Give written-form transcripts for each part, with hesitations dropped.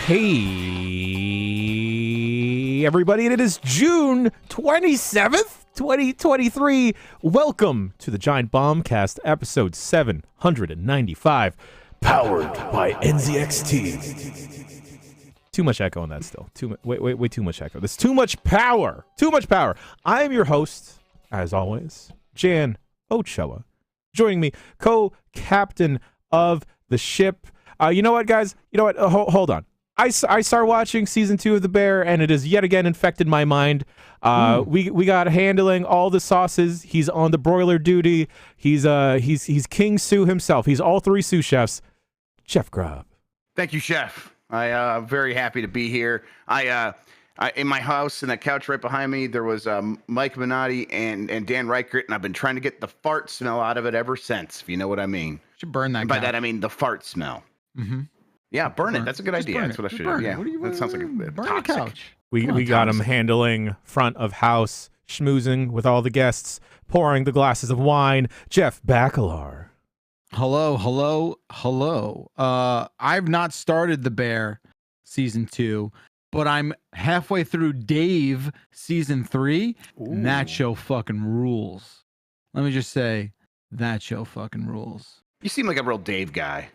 Hey, everybody, and it is June 27th, 2023. Welcome to the Giant Bombcast, episode 795, powered by NZXT. Too much echo on that still. Way too much echo. There's too much power. Too much power. I am your host, as always, Jan Ochoa. Joining me, co-captain of the ship. You know what, guys? You know what? Hold on. I started watching season 2 of The Bear, and it has yet again infected my mind. We got handling all the sauces. He's on the broiler duty. He's King Sue himself. He's all three sous chefs. Chef Grubb. Thank you, Chef. I'm very happy to be here. I in my house, in that couch right behind me, there was Mike Minotti and Dan Reichert, and I've been trying to get the fart smell out of it ever since, if you know what I mean. Should burn that. By that I mean the fart smell. Mm-hmm. Yeah, burn it. That's a good idea. That's what I should do. Yeah, that sounds like a burn toxic. the couch. We got him handling front of house, schmoozing with all the guests, pouring the glasses of wine. Jeff Bacalar. Hello. I've not started The Bear season 2, but I'm halfway through Dave season 3, and that show fucking rules. Let me just say, that show fucking rules. You seem like a real Dave guy.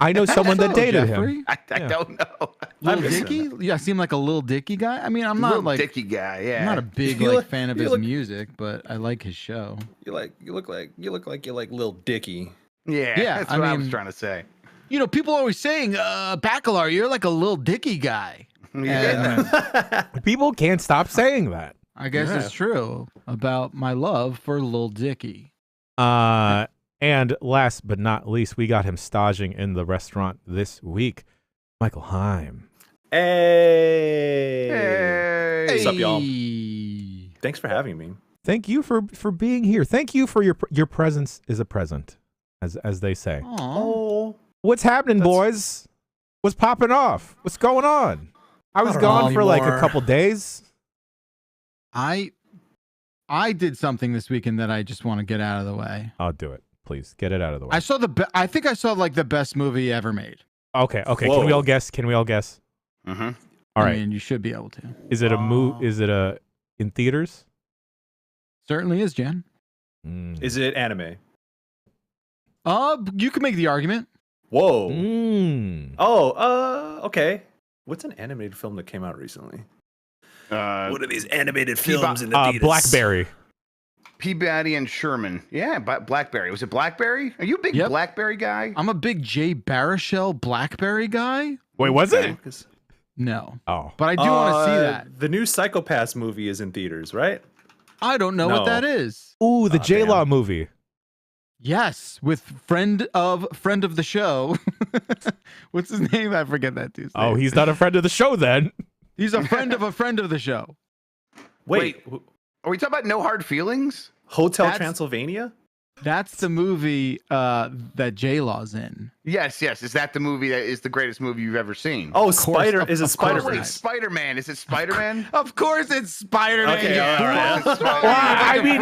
I know someone that dated him. I don't know. Little Dicky? Yeah, I seem like a Little Dicky guy. I mean, I'm not Little like Dicky guy. Yeah, I'm not a big fan of his music, but I like his show. You look like Lil Dicky. Yeah, that's what I was trying to say. You know, people are always saying, Bacalar, you're like a Little Dicky guy. Yeah. People can't stop saying that. I guess it's true about my love for Lil Dicky. And last but not least, we got him staging in the restaurant this week. Michael Heim. Hey. What's up, y'all? Thanks for having me. Thank you for being here. Thank you for your presence is a present, as they say. Oh, What's happening, boys? What's popping off? What's going on? I was gone for like a couple days. I did something this weekend that I just want to get out of the way. I'll do it. Please get it out of the way. I think I saw like the best movie ever made. Okay. Whoa. Can we all guess? Mm-hmm. All right. I mean, you should be able to. Is it in theaters? Certainly is, Jen. Is it anime? You can make the argument. Whoa. Oh. Okay. What's an animated film that came out recently? What are these animated films in the theaters? Blackberry. Peabody and Sherman. Yeah, Blackberry. Was it Blackberry? Are you a big Blackberry guy? I'm a big Jay Baruchel Blackberry guy. Wait, was it? No. Oh. But I do want to see that. The new Psychopaths movie is in theaters, right? I don't know what that is. Ooh, the J-Law movie. Yes, with friend of the show. What's his name? I forget that dude's name. Oh, he's not a friend of the show then. He's a friend of the show. Wait, are we talking about No Hard Feelings? Hotel Transylvania? That's the movie that J-Law's in. Yes. Is that the movie that is the greatest movie you've ever seen? Oh, Spider-Man. Wait, Spider-Man. Is it Spider-Man? Of course it's Spider-Man. Okay, all right. Well, I mean,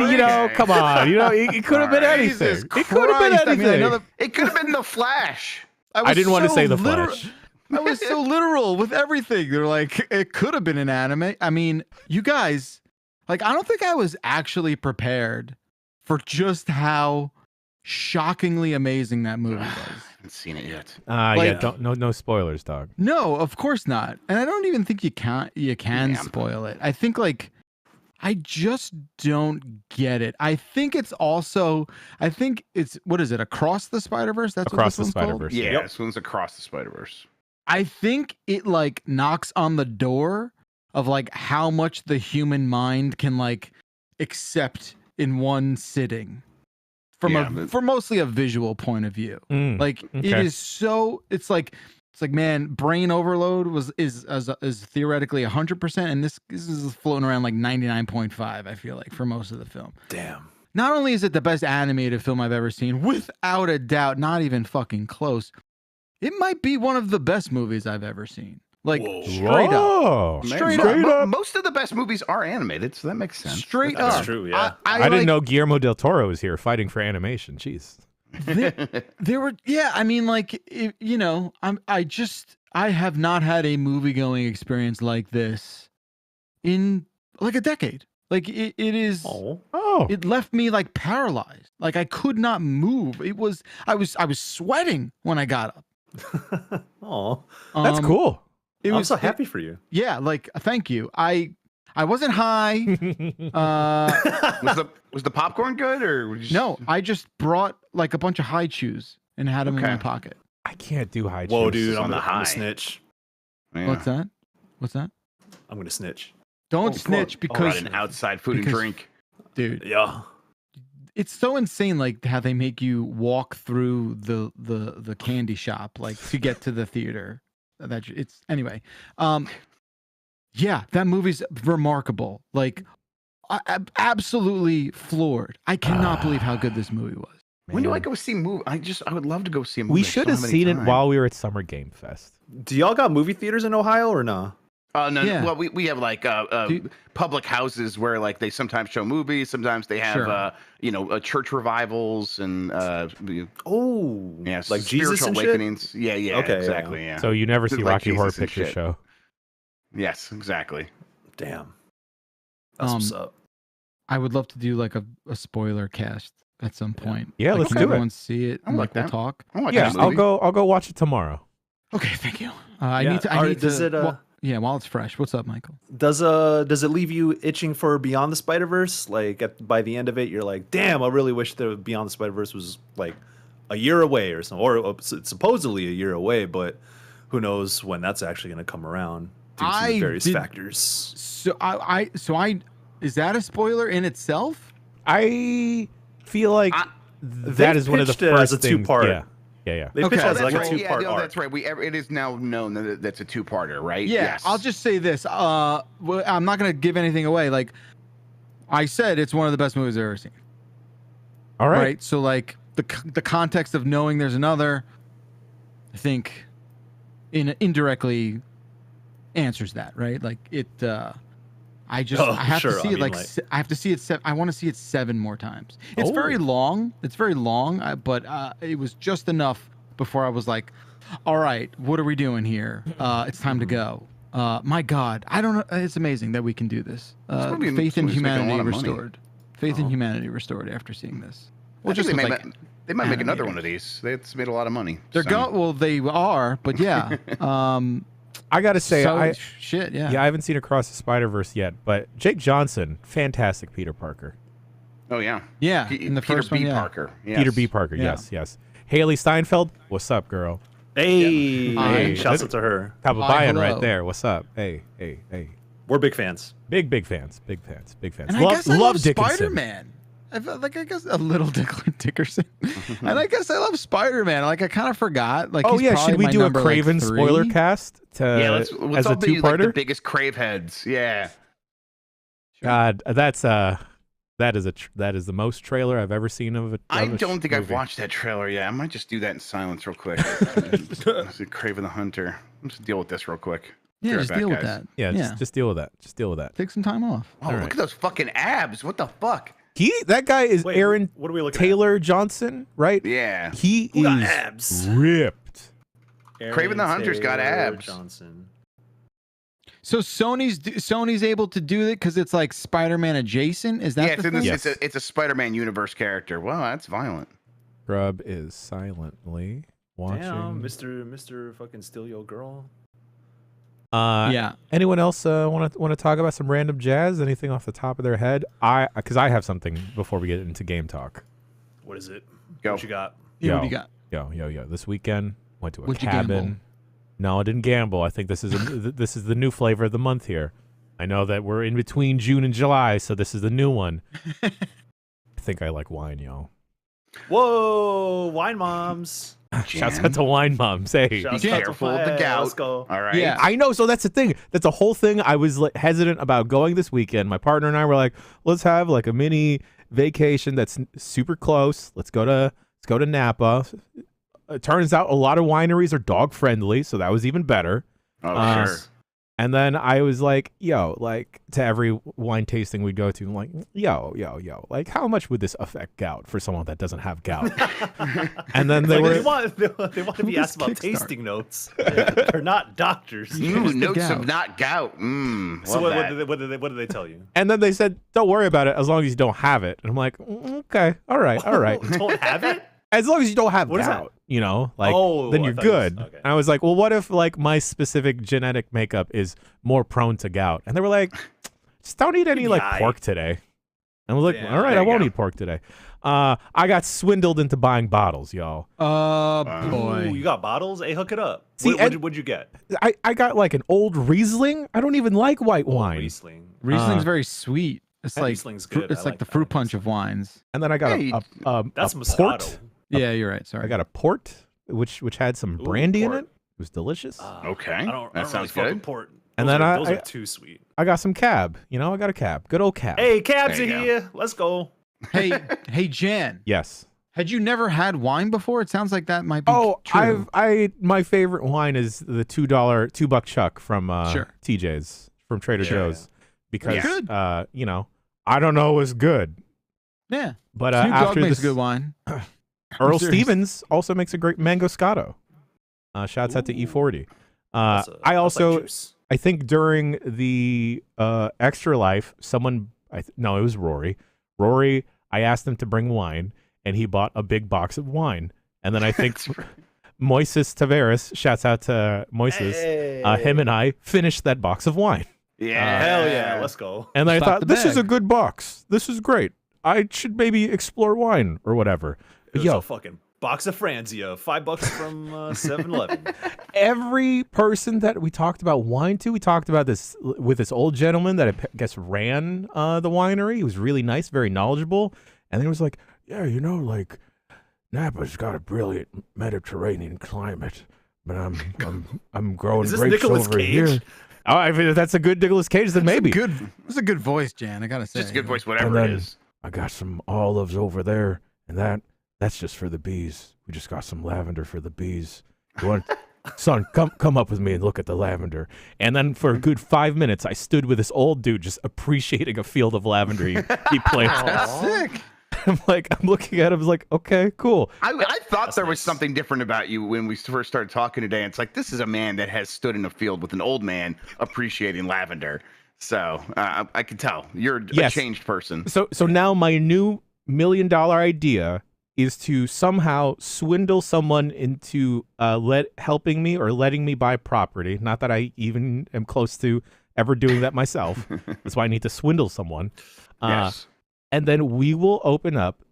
come on. It could have been anything. Jesus It could have been Christ. anything. It could have been The Flash. I didn't want to say The Flash. I was so literal with everything. They're like, it could have been an anime. I mean, you guys, like, I don't think I was actually prepared for just how shockingly amazing that movie was. I haven't seen it yet. No spoilers, dog. No, of course not. And I don't even think you can spoil it. I think I just don't get it. I think it's what is it? Across the Spider-Verse? That's Across what the this one's Spider-Verse. called? Yeah, this one's Across the Spider-Verse. I think it like knocks on the door of like how much the human mind can like accept in one sitting from mostly a visual point of view. It is so it's like man, brain overload is theoretically 100%, and this is floating around like 99.5. I feel like for most of the film. Damn. Not only is it the best animated film I've ever seen, without a doubt, not even fucking close. It might be one of the best movies I've ever seen. Like, straight up. Straight up. Most of the best movies are animated, so that makes sense. Straight up. That's true, yeah. I didn't know Guillermo del Toro was here fighting for animation. Jeez. There were, yeah, I mean, like, I I have not had a movie going experience like this in like a decade. Like it is. Oh. It left me like paralyzed. Like I could not move. I was sweating when I got up. Oh, that's cool. I'm so happy for you. Yeah, like thank you. I wasn't high. Was the popcorn good or just... No, I just brought like a bunch of high chews and had them in my pocket. I can't do high Whoa, chews. dude, I'm the gonna high. snitch. Yeah. What's that? What's that? I'm gonna snitch. Don't snitch because an outside food and drink. Dude, Yeah. it's so insane like how they make you walk through the candy shop like to get to the theater. That it's anyway. Yeah, that movie's remarkable. Like I'm absolutely floored. I cannot believe how good this movie was. When do I go see movie? I would love to go see a movie. We should have seen it while we were at Summer Game Fest. Do y'all got movie theaters in Ohio or no? No. Yeah. Well, we have like public houses where like they sometimes show movies. Sometimes they have church revivals and like Jesus spiritual and awakenings. Shit? Yeah. Okay, exactly. Yeah. So you never see Like Rocky Horror Jesus and Picture shit. Show. Yes, exactly. Damn. That's what's up. I would love to do like a spoiler cast at some point. Yeah, like, let's can do everyone it. see it I and like we'll that. talk. I like Yeah, that I'll movie. go watch it tomorrow. Okay, thank you. I need to. Does it? While it's fresh. What's up, Michael? Does it leave you itching for Beyond the Spider-Verse? Like by the end of it, you're like, damn, I really wish that Beyond the Spider-Verse was like a year away or something, or supposedly a year away, but who knows when that's actually going to come around due to various factors. So I is that a spoiler in itself? I feel like that is one of the pitched it first as a things. two-parter. Yeah. They pitched it as like a right. two-part Yeah, arc. that's right. It is now known that that's a two-parter, right? Yeah. Yes. I'll just say this. I'm not gonna give anything away. Like I said, it's one of the best movies I've ever seen. All right. So like the context of knowing there's another, I think, indirectly answers that, right? Like it. I have to see it. I have to see it. I want to see it 7 more times. It's very long. It's very long. But it was just enough before I was like, all right, what are we doing here? It's time to go. My God, I don't know. It's amazing that we can do this. Faith in humanity restored. Faith in humanity restored after seeing this. Well, just they might make another one of these. It's made a lot of money. They're Well, they are, but yeah. I gotta say, I haven't seen Across the Spider-Verse yet, but Jake Johnson, fantastic Peter Parker. Oh yeah, in the Peter first B. one, Parker. Yes. Peter B. Parker, yes. Haley Steinfeld, what's up, girl? Hey, shouts out to her. Top of buy-in hello. right there. What's up? Hey. We're big fans. Big fans. And I guess I love Dickinson. Spider-Man. I guess a little Dickerson. And I guess I love Spider-Man. Like I kind of forgot. Like should we do a Craven spoiler cast let's as all a be like the two-parter? biggest crave heads. Yeah. God, that's that is the most trailer I've ever seen of it. I don't think I've watched that trailer yet. I might just do that in silence real quick. Craven the Hunter. Let's deal with this real quick. Yeah, just deal with guys. that. Yeah, just deal with that. Just deal with that. Take some time off. Oh, look at those fucking abs. What the fuck? That guy is Wait, Aaron what are we looking Taylor Johnson, right? Yeah. He Who got is abs? ripped. Craven the Hunter's got abs. Johnson. So Sony's able to do it because it's like Spider-Man adjacent. Is that Yeah, the thing? Yes. it's a Spider-Man universe character. Wow, that's violent. Grub is silently watching. Damn, Mr. fucking steal your girl. Yeah. Anyone else want to talk about some random jazz? Anything off the top of their head? Because I have something before we get into game talk. What is it? Go. What you got? Yeah, what do you got? Yo. This weekend went to a What'd you gamble? cabin. No, I didn't gamble. I think this is this is the new flavor of the month here. I know that we're in between June and July, so this is the new one. I think I like wine, y'all. Whoa, wine moms. Shouts out to wine moms. Hey, Be careful with the gout. Let's go. All right. Yeah. I know. So that's the thing. That's a whole thing. I was hesitant about going this weekend. My partner and I were like, let's have like a mini vacation that's super close. Let's go to Napa. It turns out a lot of wineries are dog friendly, so that was even better. Oh, sure. And then I was like, yo, like to every wine tasting we'd go to, I'm like, yo, like how much would this affect gout for someone that doesn't have gout? And then they want to be asked about tasting notes. They're not doctors. Ooh, notes of not gout. So what did they tell you? And then they said, don't worry about it as long as you don't have it. And I'm like, okay, all right. Don't have it? As long as you don't have gout, you know, like then you're good. Okay. And I was like, well, what if like my specific genetic makeup is more prone to gout? And they were like, just don't eat any like pork today. And I was like, all right, I won't eat pork today. I got swindled into buying bottles, y'all. Boy. Ooh, you got bottles? Hey, hook it up. See, what'd you get? I got like an old Riesling. I don't even like white wine. Riesling's very sweet. It's like Riesling's good. It's like the fruit punch of wines. And then I got that's a Moscato. port. Yeah, you're right. Sorry. I got a port, which had some brandy in it. It was delicious. Okay, that sounds good. Port. And those then those are too sweet. I got some cab. You know, I got a cab. Good old cab. Hey, cabs are here. Let's go. Hey, Jan. Yes. Had you never had wine before? It sounds like that might be true. My favorite wine is the $2 Chuck from TJ's from Trader Joe's because you know, I don't know, it was good. Yeah. But Snoop Dogg after makes this good wine. Earl Stevens also makes a great mango scotto. Shouts out to E40. I think during the Extra Life, it was Rory. Rory, I asked him to bring wine, and he bought a big box of wine. And then I think Moises Tavares, shouts out to Moises, him and I finished that box of wine. Yeah. Hell yeah, let's go. And I thought, this is a good box. This is great. I should maybe explore wine or whatever. A fucking box of Franzia, $5 from 7-Eleven. Every person that we talked about wine to, we talked about this with this old gentleman that I guess ran the winery. He was really nice, very knowledgeable. And then he was like, yeah, you know, like Napa's got a brilliant Mediterranean climate, but I'm growing grapes over here. Oh, if that's a good Nicolas Cage, then maybe. That's a good voice, Jan. I gotta say, just a good voice, whatever it is. I got some olives over there, and that's just for the bees. We just got some lavender for the bees. You want, son, come up with me and look at the lavender. And then for a good 5 minutes, I stood with this old dude just appreciating a field of lavender he planted. That's sick. I'm looking at him, I was like, okay, cool. I thought there was something different about you when we first started talking today. It's like, this is a man that has stood in a field with an old man appreciating lavender. So I can tell you're a changed person. So now my new $1 million idea is to somehow swindle someone into helping me or letting me buy property. Not that I even am close to ever doing that myself. That's why I need to swindle someone. Yes. And then we will open up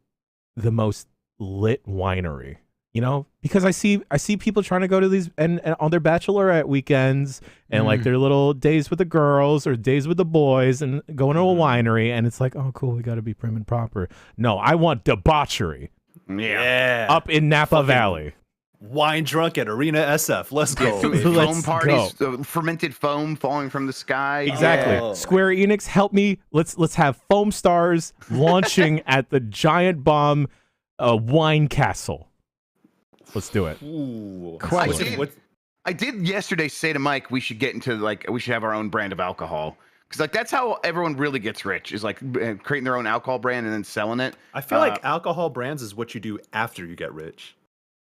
the most lit winery, you know, because I see people trying to go to these and on their bachelorette weekends and like their little days with the girls or days with the boys and going to a winery. And it's like, oh, cool. We got to be prim and proper. No, I want debauchery. Yeah. Up in Napa Valley. Wine drunk at Arena SF. Let's go. Foam parties, fermented foam falling from the sky. Exactly. Yeah. Square Enix, help me. Let's have foam stars launching at the Giant Bomb wine castle. Let's do it. Ooh. I did yesterday say to Mike we should have our own brand of alcohol. Because that's how everyone really gets rich, is like creating their own alcohol brand and then selling it. I feel like alcohol brands is what you do after you get rich.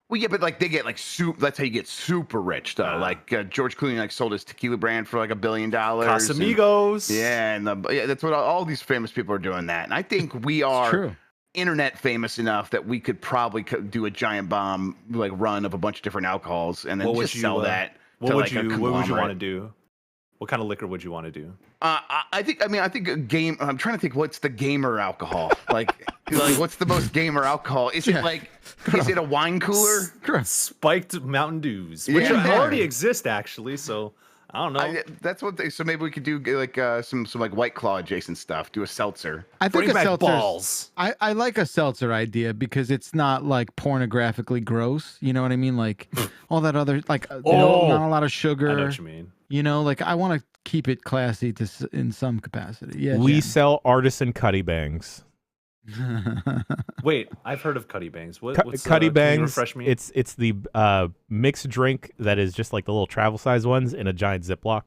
Well, yeah, but like they get like that's how you get super rich though. Like George Clooney sold his tequila brand for like $1 billion. Casamigos. And that's what all these famous people are doing that. And I think we are internet famous enough that we could probably do a giant bomb like run of a bunch of different alcohols and then sell that. What would you want to do? What kind of liquor would you want to do? I think a game. I'm trying to think. What's the gamer alcohol? Like what's the most gamer alcohol? Is it is it a wine cooler? Spiked Mountain Dews, which already exist actually. So I don't know. That's what so maybe we could do like some like White Claw adjacent stuff. Do a seltzer. I think a seltzer. I like a seltzer idea because it's not like pornographically gross. You know what I mean? Like all that other not a lot of sugar. I know what you mean. You know, like I want to keep it classy in some capacity. Yeah. We sell artisan Cuddy Bangs. Wait, I've heard of Cuddy Bangs. What's Cuddy Bangs? Can you refresh me? It's the mixed drink that is just like the little travel size ones in a giant Ziploc.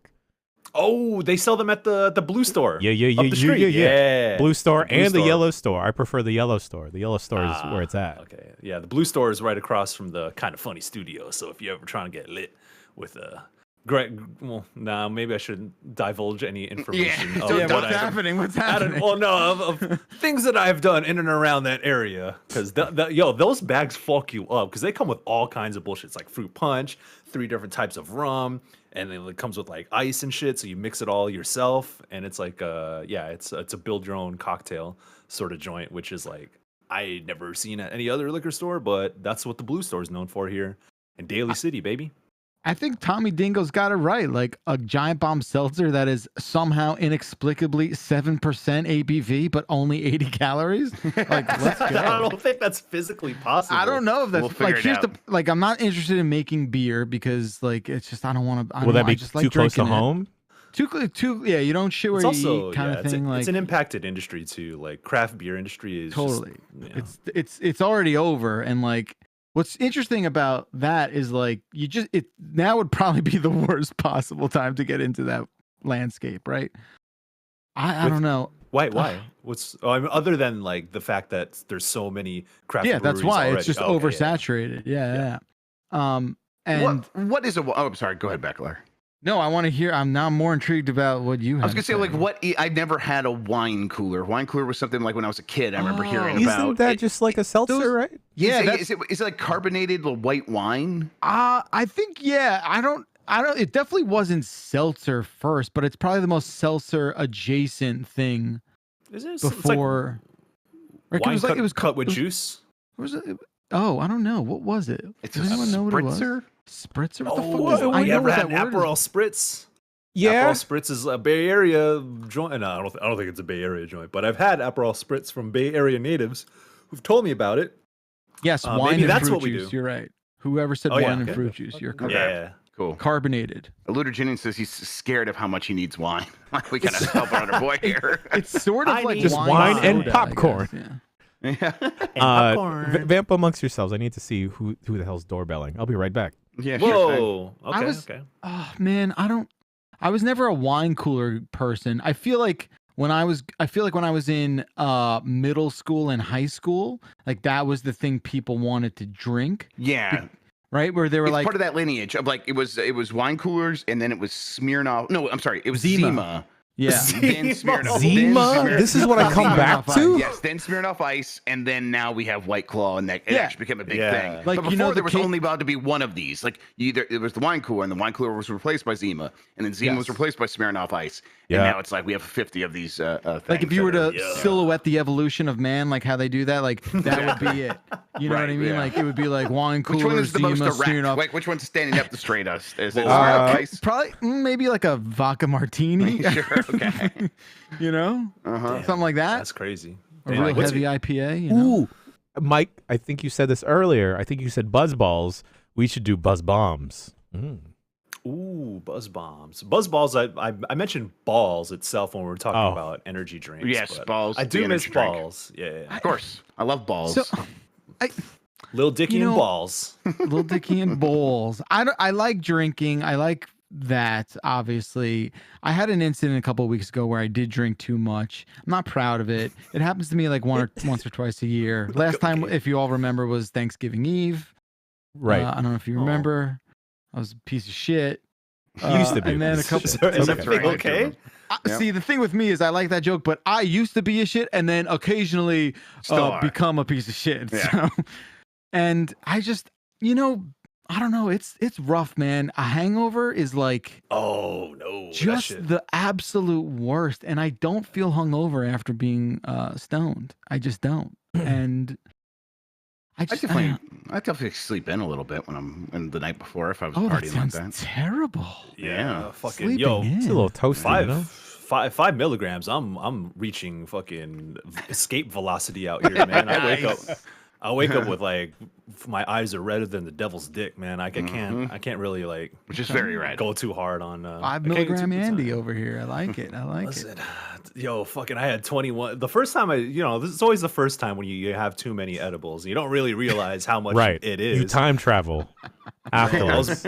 Oh, they sell them at the blue store. Yeah. Up the street. Yeah. Blue store The blue and the store. yellow store. I prefer the yellow store. The yellow store is where it's at. Okay. Yeah, the blue store is right across from the Kind of Funny studio. So if you're ever trying to get lit with Greg, well, nah, maybe I shouldn't divulge any information. Yeah, of yeah, what what's I- happening? What's I don't- happening? well, no, of things that I've done in and around that area. Because, those bags fuck you up. Because they come with all kinds of bullshit. It's like fruit punch, 3 different types of rum, and then it comes with like ice and shit. So you mix it all yourself. And it's like, it's a build your own cocktail sort of joint, which is like, I never seen at any other liquor store, but that's what the Blue Store is known for here in Daly City, baby. I think Tommy Dingo's got it right. Like a giant bomb seltzer that is somehow inexplicably 7% ABV, but only 80 calories. Like, let's go. I don't think that's physically possible. I don't know if that's We'll figure like it here's out. the like I'm not interested in making beer because like it's just I don't want to. Will that be just like too close to drinking it. home? Too yeah. You don't shit where It's you also eat kind of thing. it's Like an impacted industry too. Like craft beer industry is totally. Just, It's already over and like. What's interesting about that is like now would probably be the worst possible time to get into that landscape, right? I don't know. Why? What's other than like the fact that there's so many craft Yeah, that's breweries why already. it's just Okay, yeah. oversaturated. Yeah. And What is a? Oh, I'm sorry. Go ahead, Beckler. no, I want to hear. I'm now more intrigued about what you have. I was gonna say like what I never had a wine cooler. Wine cooler was something like when I was a kid. I remember hearing about. Isn't that it. just like a seltzer, right? Yeah, is it like carbonated white wine? I think I don't. It definitely wasn't seltzer first, but it's probably the most seltzer adjacent thing Is it? before. It's like Right, 'cause wine it was cut with it was- juice. Was it? Oh, I don't know. What was it? It's Does a anyone know what it was? spritzer. Spritzer? What the Oh, fuck is it? I you know ever what had that word is. Aperol Spritz? Yeah. Aperol Spritz is a Bay Area joint. No, I don't think it's a Bay Area joint, but I've had Aperol Spritz from Bay Area natives who've told me about it. Yes, maybe wine and that's fruit what we juice. do. You're right. Whoever said Oh, wine yeah, and okay. fruit juice, you're correct. Yeah. Cool. Carbonated. Luder Jennings says he's scared of how much he needs wine. We gotta help our boy here. It's sort of I like need Just wine and soda, I popcorn. guess, yeah. Yeah. Vamp amongst yourselves. I need to see who the hell's doorbelling. I'll be right back. Yeah. Sure thing. Whoa. Okay. Okay. Oh man, I was never a wine cooler person. I feel like when I was in middle school and high school, like that was the thing people wanted to drink, Yeah. right? Where they were It's like part of that lineage of like it was wine coolers and then it was Smirnoff. No, I'm sorry, it was Zima. Zima. yeah. Then Smirnoff. Zima? Then This is what I come back to? Yes, then Smirnoff Ice, and then now we have White Claw, and that it Yeah. actually became a big Yeah. thing. Like, But you before know, there was only allowed to be one of these. Like either it was the wine cooler, and the wine cooler was replaced by Zima, and then Zima was Yes. replaced by Smirnoff Ice, Yeah. and now it's like we have 50 of these. Like if you were to Yeah. silhouette the evolution of man, like how they do that, like that would be it. You know what I Right, mean? yeah. Like it would be like wine which cooler, one is the most Zima, direct? Smirnoff. Like which one's standing up the straight us? Is it Uh, Smirnoff Ice? Probably maybe like a vodka martini. Sure. Okay. You know, Uh-huh. something like that. That's crazy. A Yeah, real what's heavy your- IPA. You know? Ooh, Mike, I think you said this earlier. I think you said buzz balls. We should do buzz bombs. Ooh, buzz bombs. Buzz balls. I mentioned balls itself when we were talking Oh. about energy drinks. Yes, but balls, I the do miss energy drink. balls. Yeah. Of course, I love balls. So, Lil Dicky You know- and balls. Little Dicky and bowls. I like drinking. I like that. Obviously, I had an incident a couple of weeks ago where I did drink too much. I'm not proud of it. It happens to me like once or twice a year. Last time, if you all remember, was Thanksgiving Eve. Right. I don't know if you remember. I was a piece of shit. You used to be. And then a couple. Is It's everything right. okay? Yep. See, the thing with me is I like that joke, but I used to be a shit and then occasionally Still are. become a piece of shit. Yeah. So, and I just, I don't know. It's rough, man. A hangover is like Oh no. that just shit. the absolute worst. And I don't feel hungover after being stoned. I just don't. And I I just, definitely sleep in a little bit when I'm in the night before if I was oh, that partying like sounds that. terrible. Yeah. Fucking Sleeping yo. in. It's a little toasty, you know? Five milligrams. I'm reaching fucking escape velocity out here, man. I wake up with like my eyes are redder than the devil's dick, man. I can't really like Which is very red. go too hard on 5 I can't go milligram too- Andy over here. I like it. I like Listen, it. yo, fucking, I had 21. The first time this is always the first time when you have too many edibles. You don't really realize how much Right. it is. You time travel afterwards.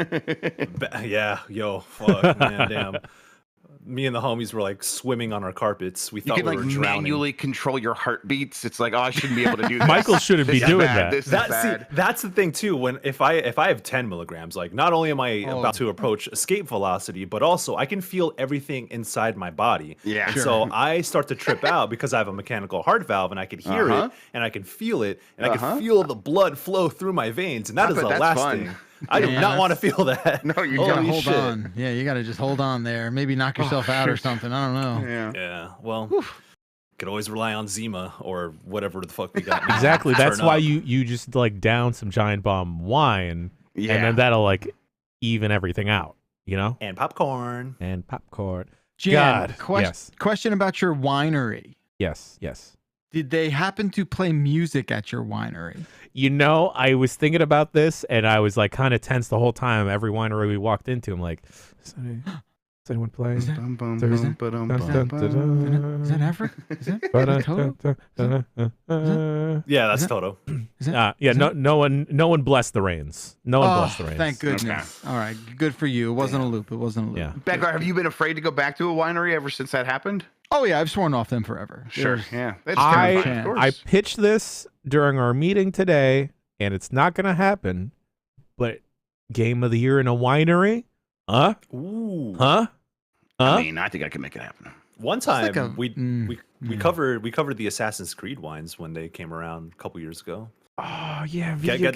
Yeah, yo, fuck, man, damn. me and the homies were like swimming on our carpets. We You thought can we like were drowning. manually control your heartbeats. It's like, oh, I shouldn't be able to do this. Michael shouldn't be This is doing bad. that. This is bad. That's the thing too. When if I have 10 milligrams, like not only am I about to approach escape velocity, but also I can feel everything inside my body. Yeah. And Sure. so I start to trip out because I have a mechanical heart valve and I can hear it and I can feel it and I can feel the blood flow through my veins. And that is the That's last fun. thing. I do not want to feel that. No, you gotta don't. hold on. Yeah, you gotta just hold on there. Maybe knock yourself out or something. I don't know. Yeah. Yeah. Well, could always rely on Zima or whatever the fuck we got. now. Exactly. That's Turn why up. you just like down some giant bomb wine, Yeah. and then that'll like even everything out, you know? And popcorn. And popcorn. Jan, God. Yes. question about your winery. Yes. Yes. Did they happen to play music at your winery? You know, I was thinking about this, and I was like kind of tense the whole time. Every winery we walked into, I'm like, is anyone playing? Is that- Bum, bum, There bum, is- ba-dum, Dun, bum, dun, bum. dun, Is that Africa? Is that Toto? Yeah, that's Is that- Toto. Yeah, no one blessed the reins. No one blessed the reins. Thank goodness. All right, good for you. It wasn't a loop. It wasn't a loop. Yeah. Becca, have you been afraid to go back to a winery ever since that happened? Oh yeah, I've sworn off them forever. Sure. There's- Yeah. That's terrifying, of course. I pitched this during our meeting today, and it's not going to happen. But game of the year in a winery? Huh? Ooh. Huh? Huh? I mean, I think I can make it happen. One time like a- we covered the Assassin's Creed wines when they came around a couple years ago. Oh yeah, Video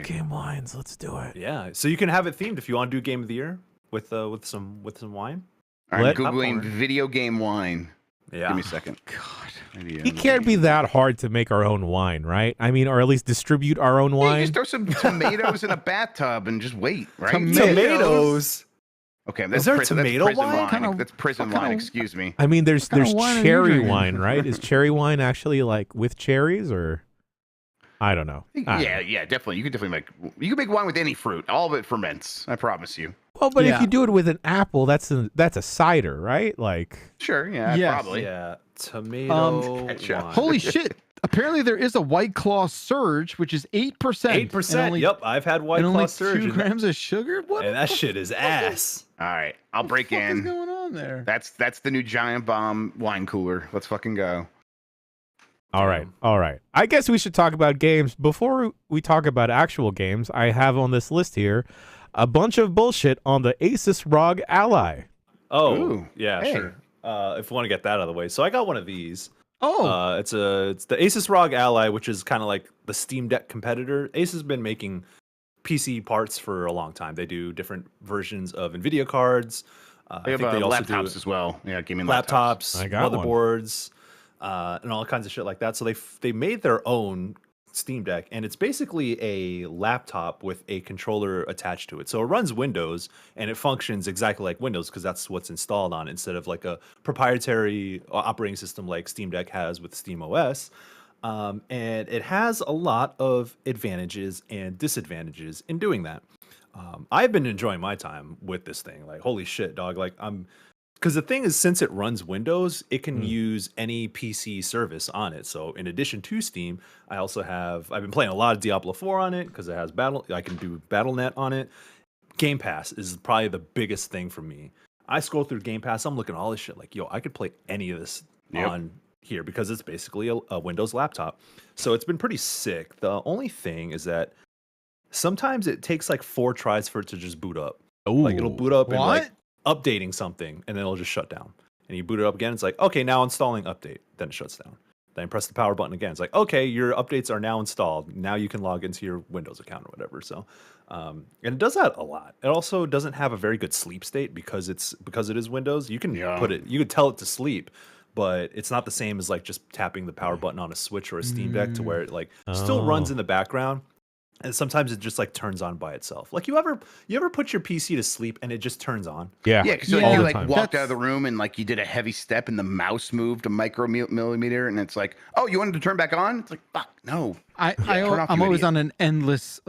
game wines. Let's do it. yeah. So you can have it themed if you want to do Game of the Year with some wine. I'm Let- Googling popcorn. video game wine. Yeah. Give me a second. God. It can't be that hard to make our own wine, right? I mean, or at least distribute our own Yeah, you wine. just throw some tomatoes in a bathtub and just wait, right? Tomatoes. Okay, Is there prison, tomato that's prison wine? wine. Kinda- That's prison what wine. kinda- Excuse me. I mean, there's kind of wine are you cherry drinking? wine, right? Is cherry wine actually like with cherries, or I don't know. I don't Yeah, know. yeah, definitely. You can make wine with any fruit. All of it ferments. I promise you. Well, but if Yeah. you do it with an apple, that's a cider, right? Like, Sure. Yeah. Yes. Probably. Yeah. Tomato ketchup. wine. Holy shit! Apparently there is a White Claw Surge, which is 8%. 8%. Yep, I've had White And only Claw Surge. 2 grams of sugar. What? And that shit is ass. All right. I'll break the fuck is in. going on there? That's the new Giant Bomb wine cooler. Let's fucking go. all right. I guess we should talk about games before we talk about actual games. I have on this list here a bunch of bullshit on the ASUS ROG Ally. Oh, Ooh, yeah, hey. sure. If we want to get that out of the way. So I got one of these. Oh, It's the ASUS ROG Ally, which is kind of like the Steam Deck competitor. ASUS has been making PC parts for a long time. They do different versions of NVIDIA cards. They have they also do laptops as well. Yeah, gaming laptops, I got one. motherboards, and all kinds of shit like that. So they made their own Steam Deck, and it's basically a laptop with a controller attached to it. So it runs Windows, and it functions exactly like Windows because that's what's installed on it, instead of like a proprietary operating system like Steam Deck has with Steam OS. And it has a lot of advantages and disadvantages in doing that. I've been enjoying my time with this thing. Like, holy shit, dog. Like, because the thing is, since it runs Windows, it can use any PC service on it. So in addition to Steam, I've been playing a lot of Diablo 4 on it because it has I can do Battle.net on it. Game Pass is probably the biggest thing for me. I scroll through Game Pass, I'm looking at all this shit like, yo, I could play any of this on here because it's basically a Windows laptop. So it's been pretty sick. The only thing is that sometimes it takes like 4 tries for it to just boot up. Like it'll boot up and like updating something, and then it'll just shut down. And you boot it up again, it's like, okay, now installing update. Then it shuts down. Then press the power button again. It's like, okay, your updates are now installed. Now you can log into your Windows account or whatever. So, and it does that a lot. It also doesn't have a very good sleep state because it is Windows. You can you could tell it to sleep, but it's not the same as like just tapping the power button on a Switch or a Steam Deck to where it like still runs in the background. And sometimes it just like turns on by itself. Like you ever put your PC to sleep and it just turns on? Yeah. Yeah, because Yeah, you all like the time. walked out of the room and like you did a heavy step and the mouse moved a micromillimeter and it's like, oh, you wanted to turn back on? It's like, fuck, no. turn off, I'm you always idiot. on an endless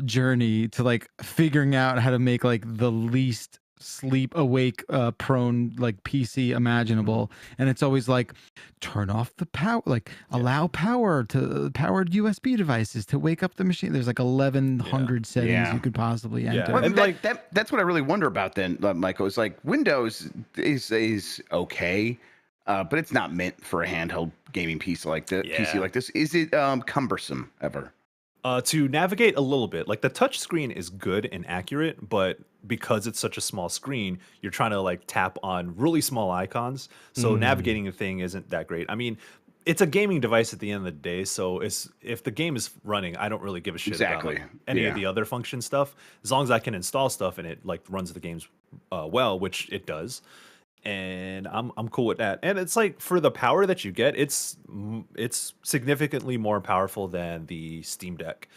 journey to like figuring out how to make like the least sleep awake prone like PC imaginable, and it's always like turn off the power, like allow power to powered USB devices to wake up the machine. There's like 1100 settings you could possibly enter. Well, And that's what I really wonder about then, Michael. Is like Windows is okay, but it's not meant for a handheld gaming PC like this. Is it cumbersome ever? To navigate a little bit, like the touch screen is good and accurate, but because it's such a small screen, you're trying to like tap on really small icons. So navigating the thing isn't that great. I mean, it's a gaming device at the end of the day, so if the game is running, I don't really give a shit about like, any of the other function stuff. As long as I can install stuff and it like runs the games well, which it does. And I'm cool with that. And it's like for the power that you get, it's significantly more powerful than the Steam Deck.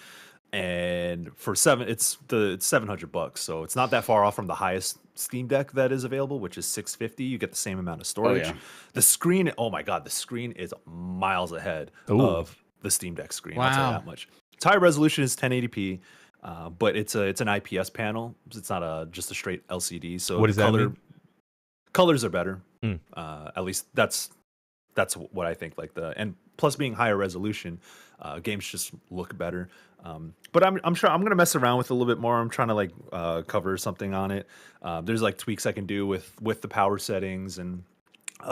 And for it's $700, so it's not that far off from the highest Steam Deck that is available, which is $650. You get the same amount of storage. The screen, oh my god, the screen is miles ahead of the Steam Deck screen. I'll tell you that much. Its high resolution is 1080p, but it's an IPS panel. It's not just a straight LCD. So what does that mean? Colors are better. At least that's what I think. And plus being higher resolution, games just look better. But I'm sure I'm gonna mess around with it a little bit more. I'm trying to like cover something on it. There's like tweaks I can do with the power settings and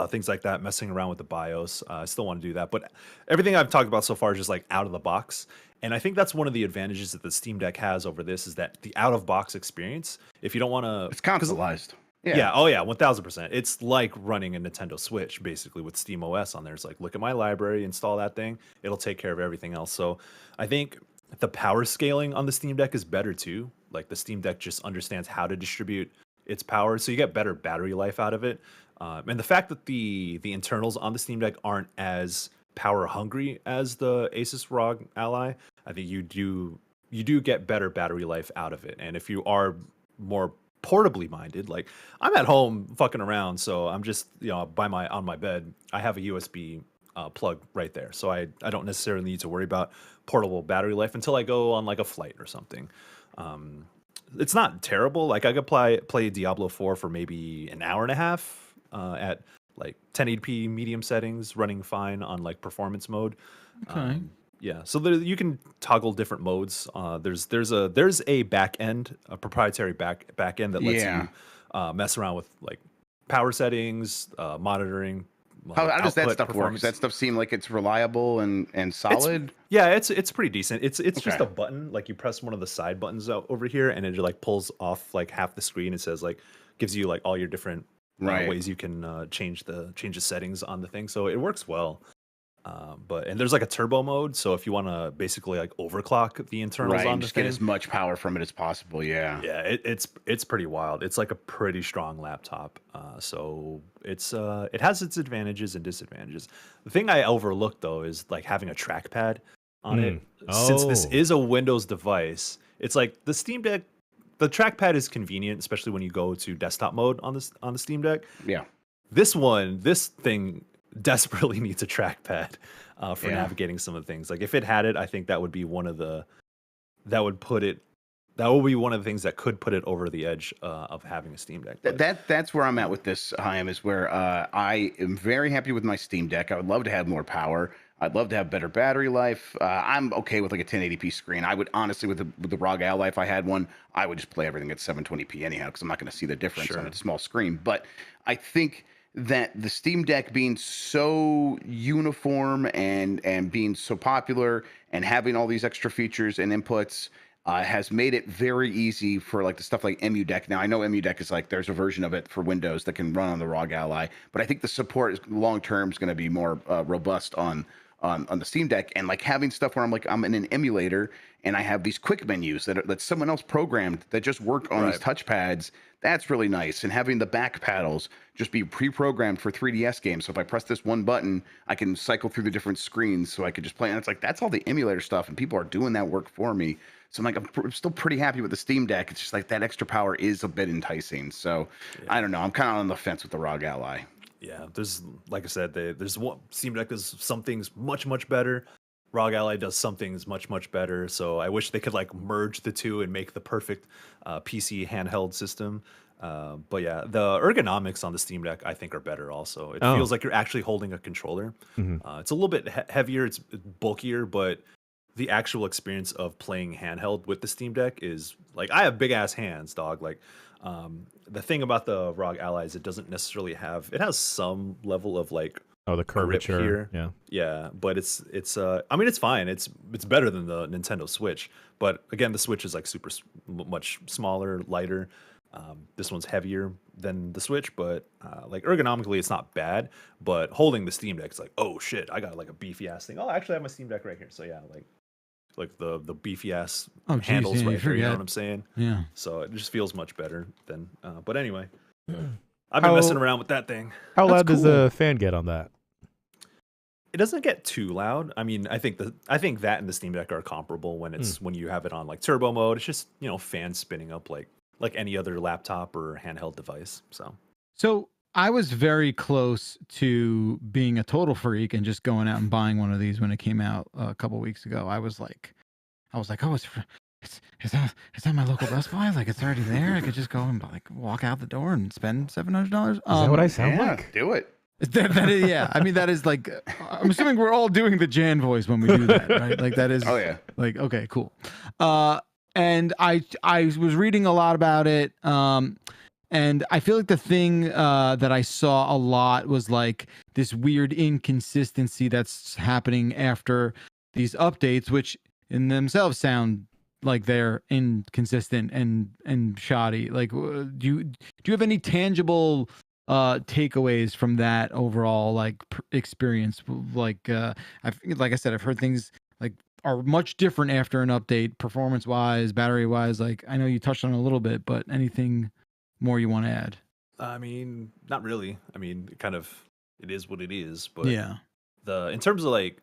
things like that. Messing around with the BIOS. I still want to do that. But everything I've talked about so far is just like out of the box. And I think that's one of the advantages that the Steam Deck has over this is that the out of box experience. If you don't want to, it's consoleized. Yeah. Oh, yeah. 1000%. It's like running a Nintendo Switch, basically, with Steam OS on there. It's like, look at my library, install that thing. It'll take care of everything else. So I think the power scaling on the Steam Deck is better, too. Like, the Steam Deck just understands how to distribute its power. So you get better battery life out of it. And the fact that the internals on the Steam Deck aren't as power hungry as the ASUS ROG Ally, I think you do get better battery life out of it. And if you are more portably minded, like I'm at home fucking around, so I'm just on my bed I have a USB plug right there, so I don't necessarily need to worry about portable battery life until I go on like a flight or something. It's not terrible. Like I could play Diablo 4 for maybe an hour and a half at like 1080p medium settings, running fine on like performance mode. Yeah, so you can toggle different modes. There's a back end, a proprietary back end that lets you mess around with like power settings, monitoring. How does that stuff work? Does that stuff seem like it's reliable and solid? It's pretty decent. It's just a button. Like you press one of the side buttons out over here, and it like pulls off like half the screen. It says like gives you like all your different ways you can change the settings on the thing. So it works well. And there's like a turbo mode, so if you want to basically like overclock the internals on the just thing, get as much power from it as possible. It's pretty wild. It's like a pretty strong laptop, so it has its advantages and disadvantages. The thing I overlooked though is like having a trackpad on it. Since this is a Windows device, it's like the Steam Deck. The trackpad is convenient, especially when you go to desktop mode on the Steam Deck. This thing desperately needs a trackpad for navigating some of the things. Like if it had it, I think that would be one of the things that could put it over the edge of having a Steam Deck. That's where I'm at with this, Chaim, is where I am very happy with my Steam Deck. I would love to have more power. I'd love to have better battery life. I'm okay with like a 1080p screen. I would honestly, with the ROG Ally, if I had one, I would just play everything at 720p anyhow, because I'm not going to see the difference on a small screen. But I think that the Steam Deck being so uniform and being so popular and having all these extra features and inputs has made it very easy for like the stuff like MU Deck. Now I know MU Deck is like there's a version of it for Windows that can run on the ROG Ally, but I think the support is long term is going to be more robust on the Steam Deck, and like having stuff where I'm in an emulator and I have these quick menus that someone else programmed that just work on these touchpads. That's really nice. And having the back paddles just be pre-programmed for 3DS games. So if I press this one button, I can cycle through the different screens so I could just play. And it's like, that's all the emulator stuff. And people are doing that work for me. So I'm like, I'm still pretty happy with the Steam Deck. It's just like that extra power is a bit enticing. So I don't know. I'm kind of on the fence with the ROG Ally. Yeah, there's, like I said, there's one Steam Deck does some things much, much better. ROG Ally does some things much, much better. So I wish they could like merge the two and make the perfect PC handheld system. But yeah, the ergonomics on the Steam Deck I think are better. Also, it feels like you're actually holding a controller. It's a little bit heavier, it's bulkier, but the actual experience of playing handheld with the Steam Deck is like, I have big ass hands, dog. Like, the thing about the ROG Ally is it doesn't necessarily have. It has some level of like the curvature here. Yeah, but it's I mean, it's fine. It's better than the Nintendo Switch. But again, the Switch is like much smaller, lighter. This one's heavier than the Switch, but like ergonomically, it's not bad. But holding the Steam Deck, it's like, oh shit, I got like a beefy ass thing. Oh, I actually have my Steam Deck right here. So yeah, like the beefy ass handles right here. You know what I'm saying? Yeah. So it just feels much better than. But anyway, I've been messing around with that thing. How loud does the fan get on that? It doesn't get too loud. I mean, I think that and the Steam Deck are comparable when when you have it on like turbo mode. It's just, you know, fans spinning up like any other laptop or handheld device. So I was very close to being a total freak and just going out and buying one of these when it came out a couple weeks ago. I was like, oh, is that my local Best Buy? Like, it's already there. I could just go and like walk out the door and spend $700. Is that what I sound like? Do it. That is, yeah. I mean, that is like, I'm assuming we're all doing the Jan voice when we do that, right? Like that is. Oh yeah. Like, okay, cool. And I was reading a lot about it. And I feel like the thing that I saw a lot was like this weird inconsistency that's happening after these updates, which in themselves sound like they're inconsistent and shoddy. Like, do you have any tangible takeaways from that overall like experience? Like, like I said, I've heard things like are much different after an update, performance wise, battery wise. Like, I know you touched on it a little bit, but anything more you want to add? I mean, not really. I mean, it is what it is. But yeah, in terms of like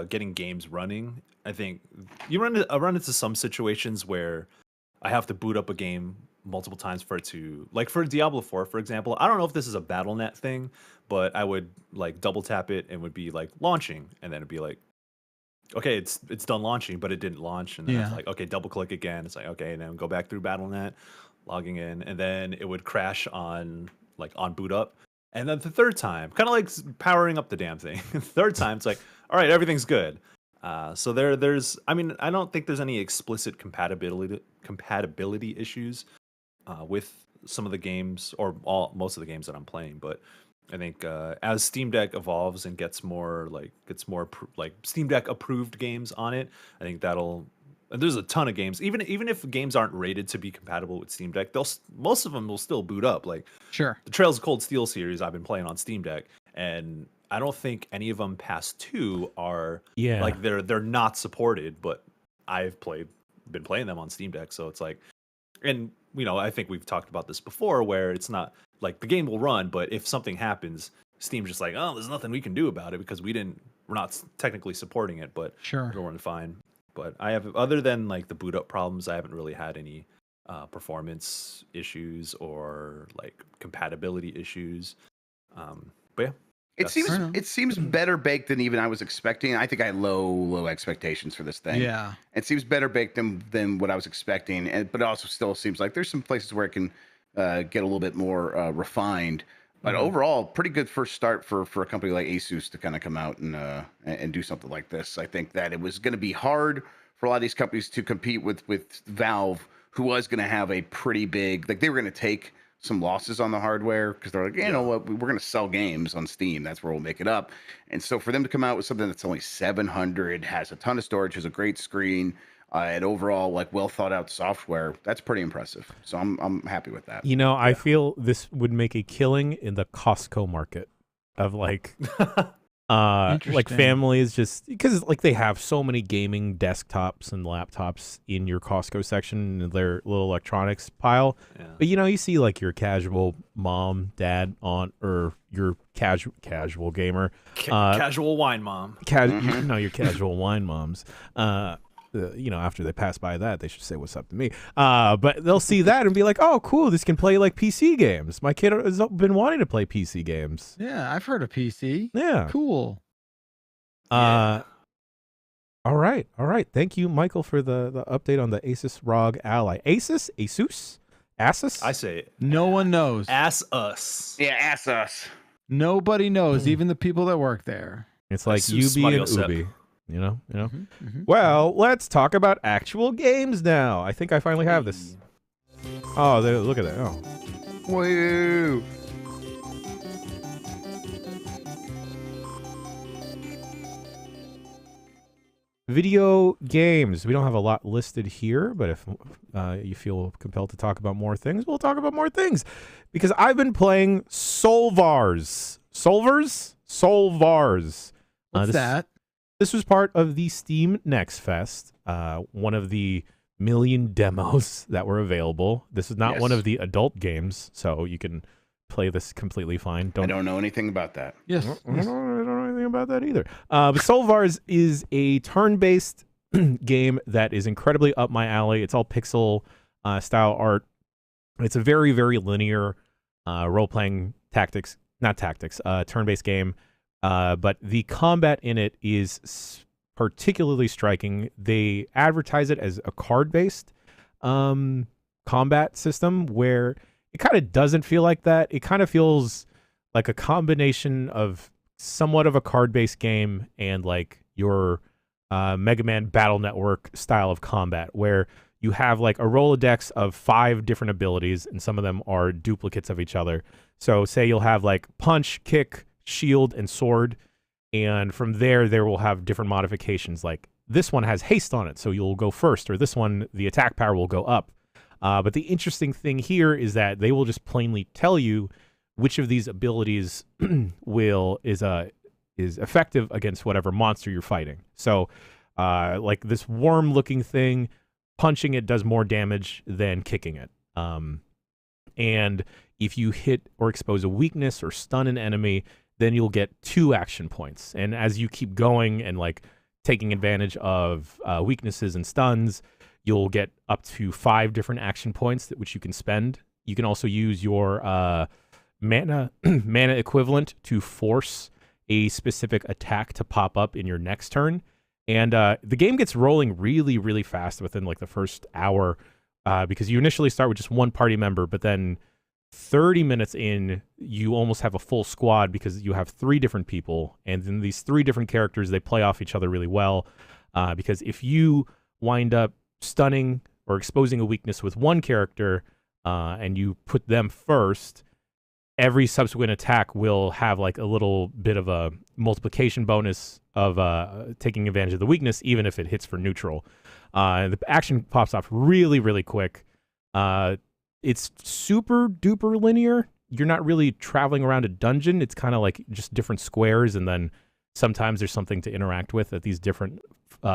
getting games running, I think I run into some situations where I have to boot up a game multiple times for it to, like for Diablo 4, for example. I don't know if this is a BattleNet thing, but I would like double tap it and would be like launching, and then it'd be like, okay, it's done launching, but it didn't launch, and then it's like, okay, double click again. It's like, okay, and then go back through BattleNet, logging in, and then it would crash on boot up. And then the third time, kind of like powering up the damn thing. Third time, it's like, all right, everything's good. So there's, I mean, I don't think there's any explicit compatibility issues with some of the games, or most of the games that I'm playing. But I think as Steam Deck evolves and gets more Steam Deck approved games on it, I think there's a ton of games. Even if games aren't rated to be compatible with Steam Deck, most of them will still boot up. Like, sure, the Trails of Cold Steel series I've been playing on Steam Deck, and I don't think any of them past 2 are like they're not supported, but I've been playing them on Steam Deck, so it's like, and you know, I think we've talked about this before, where it's not like the game will run, but if something happens, Steam's just like, oh, there's nothing we can do about it because we're not technically supporting it, but sure, it'll run fine. But I have, other than like the boot up problems, I haven't really had any performance issues or like compatibility issues. But yeah. It seems better baked than even I was expecting. I think I had low expectations for this thing. Yeah, it seems better baked than what I was expecting, but it also still seems like there's some places where it can get a little bit more refined. But overall, pretty good first start for a company like ASUS to kind of come out and do something like this. I think that it was going to be hard for a lot of these companies to compete with Valve, who was going to have a pretty big, like they were going to take some losses on the hardware because they're like, you know what, we're going to sell games on Steam. That's where we'll make it up. And so for them to come out with something that's only $700, has a ton of storage, has a great screen, and overall like well thought out software, that's pretty impressive. So I'm happy with that. You know, I feel this would make a killing in the Costco market of like like families, just because like they have so many gaming desktops and laptops in your Costco section in their little electronics pile. But you know, you see like your casual mom, dad, aunt, or your casual gamer, casual wine mom, your casual wine moms. You know, after they pass by that, they should say what's up to me. But they'll see that and be like, oh, cool, this can play like PC games. My kid has been wanting to play PC games. Yeah, I've heard of PC. Yeah. Cool. All right. Thank you, Michael, for the update on the ASUS ROG Ally. ASUS ASUS? I say it. No one knows. Ass us. Yeah, ask us. Nobody knows, even the people that work there. It's like ASUS UB and Mario Sep. Ubi. You know? Well, let's talk about actual games now. I think I finally have this. Oh, look at that. Oh. Woo! Video games. We don't have a lot listed here, but if you feel compelled to talk about more things, we'll talk about more things. Because I've been playing SOULVARS. SOULVARS. What's that? This was part of the Steam Next Fest, one of the million demos that were available. This is not one of the adult games, so you can play this completely fine. I don't know anything about that. Yes. I don't know anything about that either. But SOULVARS is a turn-based game that is incredibly up my alley. It's all pixel style art. It's a very, very linear role-playing turn-based game. But the combat in it is particularly striking. They advertise it as a card-based combat system where it kind of doesn't feel like that. It kind of feels like a combination of somewhat of a card-based game and like your Mega Man Battle Network style of combat, where you have like a Rolodex of 5 different abilities, and some of them are duplicates of each other. So say you'll have like punch, kick, shield, and sword, and from there will have different modifications. Like this one has haste on it, so you'll go first, or this one, the attack power will go up. But the interesting thing here is that they will just plainly tell you which of these abilities is effective against whatever monster you're fighting. So like this worm-looking thing, punching it does more damage than kicking it. And if you hit or expose a weakness or stun an enemy, then you'll get 2 action points. And as you keep going and like taking advantage of weaknesses and stuns, you'll get up to 5 different action points which you can spend. You can also use your mana equivalent to force a specific attack to pop up in your next turn. And the game gets rolling really, really fast within like the first hour because you initially start with just one party member, but then 30 minutes in, you almost have a full squad because you have 3 different people. And then these 3 different characters, they play off each other really well because if you wind up stunning or exposing a weakness with one character and you put them first, every subsequent attack will have like a little bit of a multiplication bonus of taking advantage of the weakness, even if it hits for neutral. The action pops off really, really quick. It's super duper linear. You're not really traveling around a dungeon. It's kind of like just different squares, and then sometimes there's something to interact with at these different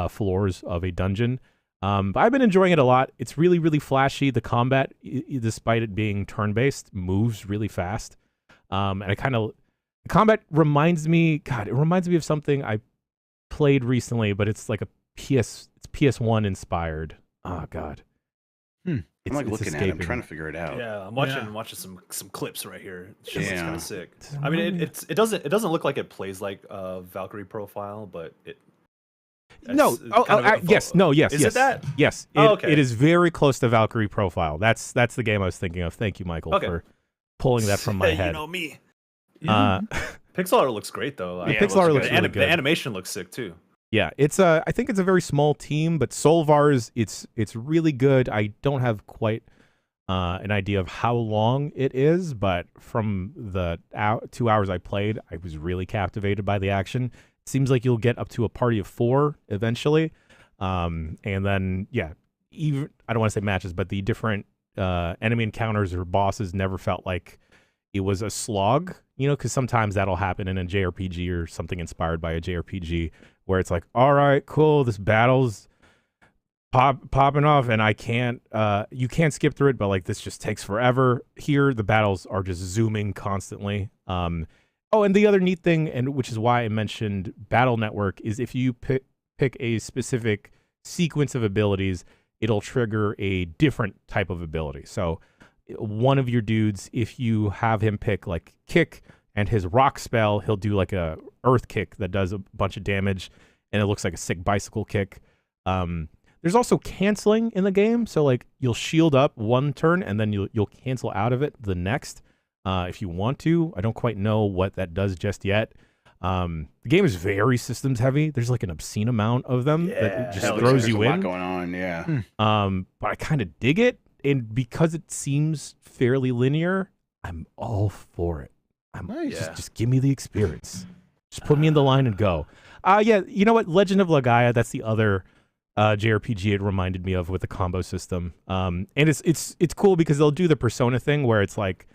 floors of a dungeon. But I've been enjoying it a lot. It's really, really flashy. The combat, despite it being turn-based, moves really fast. And the combat reminds me of something I played recently, but it's like it's PS1 inspired. Oh God. I'm like looking at it. I'm trying to figure it out. Yeah, I'm watching some clips right here. It just looks kind of sick. I mean, it doesn't look like it plays like Valkyrie Profile, but it. No. Yes. No. Yes. Is yes. it that? Yes. Okay. It is very close to Valkyrie Profile. That's the game I was thinking of. Thank you, Michael, for pulling that from my head. You know me. Pixel art looks great though. Pixel art looks really good. The animation looks sick too. Yeah, I think it's a very small team, but SOULVARS, it's really good. I don't have quite an idea of how long it is, but from the 2 hours I played, I was really captivated by the action. It seems like you'll get up to a party of 4 eventually, and then even I don't want to say matches, but the different enemy encounters or bosses never felt like it was a slog, because sometimes that'll happen in a JRPG or something inspired by a JRPG where it's like, all right, cool, this battle's popping off and you can't skip through it, but like this just takes forever. Here, the battles are just zooming constantly. And the other neat thing, and which is why I mentioned Battle Network, is if you pick a specific sequence of abilities, it'll trigger a different type of ability. So one of your dudes, if you have him pick like kick and his rock spell, he'll do like a earth kick that does a bunch of damage, and it looks like a sick bicycle kick. There's also canceling in the game, so like you'll shield up one turn and then you'll cancel out of it the next if you want to. I don't quite know what that does just yet. The game is very systems heavy. There's like an obscene amount of them that just throws you in. There's a lot going on, yeah. But I kind of dig it, and because it seems fairly linear, I'm all for it. Just give me the experience. Just put me in the line and go. Yeah, you know what? Legend of Legaia, that's the other JRPG it reminded me of with the combo system. And it's cool because they'll do the Persona thing where it's like,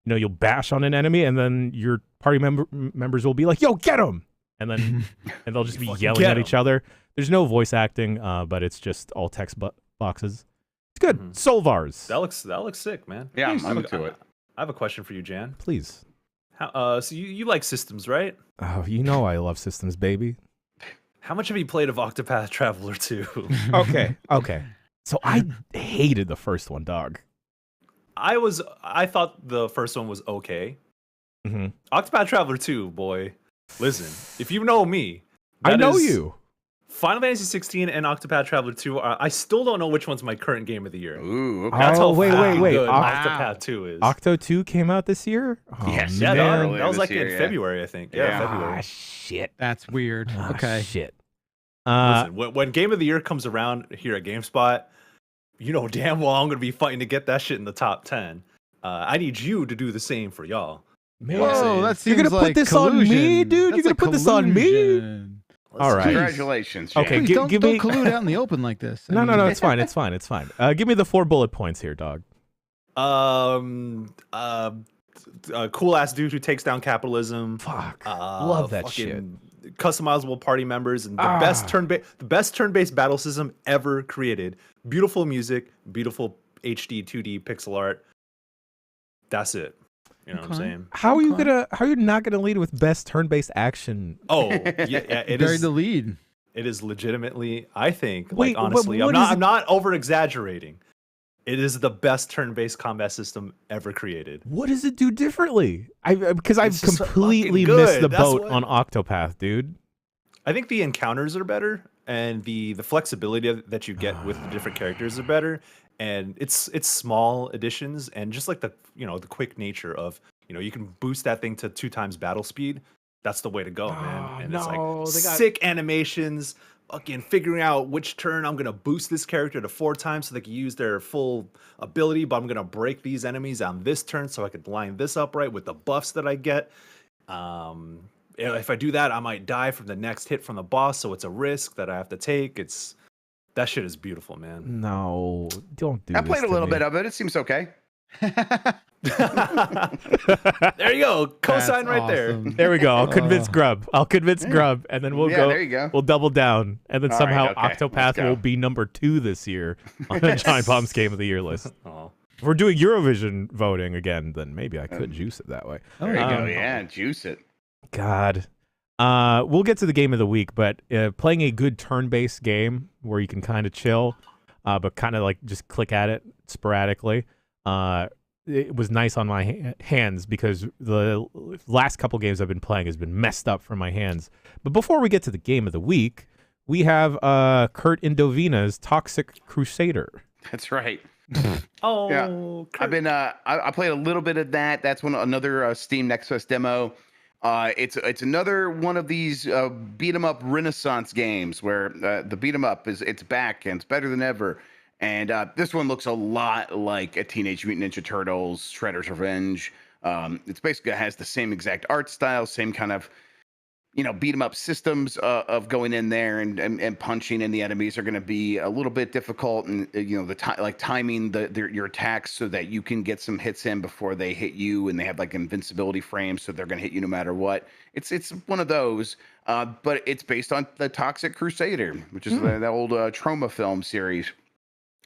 you know, you'll bash on an enemy and then your party members will be like, yo, get him! And then and they'll just be yelling at each other. There's no voice acting, but it's just all text boxes. It's good. SOULVARS. That looks sick, man. Yeah, I'm into it. I have a question for you, Jan. Please. So you like systems, right? Oh, you know I love systems, baby. How much have you played of Octopath Traveler 2? Okay. So I hated the first one, dog. I thought the first one was okay. Octopath Traveler 2, boy. Listen, if you know me, I know you. Final Fantasy 16 and Octopath Traveler 2 I still don't know which one's my current game of the year. Ooh, okay. That's how wait. good Octopath 2 is. Octo 2 came out this year? Oh, Yes, Yeah, man. that was like year, in February, I think. Yeah, February. Shit. That's weird. Okay. Shit. Listen, when Game of the Year comes around here at GameSpot, you know damn well I'm going to be fighting to get that shit in the top 10. I need you to do the same for y'all. Man, whoa, that seems you're gonna put this on me, dude. You're gonna put this on me. All right. Congratulations. Jan. Okay, don't collude out in the open like this. No, it's fine. It's fine. Give me the 4 bullet points here, dog. Cool ass dude who takes down capitalism. Fuck. Love that shit. Customizable party members and the best turn-based battle system ever created. Beautiful music, beautiful HD 2D pixel art. That's it. You know what I'm saying? How are you not gonna lead with best turn-based action? Oh, yeah, it Buried is the lead. It is legitimately, I think, Wait, like honestly, but I'm not over exaggerating. It is the best turn-based combat system ever created. What does it do differently? Because I've It's just completely fucking good. missed the That's boat what- on Octopath, dude. I think the encounters are better, and the flexibility that you get with the different characters are better, and it's small additions, and just like the quick nature of you can boost that thing to 2 times battle speed. That's the way to go, man. And it's like sick animations, fucking figuring out which turn I'm gonna boost this character to 4 times so they can use their full ability, but I'm gonna break these enemies on this turn so I could line this up right with the buffs that I get. If I do that, I might die from the next hit from the boss, so it's a risk that I have to take. That shit is beautiful, man. No, don't do. I played a little bit of it. It seems okay. There you go, cosign right there. There we go. I'll convince Grub. And then we'll go. There you go. We'll double down, and then All somehow right, okay, Octopath will be number 2 this year on the Giant Bomb's Game of the Year list. Oh. If we're doing Eurovision voting again, then maybe I could juice it that way. There you go. Yeah, juice it. God. We'll get to the game of the week, but playing a good turn-based game where you can kind of chill, but kind of like just click at it sporadically. It was nice on my hands because the last couple games I've been playing has been messed up for my hands. But before we get to the game of the week, we have Kurt Indovina's Toxic Crusader. That's right. Oh, Yeah. Kurt. I've been I played a little bit of that. That's another Steam Nexus demo. It's another one of these beat 'em up Renaissance games where the beat 'em up it's back and it's better than ever. And this one looks a lot like a Teenage Mutant Ninja Turtles Shredder's Revenge. It's basically has the same exact art style, same kind of beat 'em up systems of going in there and punching, and the enemies are going to be a little bit difficult, and timing your attacks so that you can get some hits in before they hit you, and they have like invincibility frames, so they're going to hit you no matter what. It's one of those, but it's based on the Toxic Crusader, which is the old Trauma film series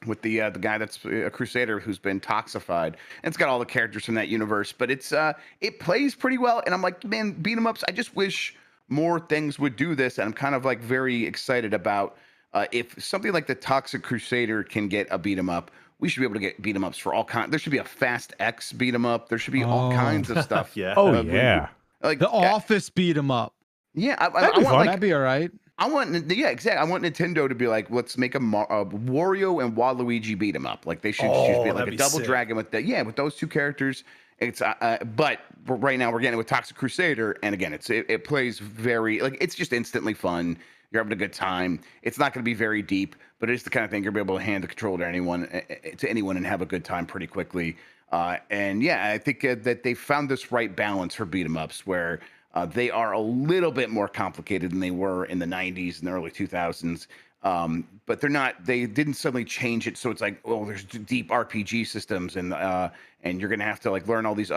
with the guy that's a crusader who's been toxified, and it's got all the characters from that universe. But it plays pretty well, and I'm like, man, beat 'em ups. I just wish more things would do this, and I'm kind of like very excited about if something like the Toxic Crusader can get a beat 'em up. We should be able to get beat 'em ups for all kinds. There should be a Fast X beat 'em up. There should be all kinds of stuff. Yeah. Oh yeah. The Office beat 'em up. Yeah, I That'd be want fun. like That'd be all right. Yeah, exactly. I want Nintendo to be like, let's make a Wario and Waluigi beat 'em up. Like they should just be like a double dragon with that. Yeah, with those two characters. It's but right now we're getting it with Toxic Crusader, and again, it plays very like it's just instantly fun. You're having a good time. It's not going to be very deep, but it's the kind of thing you're going to be able to hand the controller to anyone and have a good time pretty quickly. And yeah, I think that they found this right balance for beat 'em ups where they are a little bit more complicated than they were in the 90s and the early 2000s. But they're not. They didn't suddenly change it, so it's like, oh, there's deep RPG systems, and you're gonna have to like learn all these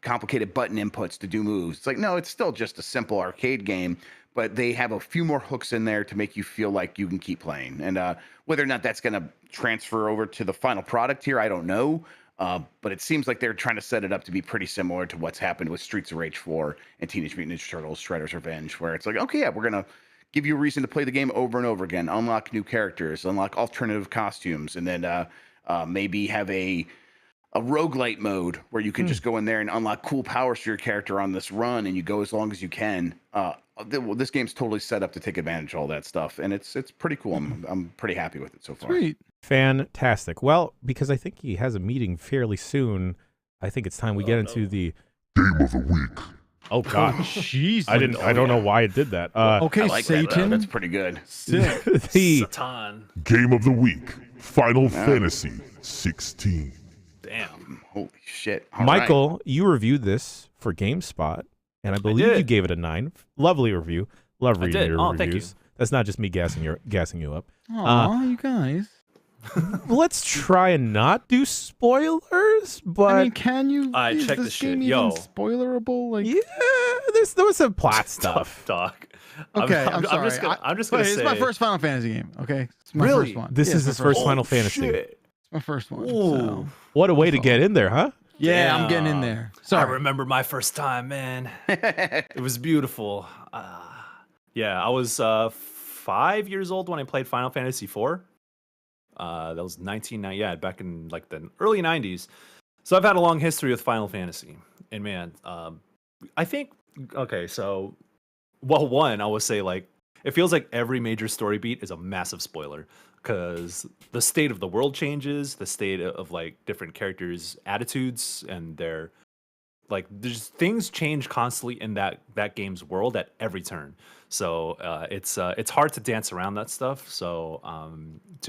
complicated button inputs to do moves. It's like, no, it's still just a simple arcade game, but they have a few more hooks in there to make you feel like you can keep playing. And whether or not that's gonna transfer over to the final product here, I don't know. But it seems like they're trying to set it up to be pretty similar to what's happened with Streets of Rage 4 and Teenage Mutant Ninja Turtles: Shredder's Revenge, where it's like, okay, yeah, we're gonna give you a reason to play the game over and over again, unlock new characters, unlock alternative costumes, and then maybe have a roguelite mode where you can just go in there and unlock cool powers for your character on this run, and you go as long as you can. This game's totally set up to take advantage of all that stuff, and it's pretty cool. I'm pretty happy with it so far. Sweet. Fantastic. Well, because I think he has a meeting fairly soon, I think it's time we get into the Game of the Week. Oh God, Jeez. I don't know why it did that. Okay, I like Satan. That's pretty good. The Satan. Game of the Week. Final Fantasy 16. Damn. Holy shit. All Michael, you reviewed this for GameSpot, and I believe did. you gave it a 9. Lovely review. Love reading did. your Oh, thank reviews. That's not just me gassing you up. Aw, you guys. Let's try and not do spoilers, but I mean, can you? Alright, is check this this shit. game Yo. even spoilerable? Like, yeah, there was some plot stuff. Dog. okay, I'm sorry. I'm just gonna Wait, say. It's my first Final Fantasy game. Okay, it's my Really? first one. This Yeah, is it's his my first Oh, Final Fantasy. shit. It's my first one. Ooh. So. What a way to get in there, huh? Yeah, I'm getting in Damn. there. I Sorry. remember my first time, man. It was beautiful. Yeah, I was 5 years old when I played Final Fantasy IV. That was 1990. Yeah, back in like the early 90s. So I've had a long history with Final Fantasy, and man, I think okay. So, well, one, I would say like it feels like every major story beat is a massive spoiler because the state of the world changes, the state of like different characters' attitudes and their like there's things change constantly in that game's world at every turn. So it's hard to dance around that stuff. So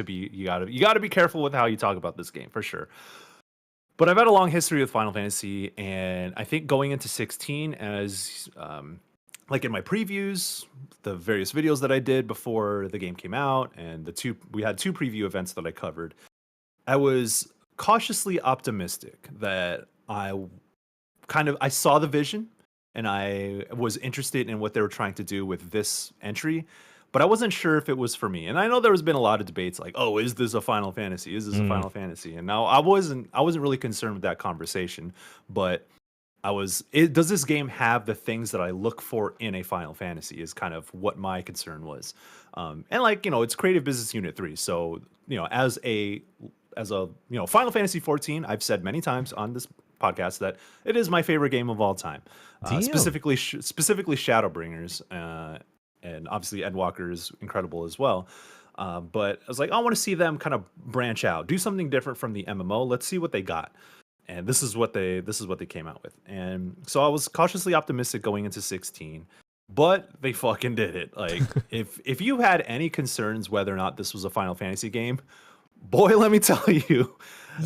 you gotta be careful with how you talk about this game for sure. But I've had a long history with Final Fantasy, and I think going into 16 as like in my previews, the various videos that I did before the game came out, and we had 2 preview events that I covered. I was cautiously optimistic that I saw the vision and I was interested in what they were trying to do with this entry, but I wasn't sure if it was for me. And I know there's been a lot of debates like, oh, is this a Final Fantasy? Is this a Final Fantasy? And now I wasn't really concerned with that conversation, but does this game have the things that I look for in a Final Fantasy is kind of what my concern was. And like, it's Creative Business Unit 3. So, as a Final Fantasy 14, I've said many times on this podcast that it is my favorite game of all time. Specifically Shadowbringers, and obviously Endwalker is incredible as well. But I was like, I want to see them kind of branch out, do something different from the MMO. Let's see what they got. And this is what they came out with. And so I was cautiously optimistic going into 16, but they fucking did it. Like if you had any concerns whether or not this was a Final Fantasy game, boy, let me tell you,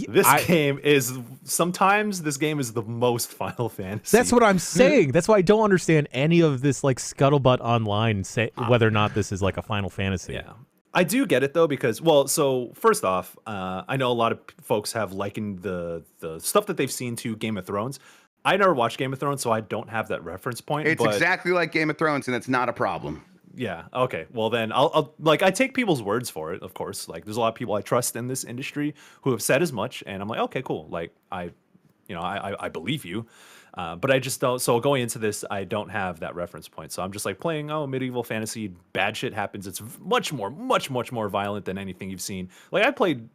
this game is the most Final Fantasy. That's what I'm saying. That's why I don't understand any of this like scuttlebutt online whether or not this is like a Final Fantasy. Yeah. I do get it though, because so first off, I know a lot of folks have likened the stuff that they've seen to Game of Thrones. I never watched Game of Thrones, so I don't have that reference point. It's exactly like Game of Thrones, and it's not a problem. Yeah. Okay. Well, then I'll I take people's words for it. Of course, like there's a lot of people I trust in this industry who have said as much, and I'm like, okay, cool. Like I believe you. But I just don't. So going into this, I don't have that reference point. So I'm just like playing, medieval fantasy, bad shit happens. It's much more violent than anything you've seen. Like I played,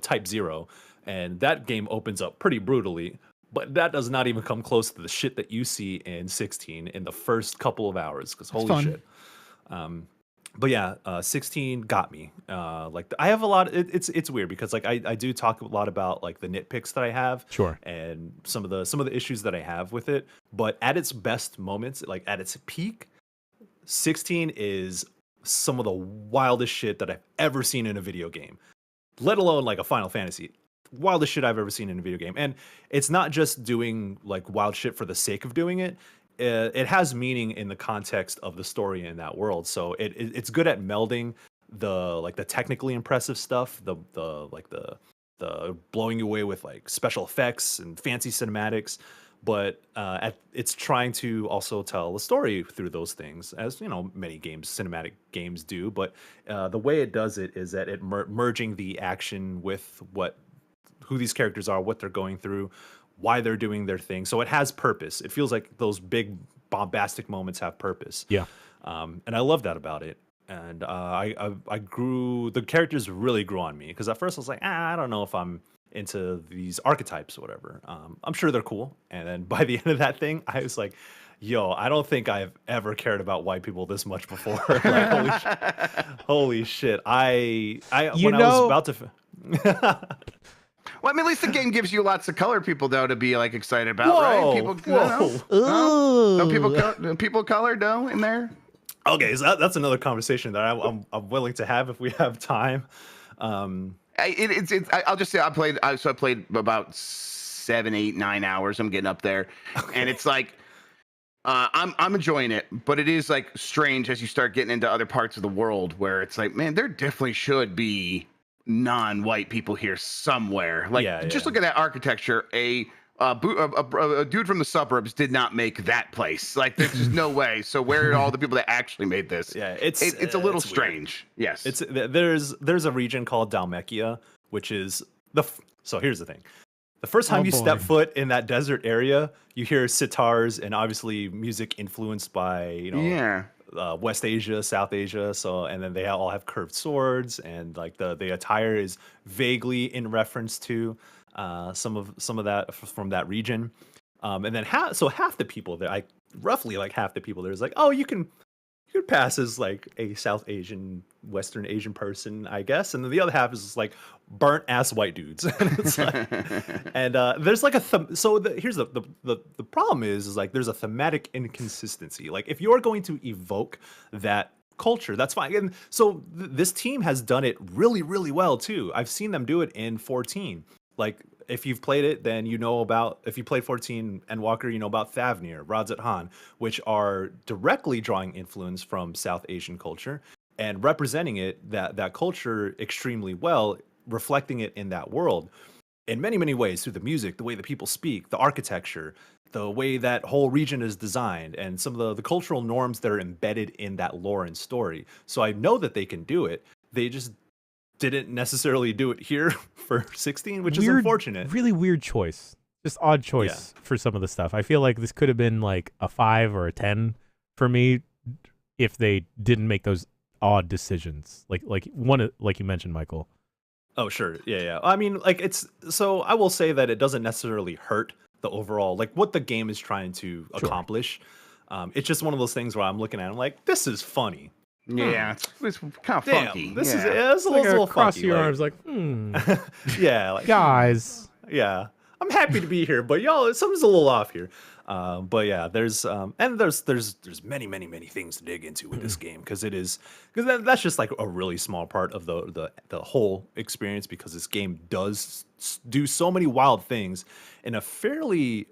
Type 0, and that game opens up pretty brutally. But that does not even come close to the shit that you see in 16 in the first couple of hours. Because holy shit. but yeah, 16 got me. Like I have a lot. It's weird because like I do talk a lot about like the nitpicks that I have, Sure. and some of the issues that I have with it. But at its best moments, like at its peak, 16 is some of the wildest shit that I've ever seen in a video game, let alone like a Final Fantasy. Wildest shit I've ever seen in a video game. And it's not just doing like wild shit for the sake of doing it. It has meaning in the context of the story in that world. So it's good at melding the technically impressive stuff, the blowing you away with like special effects and fancy cinematics, but it's trying to also tell a story through those things, as you know many cinematic games do. But the way it does it is that it merging the action with who these characters are, what they're going through, why they're doing their thing. So it has purpose. It feels like those big bombastic moments have purpose. Yeah. And I love that about it. And I grew, the characters really grew on me, because at first I was like, I don't know if I'm into these archetypes or whatever. I'm sure they're cool. And then by the end of that thing, I was like, yo, I don't think I've ever cared about white people this much before. Like, holy shit. I when I was about to Well, I mean, at least the game gives you lots of color people though to be like excited about, right? People, people color though in there. Okay, so that's another conversation that I'm willing to have if we have time. I'll just say I played about 7, 8, 9 hours. I'm getting up there, and it's like I'm enjoying it, but it is like strange as you start getting into other parts of the world where it's like, man, there definitely should be non-white people here somewhere. Like, just look at that architecture. A dude from the suburbs did not make that place. Like, there's just no way. So where are all the people that actually made this? Yeah, it's a little strange. Weird. Yes, there's a region called Dalmekia, which is so here's the thing. The first time you step foot in that desert area, you hear sitars and obviously music influenced by West Asia, South Asia. So, and then they all have curved swords, and like the attire is vaguely in reference to some of that from that region. And then half the people there, roughly like half the people there is like, oh, you can pass as like a South Asian, Western Asian person, I guess. And then the other half is like burnt ass white dudes. And it's like, and there's like here's the problem is like there's a thematic inconsistency. Like if you're going to evoke that culture, that's fine. And so this team has done it really, really well too. I've seen them do it in 14. Like if you've played it, then you know about, if you played 14 and Walker, you know about Thavnir, Radzat Han, which are directly drawing influence from South Asian culture and representing that culture extremely well, reflecting it in that world in many, many ways, through the music, the way that people speak, the architecture, the way that whole region is designed, and some of the cultural norms that are embedded in that lore and story. So I know that they can do it. They just didn't necessarily do it here for 16, which is unfortunate. Really weird choice. Just odd choice for some of the stuff. I feel like this could have been like a 5 or a 10 for me if they didn't make those odd decisions. Like one, like you mentioned, Michael. Oh, sure. Yeah. I mean, like so I will say that it doesn't necessarily hurt the overall, like what the game is trying to accomplish. It's just one of those things where I'm looking at it, I'm like, this is funny. Yeah, it's kind of funky. This is it's a little cross funky, your like, arms, like, yeah, like, guys. Yeah, I'm happy to be here, but y'all, something's a little off here. But yeah, there's many, many, many things to dig into with this game, because that's just like a really small part of the whole experience, because this game does do so many wild things in a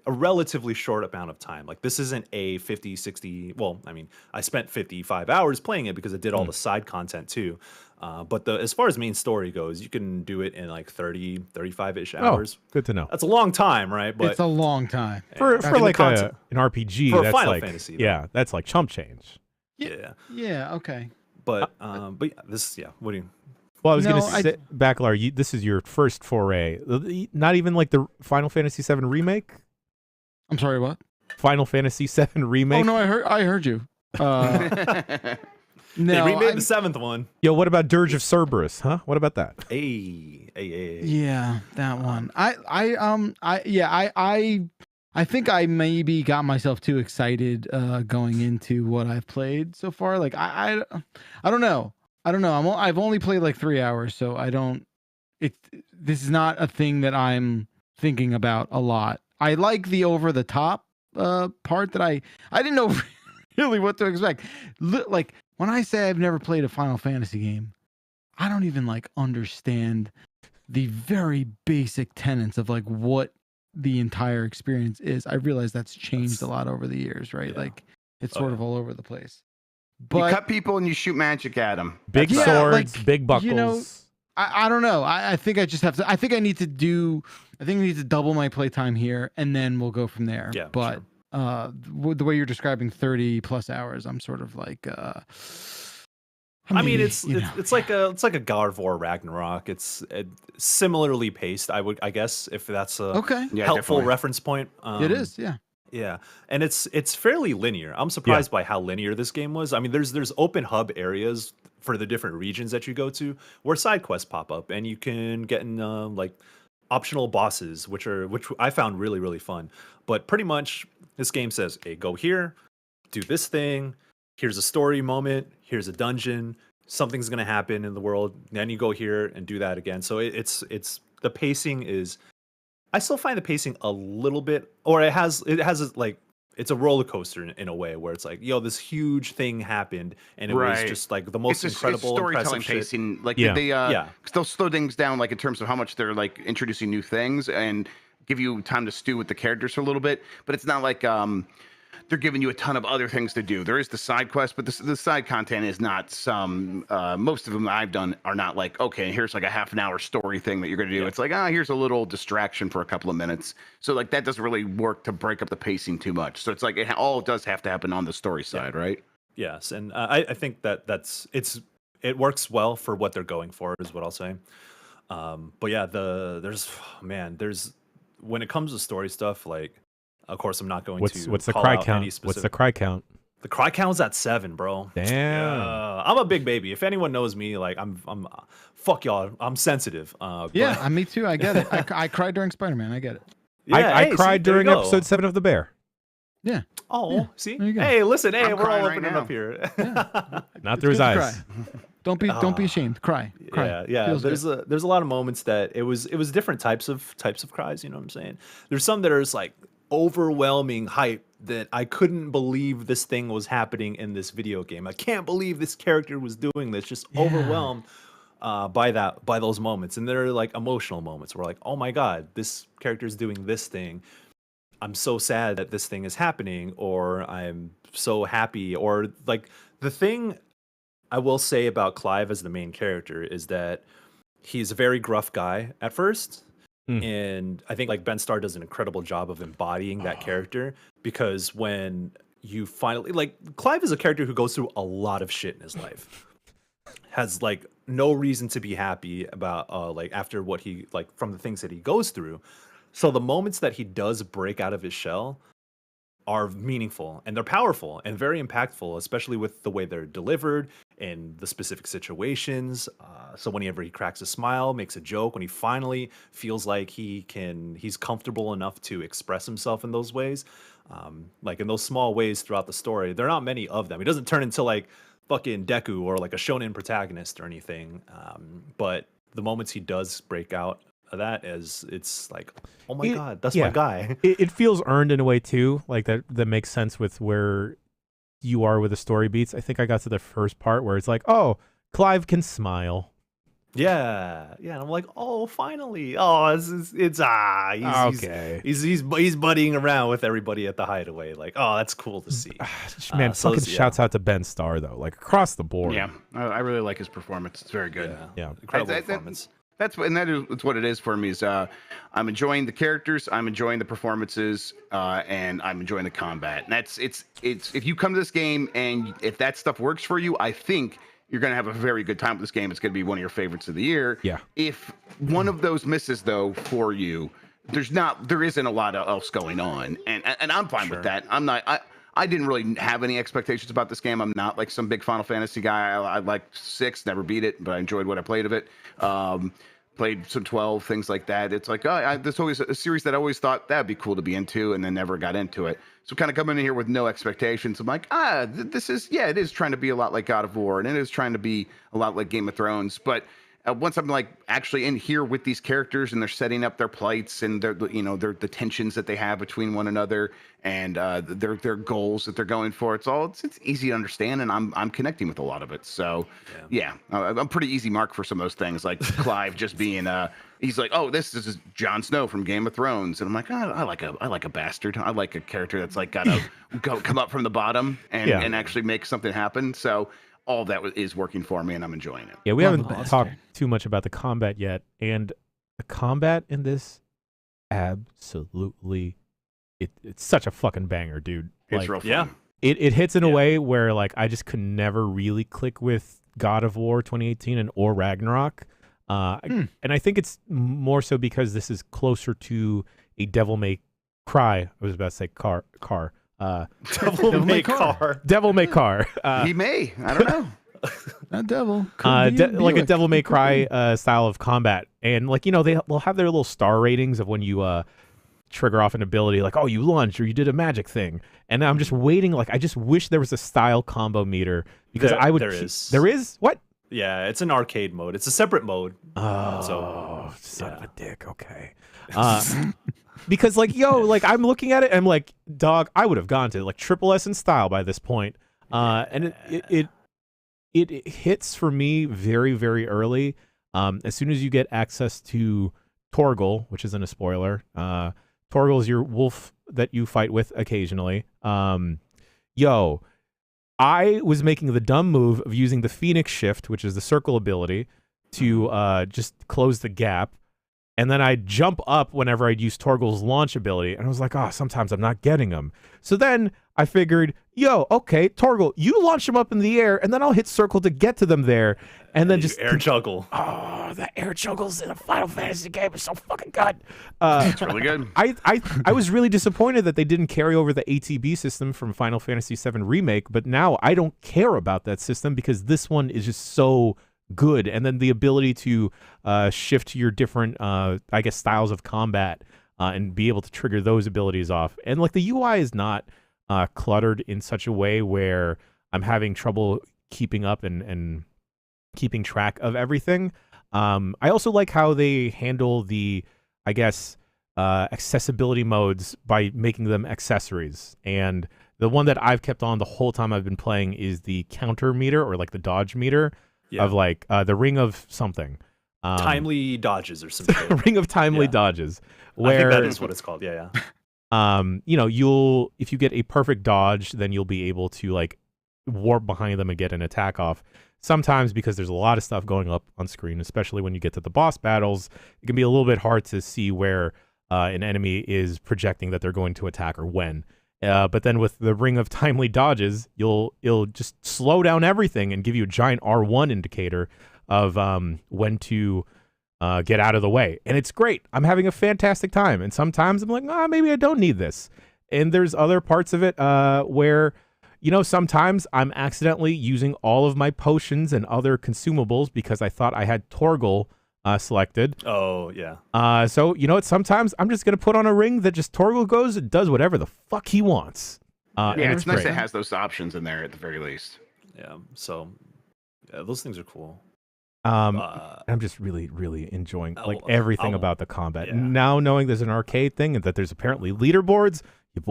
relatively short amount of time. Like this isn't a 50, 60, well, I mean, I spent 55 hours playing it because it did all the side content too. But as far as main story goes, you can do it in like 30, 35-ish hours. Good to know. That's a long time, right? But it's a long time. For like an RPG, for that's Final like, Fantasy, yeah, that's like chump change. Yeah. Yeah, okay. But what do you... Well, I was going to say, Bacalar, this is your first foray. Not even like the Final Fantasy VII remake? I'm sorry, what? Final Fantasy VII remake? Oh, no, I heard you. No, they remade the 7th one. Yo, what about Dirge of Cerberus, huh? What about that? Hey. Yeah, that one. I I think I maybe got myself too excited going into what I've played so far. Like I don't know. I've only played like 3 hours, so I don't. This is not a thing that I'm thinking about a lot. I like the over the top part that I didn't know really what to expect. Like when I say I've never played a Final Fantasy game, I don't even like understand the very basic tenets of like what the entire experience is. I realize that's changed a lot over the years, right? Yeah. Like it's sort of all over the place. You But cut people and you shoot magic at them. Big Yeah, swords, like, big buckles. you know, I don't know. I think I just have to. I think I need to double my playtime here, and then we'll go from there. Yeah, But the way you're describing 30 plus hours, I'm sort of like. I mean, it's like a God of War Ragnarok. It's similarly paced. I guess if that's a okay. Yeah, helpful definitely. reference point. It is, yeah. Yeah, and it's fairly linear. I'm surprised by how linear this game was. I mean, there's open hub areas for the different regions that you go to where side quests pop up, and you can get in like optional bosses, which I found really really fun. But pretty much this game says, "Hey, go here, do this thing. Here's a story moment. Here's a dungeon. Something's gonna happen in the world. Then you go here and do that again." So it's the pacing is. I still find the pacing a little bit, or it has like it's a roller coaster in a way where it's like, yo, this huge thing happened, and it was just like the most incredible, storytelling impressive pacing. shit. Like Yeah. they'll slow things down, like in terms of how much they're like introducing new things and give you time to stew with the characters for a little bit. But it's not like they're giving you a ton of other things to do. There is the side quest, but the side content is not some. Most of them that I've done are not like, okay, here's like a half an hour story thing that you're going to do. It's like, here's a little distraction for a couple of minutes. So like that doesn't really work to break up the pacing too much. So it's like it all does have to happen on the story side, right? Yes, and I think it works well for what they're going for, is what I'll say. But yeah, there's when it comes to story stuff, like. Of course, I'm not going to. What's the call cry out count? any specific... What's the cry count? The cry count's at 7, bro. Damn. I'm a big baby. If anyone knows me, like I'm fuck y'all. I'm sensitive. Yeah, me too. I get it. I cried during Spider-Man. I get it. Yeah, I cried during episode 7 of The Bear. Yeah. Oh, Yeah, see? there you go. Hey, listen. Hey, I'm we're all crying right opening now. up here. Yeah. Not through his good to eyes. Cry. Don't be ashamed. Cry. Yeah. Feels There's a lot of moments that it was different types of cries. You know what I'm saying? There's some that are just like overwhelming hype that I couldn't believe this thing was happening in this video game. I can't believe this character was doing this. Just overwhelmed by those moments. And they're like emotional moments where like, oh my god, this character is doing this thing. I'm so sad that this thing is happening, or I'm so happy. Or like the thing I will say about Clive as the main character is that he's a very gruff guy at first. And I think like Ben Starr does an incredible job of embodying that character, because when you finally like Clive is a character who goes through a lot of shit in his life, has like no reason to be happy about like after what he like from the things that he goes through. So the moments that he does break out of his shell are meaningful and they're powerful and very impactful, especially with the way they're delivered in the specific situations. So whenever he cracks a smile, makes a joke, when he finally feels like he's comfortable enough to express himself in those ways, like in those small ways throughout the story, there are not many of them. He doesn't turn into like fucking Deku or like a shonen protagonist or anything. But the moments he does break out of that, as it's like, oh my god, that's my guy. It feels earned in a way too, like that makes sense with where you are with the story beats. I think I got to the first part where it's like, oh, Clive can smile. Yeah, and I'm like, oh, finally, oh, it's okay. He's buddying around with everybody at the hideaway. Like, oh, that's cool to see. Man, fucking shouts out to Ben Starr though, like across the board. Yeah, I really like his performance. It's very good. Yeah. Incredible performance. That's what it is for me. Is I'm enjoying the characters, I'm enjoying the performances, and I'm enjoying the combat. And it's if you come to this game and if that stuff works for you, I think you're gonna have a very good time with this game. It's gonna be one of your favorites of the year. Yeah. If one of those misses though for you, there isn't a lot else going on, and I'm fine with that. I'm not. I didn't really have any expectations about this game. I'm not like some big Final Fantasy guy. I liked 6, never beat it, but I enjoyed what I played of it. played some 12, things like that. It's like, there's always a series that I always thought that'd be cool to be into, and then never got into it. So kind of coming in here with no expectations. I'm like, this is, it is trying to be a lot like God of War, and it is trying to be a lot like Game of Thrones. But once I'm like actually in here with these characters, and they're setting up their plights and their the tensions that they have between one another, and their goals that they're going for, it's easy to understand, and I'm connecting with a lot of it. So I'm pretty easy mark for some of those things, like Clive just being he's like, oh, this is Jon Snow from Game of Thrones, and I'm like, I like a bastard. I like a character that's like gotta come up from the bottom and actually make something happen. So all that is working for me, and I'm enjoying it. Yeah, we haven't talked too much about the combat yet, and the combat in this, absolutely, it's such a fucking banger, dude. It's real fun. Yeah. It hits in a way where like I just could never really click with God of War 2018 or Ragnarok, and I think it's more so because this is closer to a Devil May Cry. I was about to say car. Devil May Cry. Devil May Cry. He may. I don't know. That devil. Like a Devil May Cry style of combat. And like, they'll have their little star ratings of when you trigger off an ability, like, oh, you launched or you did a magic thing. And I'm just waiting. Like, I just wish there was a style combo meter, because there is. There is? What? Yeah, it's an arcade mode. It's a separate mode. Oh, son of a dick. Okay. Because like, I'm looking at it and I'm like, dog, I would have gone to like triple S in style by this point. And it hits for me very, very early. As soon as you get access to Torgal, which isn't a spoiler, Torgal is your wolf that you fight with occasionally. I was making the dumb move of using the Phoenix Shift, which is the circle ability, to just close the gap. And then I'd jump up whenever I'd use Torgal's launch ability. And I was like, sometimes I'm not getting them. So then I figured, okay, Torgal, you launch them up in the air, and then I'll hit circle to get to them there. And then just air juggle. Oh, the air juggles in a Final Fantasy game is so fucking good. It's really good. I was really disappointed that they didn't carry over the ATB system from Final Fantasy VII Remake. But now I don't care about that system, because this one is just so good. And then the ability to shift your different styles of combat and be able to trigger those abilities off. And like, the UI is not cluttered in such a way where I'm having trouble keeping up and keeping track of everything. I also like how they handle the accessibility modes by making them accessories. And the one that I've kept on the whole time I've been playing is the counter meter, or like the dodge meter. Of like the ring of something. Timely dodges or something. Ring of timely dodges. I think that is what it's called. Yeah. If you get a perfect dodge, then you'll be able to like warp behind them and get an attack off. Sometimes, because there's a lot of stuff going up on screen, especially when you get to the boss battles, it can be a little bit hard to see where an enemy is projecting that they're going to attack or when. But then with the ring of timely dodges, it'll just slow down everything and give you a giant R1 indicator of when to get out of the way. And it's great. I'm having a fantastic time. And sometimes I'm like, maybe I don't need this. And there's other parts of it where, sometimes I'm accidentally using all of my potions and other consumables because I thought I had Torgal selected. Oh, yeah. So, sometimes I'm just going to put on a ring that just Torgal goes and does whatever the fuck he wants. And it's nice it has those options in there at the very least. Yeah, so those things are cool. I'm just really, really enjoying everything about the combat. Yeah. Now knowing there's an arcade thing and that there's apparently leaderboards, your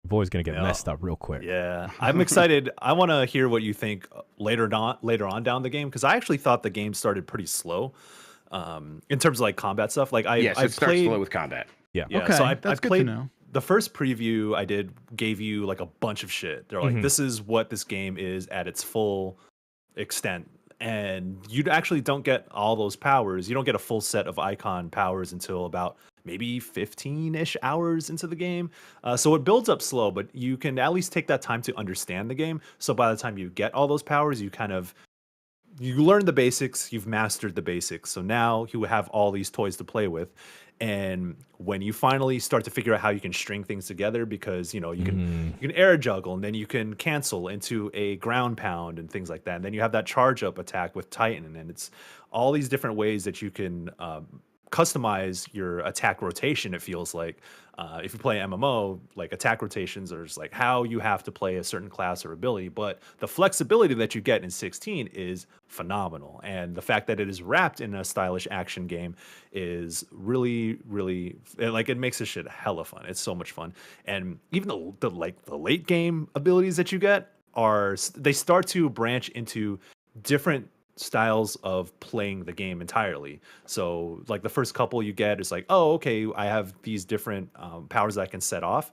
boy's going to get messed up real quick. Yeah, I'm excited. I want to hear what you think later on down the game, because I actually thought the game started pretty slow in terms of like combat stuff. Like I starts slow with combat. Yeah. Okay, so I that's played, good to know. The first preview I did gave you like a bunch of shit. They're like, this is what this game is at its full extent. And you actually don't get all those powers. You don't get a full set of icon powers until about maybe 15-ish hours into the game. So it builds up slow, but you can at least take that time to understand the game. So by the time you get all those powers, you kind of you learn the basics, you've mastered the basics. So now you have all these toys to play with. And when you finally start to figure out how you can string things together, because you can air juggle, and then you can cancel into a ground pound and things like that. And then you have that charge up attack with Titan, and it's all these different ways that you can customize your attack rotation. It feels like if you play MMO, like attack rotations are just like how you have to play a certain class or ability, but the flexibility that you get in 16 is phenomenal, and the fact that it is wrapped in a stylish action game is really like, it makes this shit hella fun. It's so much fun. And even the late game abilities that you get they start to branch into different styles of playing the game entirely. So like the first couple you get is like, oh, okay, I have these different powers that I can set off.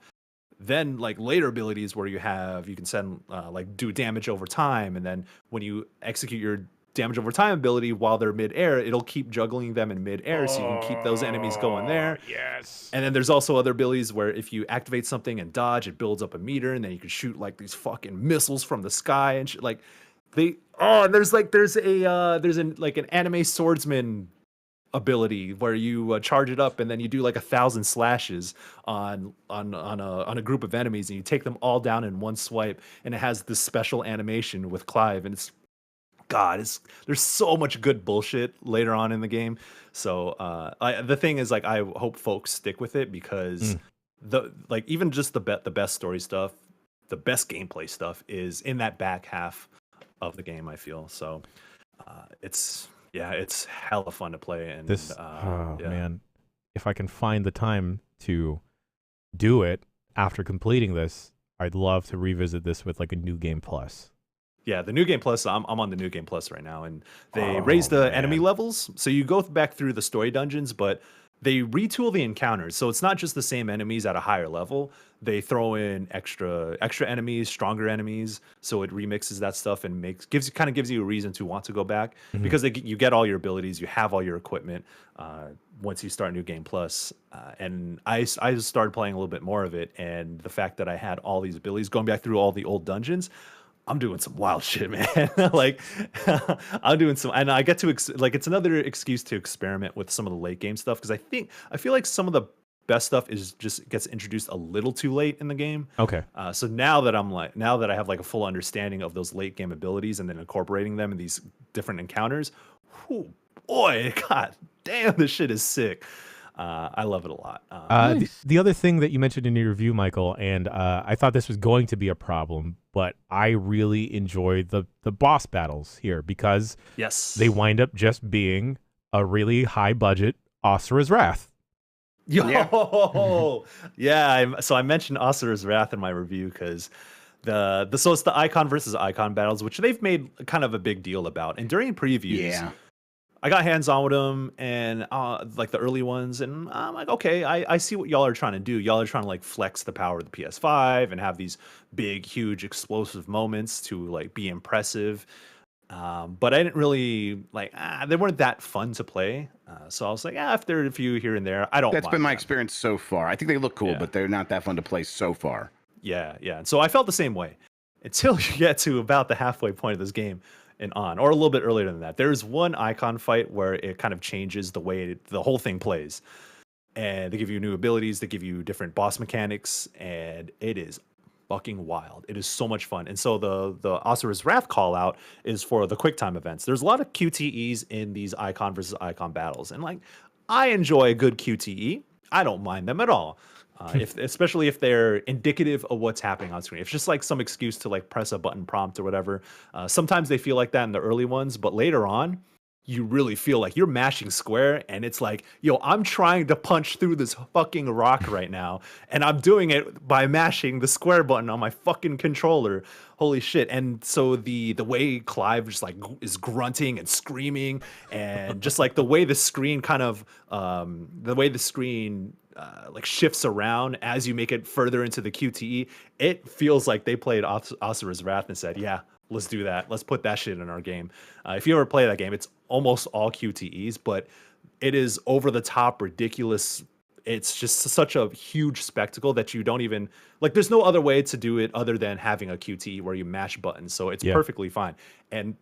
Then like later abilities where you can send like do damage over time, and then when you execute your damage over time ability while they're mid-air, it'll keep juggling them in mid-air, so you can keep those enemies going there. Yes. And then there's also other abilities where if you activate something and dodge, it builds up a meter, and then you can shoot like these fucking missiles from the sky and shit. Like there's an anime swordsman ability where you charge it up, and then you do like 1,000 slashes on a group of enemies, and you take them all down in one swipe, and it has this special animation with Clive, and there's so much good bullshit later on in the game. So the thing is, like, I hope folks stick with it, because even just the best story stuff, the best gameplay stuff is in that back half of the game, I feel. So it's hella fun to play. And man, if I can find the time to do it after completing this, I'd love to revisit this with like a new game plus. Yeah, the new game plus, I'm on the new game plus right now, and they raised the enemy levels. So you go back through the story dungeons, but they retool the encounters. So it's not just the same enemies at a higher level. They throw in extra enemies, stronger enemies. So it remixes that stuff and gives you a reason to want to go back, because you get all your abilities, you have all your equipment once you start New Game Plus. And I just started playing a little bit more of it, and the fact that I had all these abilities, going back through all the old dungeons, I'm doing some wild shit, man. Like, I'm doing some, and I get to it's another excuse to experiment with some of the late game stuff, because I feel like some of the best stuff gets introduced a little too late in the game. Okay. So now that I have like a full understanding of those late game abilities and then incorporating them in these different encounters, whew, boy, god damn, this shit is sick. I love it a lot. Nice. The other thing that you mentioned in your review, Michael, and I thought this was going to be a problem, but I really enjoyed the boss battles here, because they wind up just being a really high budget Asura's Wrath. So I mentioned Asura's Wrath in my review because it's the icon versus icon battles, which they've made kind of a big deal about, and during previews. I got hands on with them, and like the early ones, and I'm like, okay, I see what y'all are trying to do. Y'all are trying to like flex the power of the PS5 and have these big, huge, explosive moments to like be impressive. But I didn't really they weren't that fun to play. So I was like, if there are a few here and there, I don't. That's been my experience so far. I think they look cool, but they're not that fun to play so far. Yeah. And so I felt the same way until you get to about the halfway point of this game. And or a little bit earlier than that. There's one icon fight where it kind of changes the way the whole thing plays. And they give you new abilities, they give you different boss mechanics, and it is fucking wild. It is so much fun. And so the Asura's Wrath call out is for the quick time events. There's a lot of QTEs in these icon versus icon battles. And like, I enjoy a good QTE. I don't mind them at all. Especially if they're indicative of what's happening on screen. If it's just like some excuse to like press a button prompt or whatever. Sometimes they feel like that in the early ones, but later on, you really feel like you're mashing square, and it's like, yo, I'm trying to punch through this fucking rock right now, and I'm doing it by mashing the square button on my fucking controller. Holy shit. And so the way Clive just like is grunting and screaming, and just like the way the screen like shifts around as you make it further into the QTE, it feels like they played Asura's Wrath and said, yeah, let's do that. Let's put that shit in our game. If you ever play that game, it's almost all QTEs, but it is over the top, ridiculous. It's just such a huge spectacle that you don't even like. There's no other way to do it other than having a QTE where you mash buttons. So it's perfectly fine. And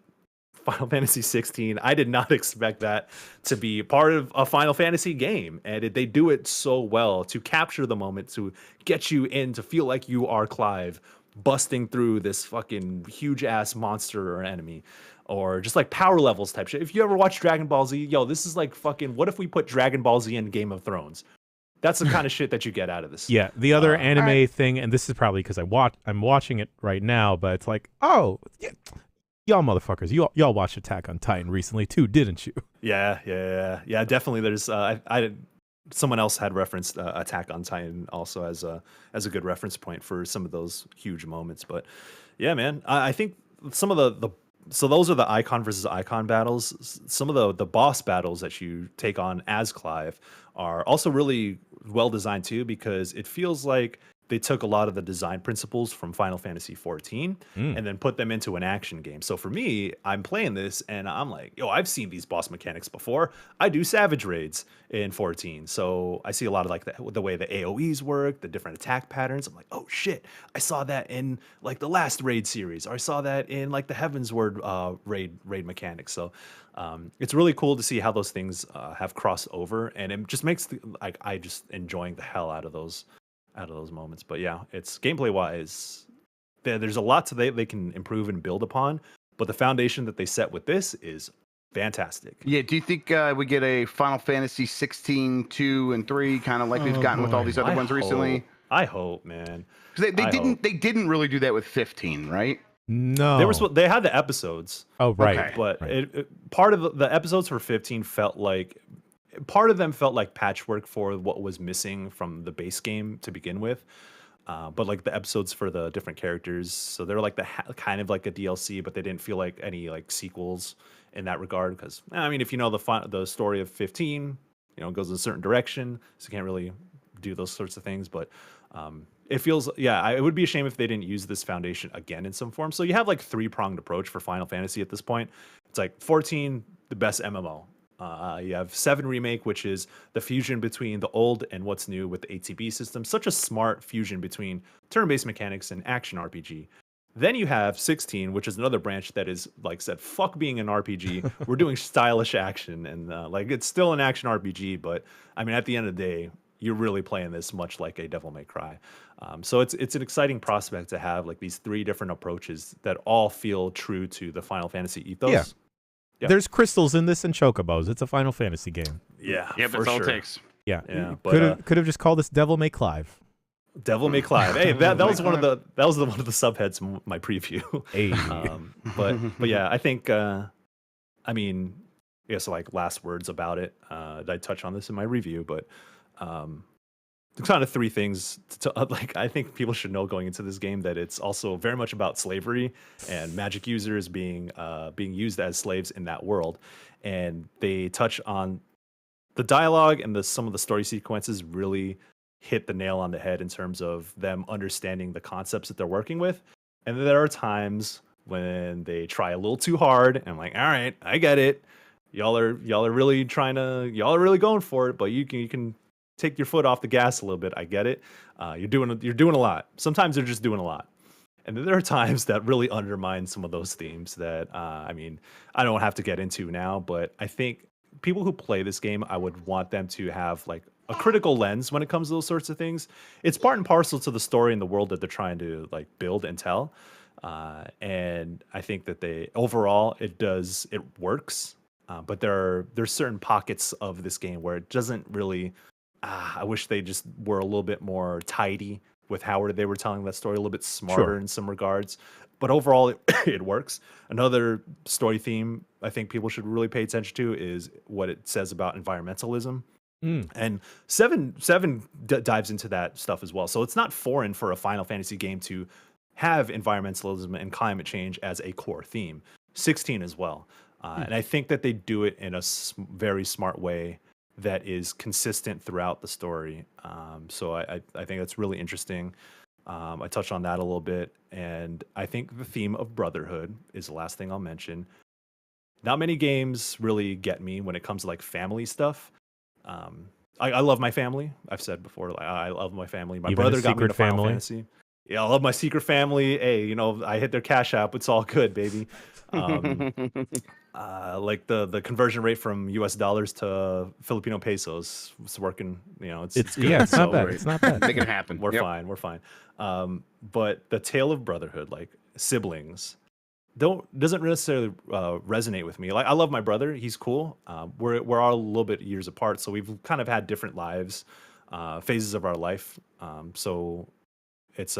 Final Fantasy 16. I did not expect that to be part of a Final Fantasy game, and they do it so well to capture the moment, to get you in, to feel like you are Clive busting through this fucking huge ass monster or enemy, or just like power levels type shit. If you ever watch Dragon Ball Z, yo, this is like fucking. What if we put Dragon Ball Z in Game of Thrones? That's the kind of shit that you get out of this. Yeah, the other anime thing, and this is probably because I'm watching it right now, but it's like, oh, yeah, y'all motherfuckers, y'all watched Attack on Titan recently too, didn't you? Yeah. Definitely. There's someone else had referenced Attack on Titan also as a good reference point for some of those huge moments. But yeah, man, I think some of the so those are the icon versus icon battles. Some of the boss battles that you take on as Clive are also really well designed too, because it feels like they took a lot of the design principles from Final Fantasy XIV and then put them into an action game. So for me, I'm playing this and I'm like, yo, I've seen these boss mechanics before. I do Savage Raids in 14. So I see a lot of like the way the AoEs work, the different attack patterns. I'm like, oh shit, I saw that in like the last Raid series, or I saw that in like the Heavensward raid mechanics. So it's really cool to see how those things have crossed over, and it just makes I just enjoying the hell out of those moments. But yeah, it's gameplay wise, there's a lot they can improve and build upon, but the foundation that they set with this is fantastic. Yeah, do you think we get a Final Fantasy 16, 2, and 3, kind of like we've gotten with all these other ones recently? I hope, man. They didn't really do that with 15, right? No, they had the episodes. Oh, right. Okay. But right. Part of the episodes for 15 felt like part of them felt like patchwork for what was missing from the base game to begin with. But like the episodes for the different characters, so they're like kind of like a DLC, but they didn't feel like any like sequels in that regard. Because I mean, if you know the story of 15, you know, it goes in a certain direction, so you can't really do those sorts of things. But it feels, it would be a shame if they didn't use this foundation again in some form. So you have like 3-pronged approach for Final Fantasy at this point. It's like 14, the best MMO. You have 7 Remake, which is the fusion between the old and what's new with the ATB system. Such a smart fusion between turn-based mechanics and action RPG. Then you have 16, which is another branch that is like said, fuck being an RPG. We're doing stylish action, and like it's still an action RPG, but I mean at the end of the day, you're really playing this much like a Devil May Cry. So it's an exciting prospect to have like these 3 different approaches that all feel true to the Final Fantasy ethos. Yeah. Yeah. There's crystals in this and chocobos. It's a Final Fantasy game. Yeah, that's all it takes. Yeah. But, could have just called this Devil May Clive. Devil May Clive. Hey, that was one of the subheads in my preview. Hey. But yeah, I think I mean, I guess like last words about it. I touch on this in my review, but kind of 3 things like I think people should know going into this game, that it's also very much about slavery and magic users being used as slaves in that world. And they touch on the dialogue and some of the story sequences really hit the nail on the head in terms of them understanding the concepts that they're working with. And there are times when they try a little too hard, and I'm like, all right, I get it. Y'all are really going for it, but you can take your foot off the gas a little bit. I get it. You're doing a lot. Sometimes they're just doing a lot. And then there are times that really undermine some of those themes that, I mean, I don't have to get into now, but I think people who play this game, I would want them to have like a critical lens when it comes to those sorts of things. It's part and parcel to the story and the world that they're trying to like build and tell. And I think that overall it works. But there's certain pockets of this game where it doesn't really, I wish they just were a little bit more tidy with how they were telling that story, a little bit smarter in some regards. But overall, it works. Another story theme I think people should really pay attention to is what it says about environmentalism. And 7 dives into that stuff as well. So it's not foreign for a Final Fantasy game to have environmentalism and climate change as a core theme. 16 as well. And I think that they do it in a very smart way that is consistent throughout the story. So I think that's really interesting. I touched on that a little bit. And I think the theme of brotherhood is the last thing I'll mention. Not many games really get me when it comes to like family stuff. I love my family. I've said before, like, I love my family. My Even brother a got me secret into Final family? Fantasy. Yeah, I love my secret family. Hey, you know, I hit their cash app. It's all good, baby. Like the conversion rate from US dollars to Filipino pesos was working. You know, it's good. Yeah, it's not So bad. It's not bad. Make it happen. We're fine. We're fine. But the tale of brotherhood, like siblings, doesn't necessarily resonate with me. Like I love my brother. He's cool. We're all a little bit years apart, so we've kind of had different lives, phases of our life. So it's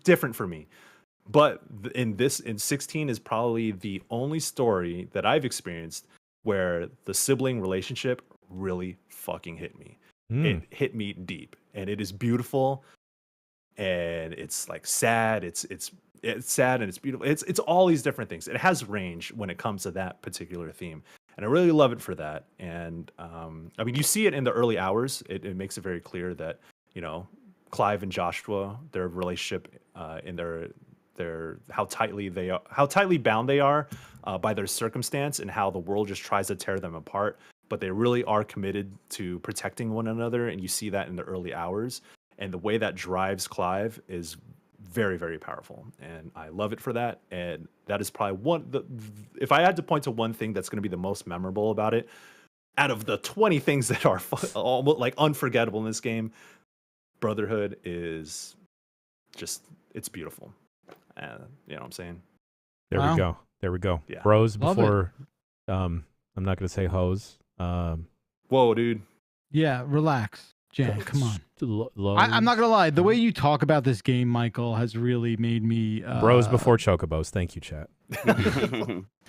different for me. But in 16 is probably the only story that I've experienced where the sibling relationship really fucking hit me. It hit me deep, and it is beautiful, and it's like sad. It's sad and it's beautiful. It's all these different things. It has range when it comes to that particular theme, and I really love it for that. And I mean, you see it in the early hours. It makes it very clear that, you know, Clive and Joshua, their relationship in their how tightly bound they are by their circumstance, and how the world just tries to tear them apart, but they really are committed to protecting one another. And you see that in the early hours, and the way that drives Clive is very, very powerful, and I love it for that. And that is probably if I had to point to one thing that's going to be the most memorable about it, out of the 20 things that are almost like unforgettable in this game, brotherhood is just, it's beautiful. You know what I'm saying? There we go. There we go. Yeah. Bros Love before, I'm not going to say hoes. Whoa, dude. Yeah, relax, Jan. Come on. Lows. I'm not gonna lie. The way you talk about this game, Michael, has really made me Bros before Chocobos. Thank you, chat.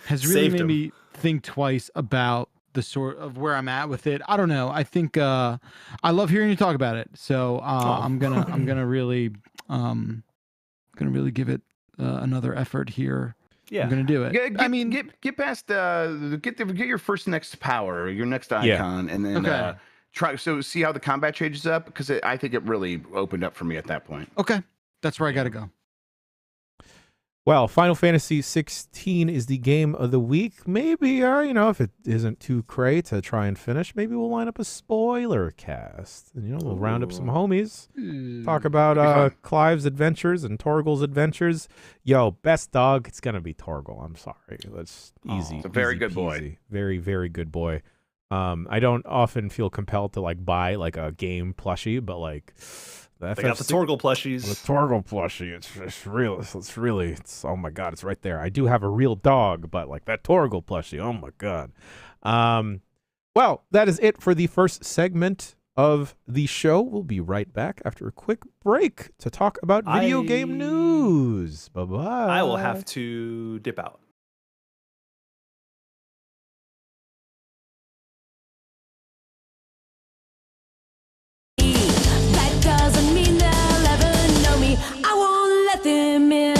has really Saved made him. me think twice about the sort of where I'm at with it. I don't know. I think I love hearing you talk about it. So I'm gonna really give it another effort here. Yeah. I'm gonna do it. Get past get your first next power, your next icon, and then Okay. see how the combat changes up, because I think it really opened up for me at that point. Okay, that's where I gotta go. Well, Final Fantasy XVI is the game of the week. Maybe, if it isn't too cray to try and finish, maybe we'll line up a spoiler cast. And, we'll round up some homies, talk about Clive's adventures and Torgal's adventures. Yo, best dog, it's going to be Torgal. I'm sorry. That's easy. It's a very easy good boy. peasy. Very, very good boy. I don't often feel compelled to, buy, a game plushie, but, They got the Torgal plushies. The Torgal plushie, it's real. It's oh my god, it's right there. I do have a real dog, but that Torgal plushie, oh my god. Well, that is it for the first segment of the show. We'll be right back after a quick break to talk about video game news. Bye bye. I will have to dip out. Doesn't mean they'll ever know me. I won't let them in.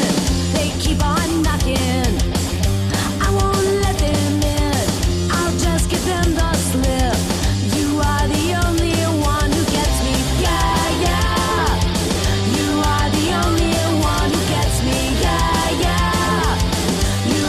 They keep on knocking. I won't let them in. I'll just give them the slip. You are the only one who gets me. Yeah, yeah. You are the only one who gets me. Yeah, yeah. You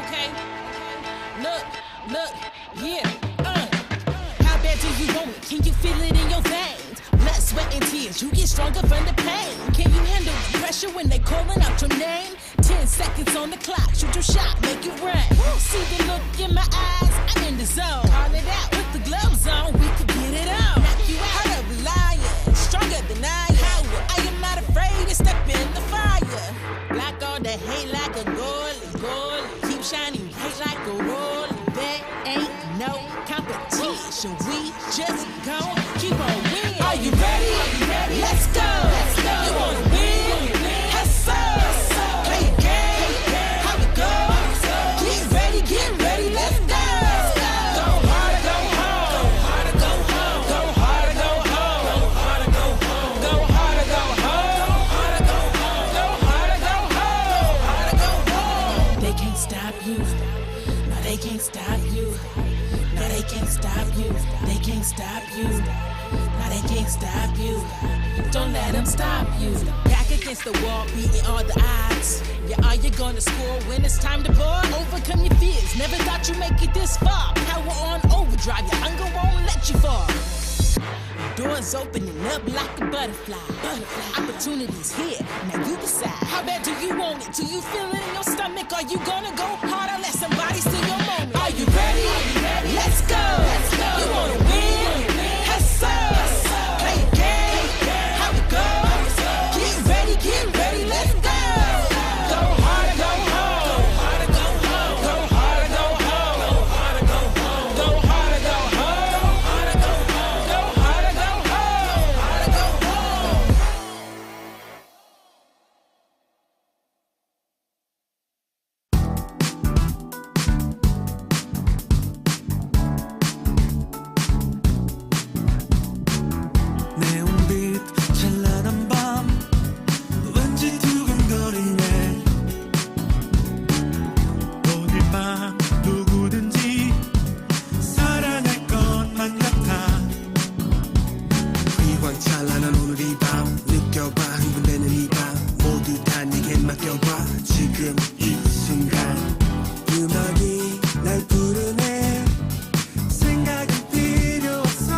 Okay. Look, yeah. How bad do you want it? Can you feel it in your veins? Blood, sweat, and tears. You get stronger from the pain. Can you handle the pressure when they calling out your name? 10 seconds on the clock. Shoot your shot, make it rain. See the look in my eyes. I'm in the zone. Call it out. Put the gloves on. We can get it on. Knock you out. Heart of a lion. Stronger than I am. I am not afraid to step in the fire. Block all the hate like a goalie. Keep shining hate like a rollie. There ain't no competition. We just gon' keep on winning. Are you ready? Let's go. You wanna win? Hustle. Play a game. How it goes? Get ready. Let's go. Go harder, go home. Go harder, go home. Go harder, go home. Go harder, go home. Go harder, go home. Go harder, go home. Go harder, go home. Go harder, go home. They can't stop you. No, they can't stop you. No, they can't stop you. They can't stop you. No, they can't stop you. Don't let them stop you. Back against the wall, beating all the odds. Yeah, are you gonna score when it's time to ball? Overcome your fears. Never thought you'd make it this far. Power on overdrive. Your hunger won't let you fall. Doors opening up like a butterfly. Opportunities here. Now you decide. How bad do you want it? Do you feel it in your stomach? Are you gonna go harder? Let somebody steal your moment. Are you ready? Let's go. You wanna win? Hustle. Play a game. How it goes? Get ready. Let's go. Go harder, go home. Go harder, go home. Go harder, go home. Go harder, go home. Go harder, go home. Go harder, go home. Go harder, go home. Go harder, go home. 내온빛 찬란한 밤 왠지 두근거리네 오늘 밤 누구든지 사랑할 것만 같아 휘황찬란한 오늘 이 밤 느껴봐 흥분되는 이 밤 모두 다 네게 맡겨봐 지금 이 순간 음악이 날 부르네 생각은 필요 없어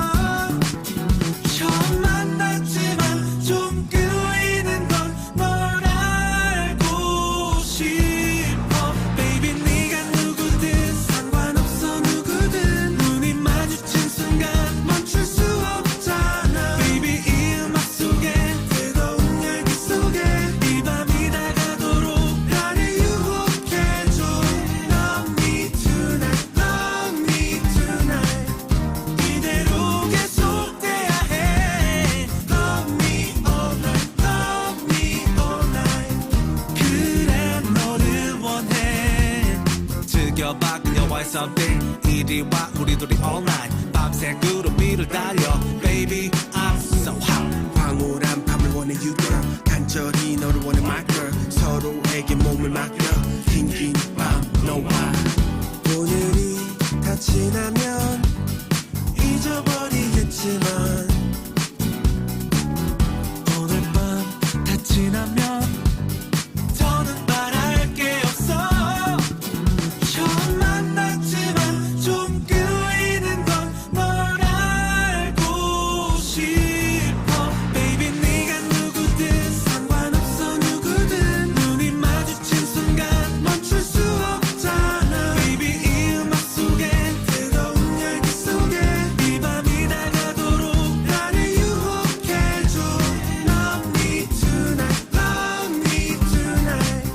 처음 만났지만 좀 끌리는 건 널 알고 싶어 Baby 네가 누구든 상관없어 누구든 눈이 마주친 순간 멈출 수 없잖아 Baby 이 음악 속에 뜨거운 열기 속에 이 밤이 다가도록 나를 유혹해줘 Love me tonight Love me tonight 이대로 계속돼야 해 Love me all night Love me all night 그래 너를 원해 즐겨봐 그녀와의 something 이리 와 우리 둘이 all night 밤새 구름 위를 달려 Baby I'm so hot 황홀한 밤을 원해 you girl 간절히 너를 원해 my girl 서로에게 몸을 맡겨 긴긴 밤 너와 오늘이 다 지나면 잊어버리겠지만 오늘 밤 다 지나면 더는 말할 게 없어 처음 만났지만 좀 끌리는 건 널 알고 싶어 Baby 네가 누구든 상관없어 누구든 눈이 마주친 순간 멈출 수 없잖아 Baby 이 음악 속에 뜨거운 열기 속에 이 밤이 다가도록 나를 유혹해줘 Love me tonight Love me tonight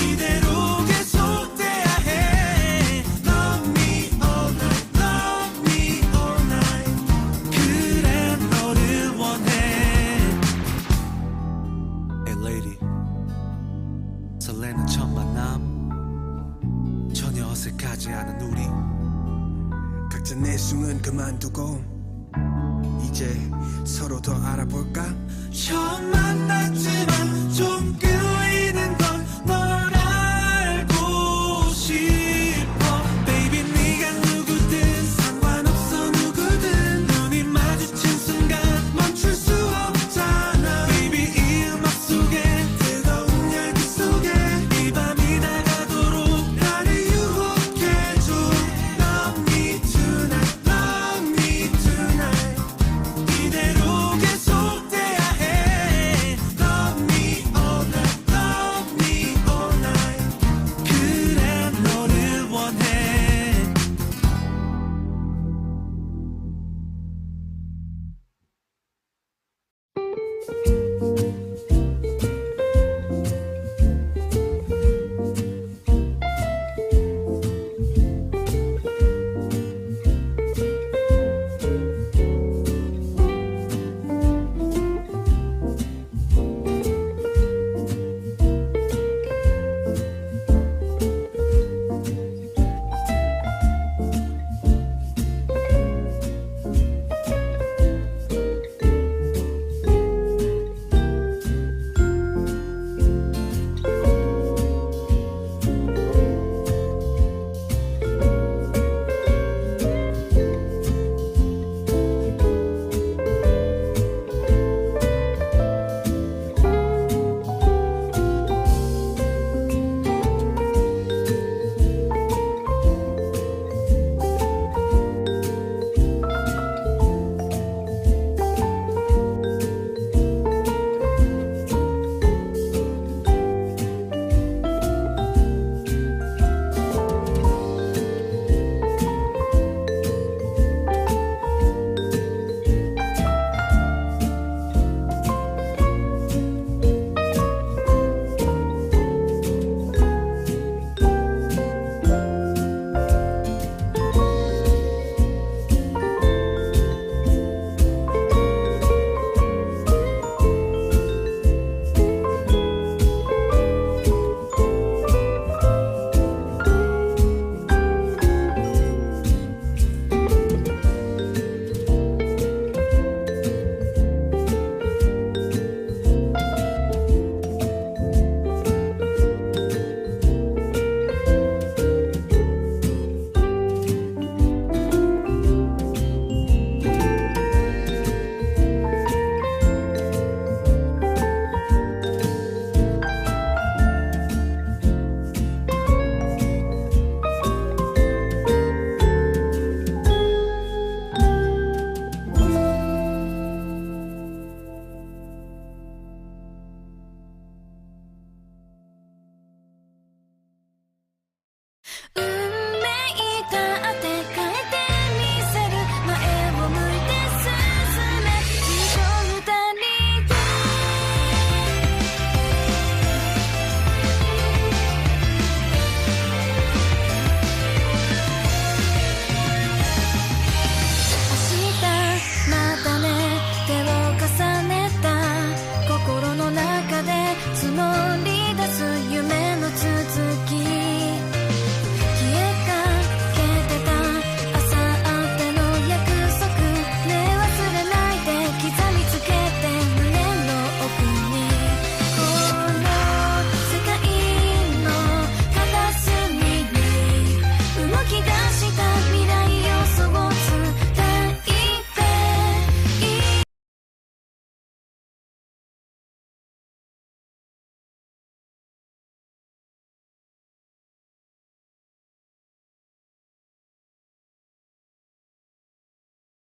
이대로 계속돼야 해 Love me all night Love me all night 그래 너를 원해 Hey lady 설레는 첫 만남 전혀 어색하지 않은 우리 각자 내숭은 그만두고 이제 서로 더 알아볼까 처음 만났지만 좀 끌리는 건 널 알고 싶어 Baby 네가 누구든 상관없어 누구든 눈이 마주친 순간 멈출 수 없잖아 Baby 이 음악 속에 뜨거운 열기 속에 이 밤이 다가도록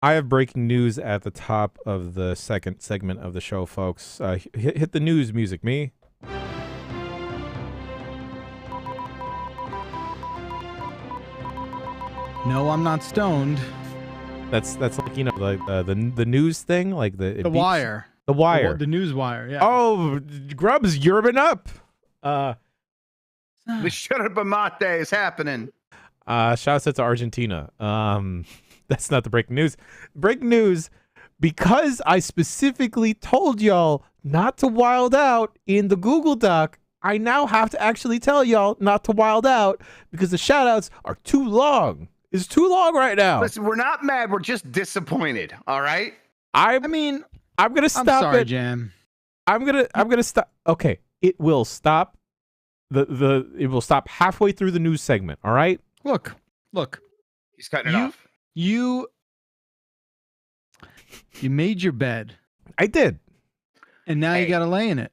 I have breaking news at the top of the second segment of the show, folks. Hit the news music, me. No, I'm not stoned. That's like, you know, like the news thing, like The wire. The wire. The news wire, yeah. Oh, Grub's yerbing up. The yerba mate is happening. Shout out to Argentina. That's not the breaking news. Breaking news, because I specifically told y'all not to wild out in the Google Doc, I now have to actually tell y'all not to wild out because the shout outs are too long. It's too long right now. Listen, we're not mad. We're just disappointed. All right. I'm gonna stop I'm sorry, it. Jam. I'm gonna stop. Okay, it will stop. It will stop halfway through the news segment. All right. Look. He's cutting it off. You made your bed. I did. And now you gotta lay in it.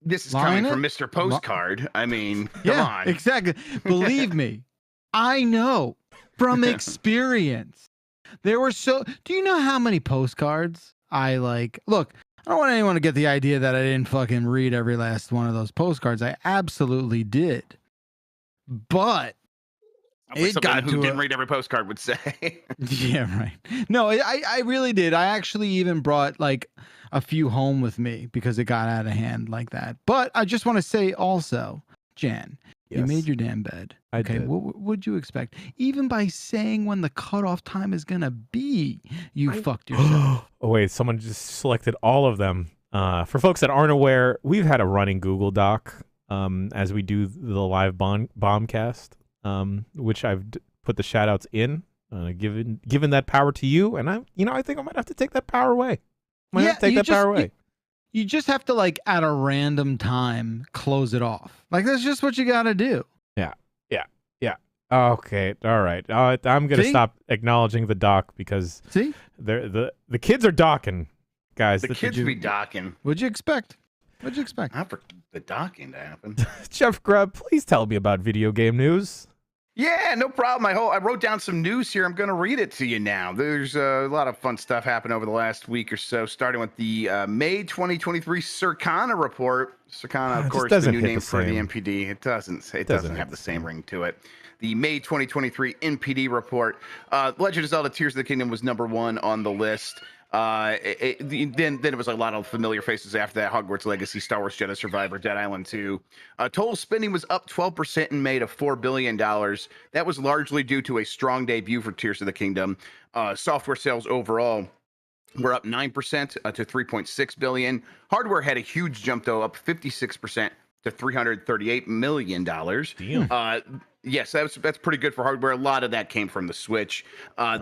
This is Lie in coming from it? Mr. Postcard. I mean, come Yeah, on. exactly. Believe me, I know from experience. Do you know how many postcards I like? Look, I don't want anyone to get the idea that I didn't fucking read every last one of those postcards. I absolutely did. But it got who didn't read every postcard would say. Yeah, right. No, I really did. I actually even brought like a few home with me because it got out of hand like that. But I just want to say also, Jan, you Yes. made your damn bed. I did. What would you expect? Even by saying when the cutoff time is going to be, you fucked yourself. Oh, wait, someone just selected all of them. For folks that aren't aware, we've had a running Google Doc as we do the live Bombcast, which I've put the shout outs in, given that power to you. And I think I might have to take that power away. Have to take that power away. You just have to, like, at a random time, close it off. Like, that's just what you got to do. Yeah. Okay. All right. I'm going to stop acknowledging the doc because the kids are docking, guys. The kids be docking. What'd you expect? Not for the docking to happen. Jeff Grubb, please tell me about video game news. Yeah, no problem. I wrote down some news here. I'm going to read it to you now. There's a lot of fun stuff happened over the last week or so, starting with the May 2023 Circana report. Circana, of course, the new name for the NPD. It doesn't have the same ring to it. The May 2023 NPD report. Legend of Zelda: Tears of the Kingdom was #1 on the list. Then it was a lot of familiar faces after that: Hogwarts Legacy, Star Wars Jedi Survivor, Dead Island 2. Total spending was up 12% in May to $4 billion. That was largely due to a strong debut for Tears of the Kingdom. Software sales overall were up 9% to $3.6 billion. Hardware had a huge jump, though, up 56% to $338 million. Damn. Yes, that's pretty good for hardware. A lot of that came from the Switch.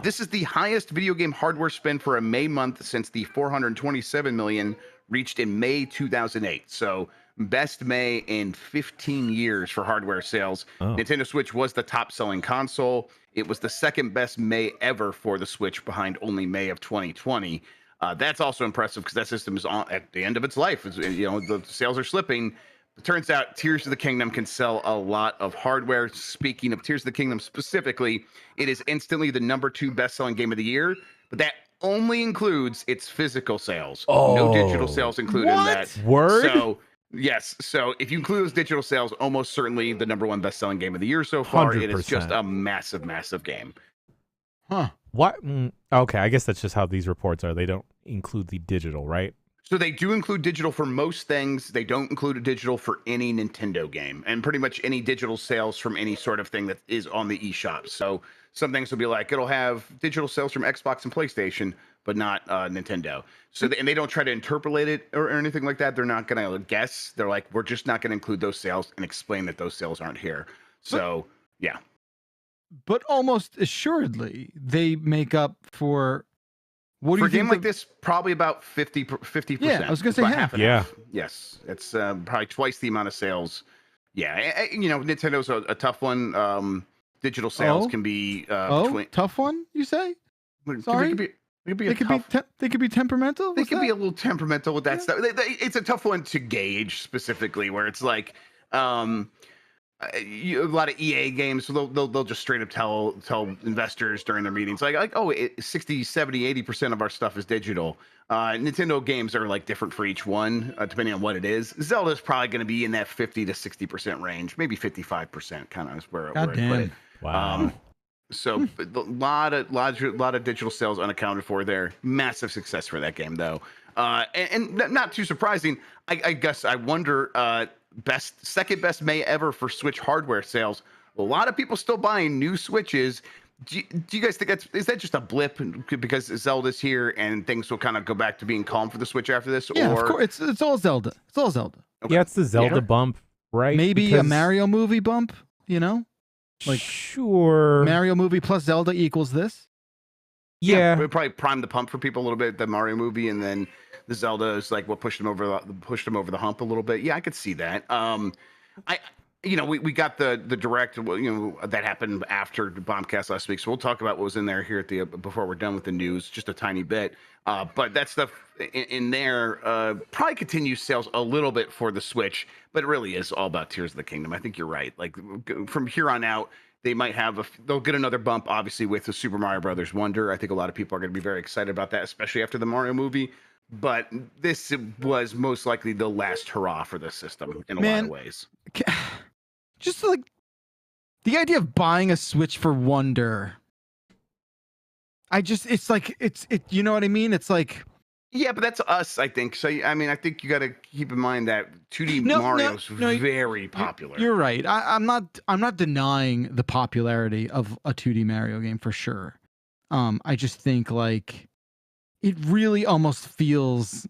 This is the highest video game hardware spend for a May month since the $427 million reached in May 2008. So best May in 15 years for hardware sales. Nintendo Switch was the top-selling console. It was the second best May ever for the Switch, behind only May of 2020. That's also impressive because that system is at the end of its life. The sales are slipping. It turns out Tears of the Kingdom can sell a lot of hardware. Speaking of Tears of the Kingdom specifically, it is instantly the #2 best-selling game of the year, but that only includes its physical sales. No digital sales included in that. Word? So, yes. So if you include those digital sales, almost certainly the #1 best-selling game of the year so far. 100%. It is just a massive, massive game. Huh. What? Okay, I guess that's just how these reports are. They don't include the digital, right? So they do include digital for most things. They don't include a digital for any Nintendo game, and pretty much any digital sales from any sort of thing that is on the eShop. So some things will be like, it'll have digital sales from Xbox and PlayStation, but not Nintendo. So and they don't try to interpolate it or anything like that. They're not going to guess. They're like, we're just not going to include those sales and explain that those sales aren't here. So yeah. But almost assuredly, they make up for. What do for you a game think like this, probably about 50%. Yeah, I was gonna say About half. and Yeah. half. Yes, it's probably twice the amount of sales. Yeah, Nintendo's a tough one. Digital sales can be tough one. You say? Sorry? They could be temperamental. They could be a little temperamental with that stuff. It's a tough one to gauge specifically, where it's like, a lot of EA games, so they'll just straight up tell investors during their meetings like oh, 60, 70, 80% of our stuff is digital. Nintendo games are like different for each one, depending on what it is. Zelda's probably going to be in that 50 to 60% range, maybe 55% kind of is where it put it. Wow. So a lot of digital sales unaccounted for there. Massive success for that game though, and not too surprising. I guess I wonder second best May ever for Switch hardware sales. A lot of people still buying new Switches. Do you guys think is that just a blip because Zelda's here and things will kind of go back to being calm for the Switch after this? Yeah, or of course. It's all Zelda. It's all Zelda. Okay. Yeah, it's the Zelda bump, right? Maybe Because- a Mario movie bump. You know, like sure. Mario movie plus Zelda equals this. Yeah. we'll probably prime the pump for people a little bit. The Mario movie and then the Zelda is like what pushed them over the hump a little bit. Yeah, I could see that. We got the direct, that happened after the Bombcast last week. So we'll talk about what was in there here before we're done with the news, just a tiny bit. But that stuff in there probably continues sales a little bit for the Switch, but it really is all about Tears of the Kingdom. I think you're right. Like from here on out, they might they'll get another bump, obviously, with the Super Mario Brothers Wonder. I think a lot of people are going to be very excited about that, especially after the Mario movie. But this was most likely the last hurrah for the system in a lot of ways. Just like the idea of buying a Switch for Wonder. You know what I mean? It's like, yeah, but that's us, I think. So, I mean, I think you got to keep in mind that 2D Mario's very popular. You're right. I'm not denying the popularity of a 2D Mario game for sure. I just think like it really almost feels.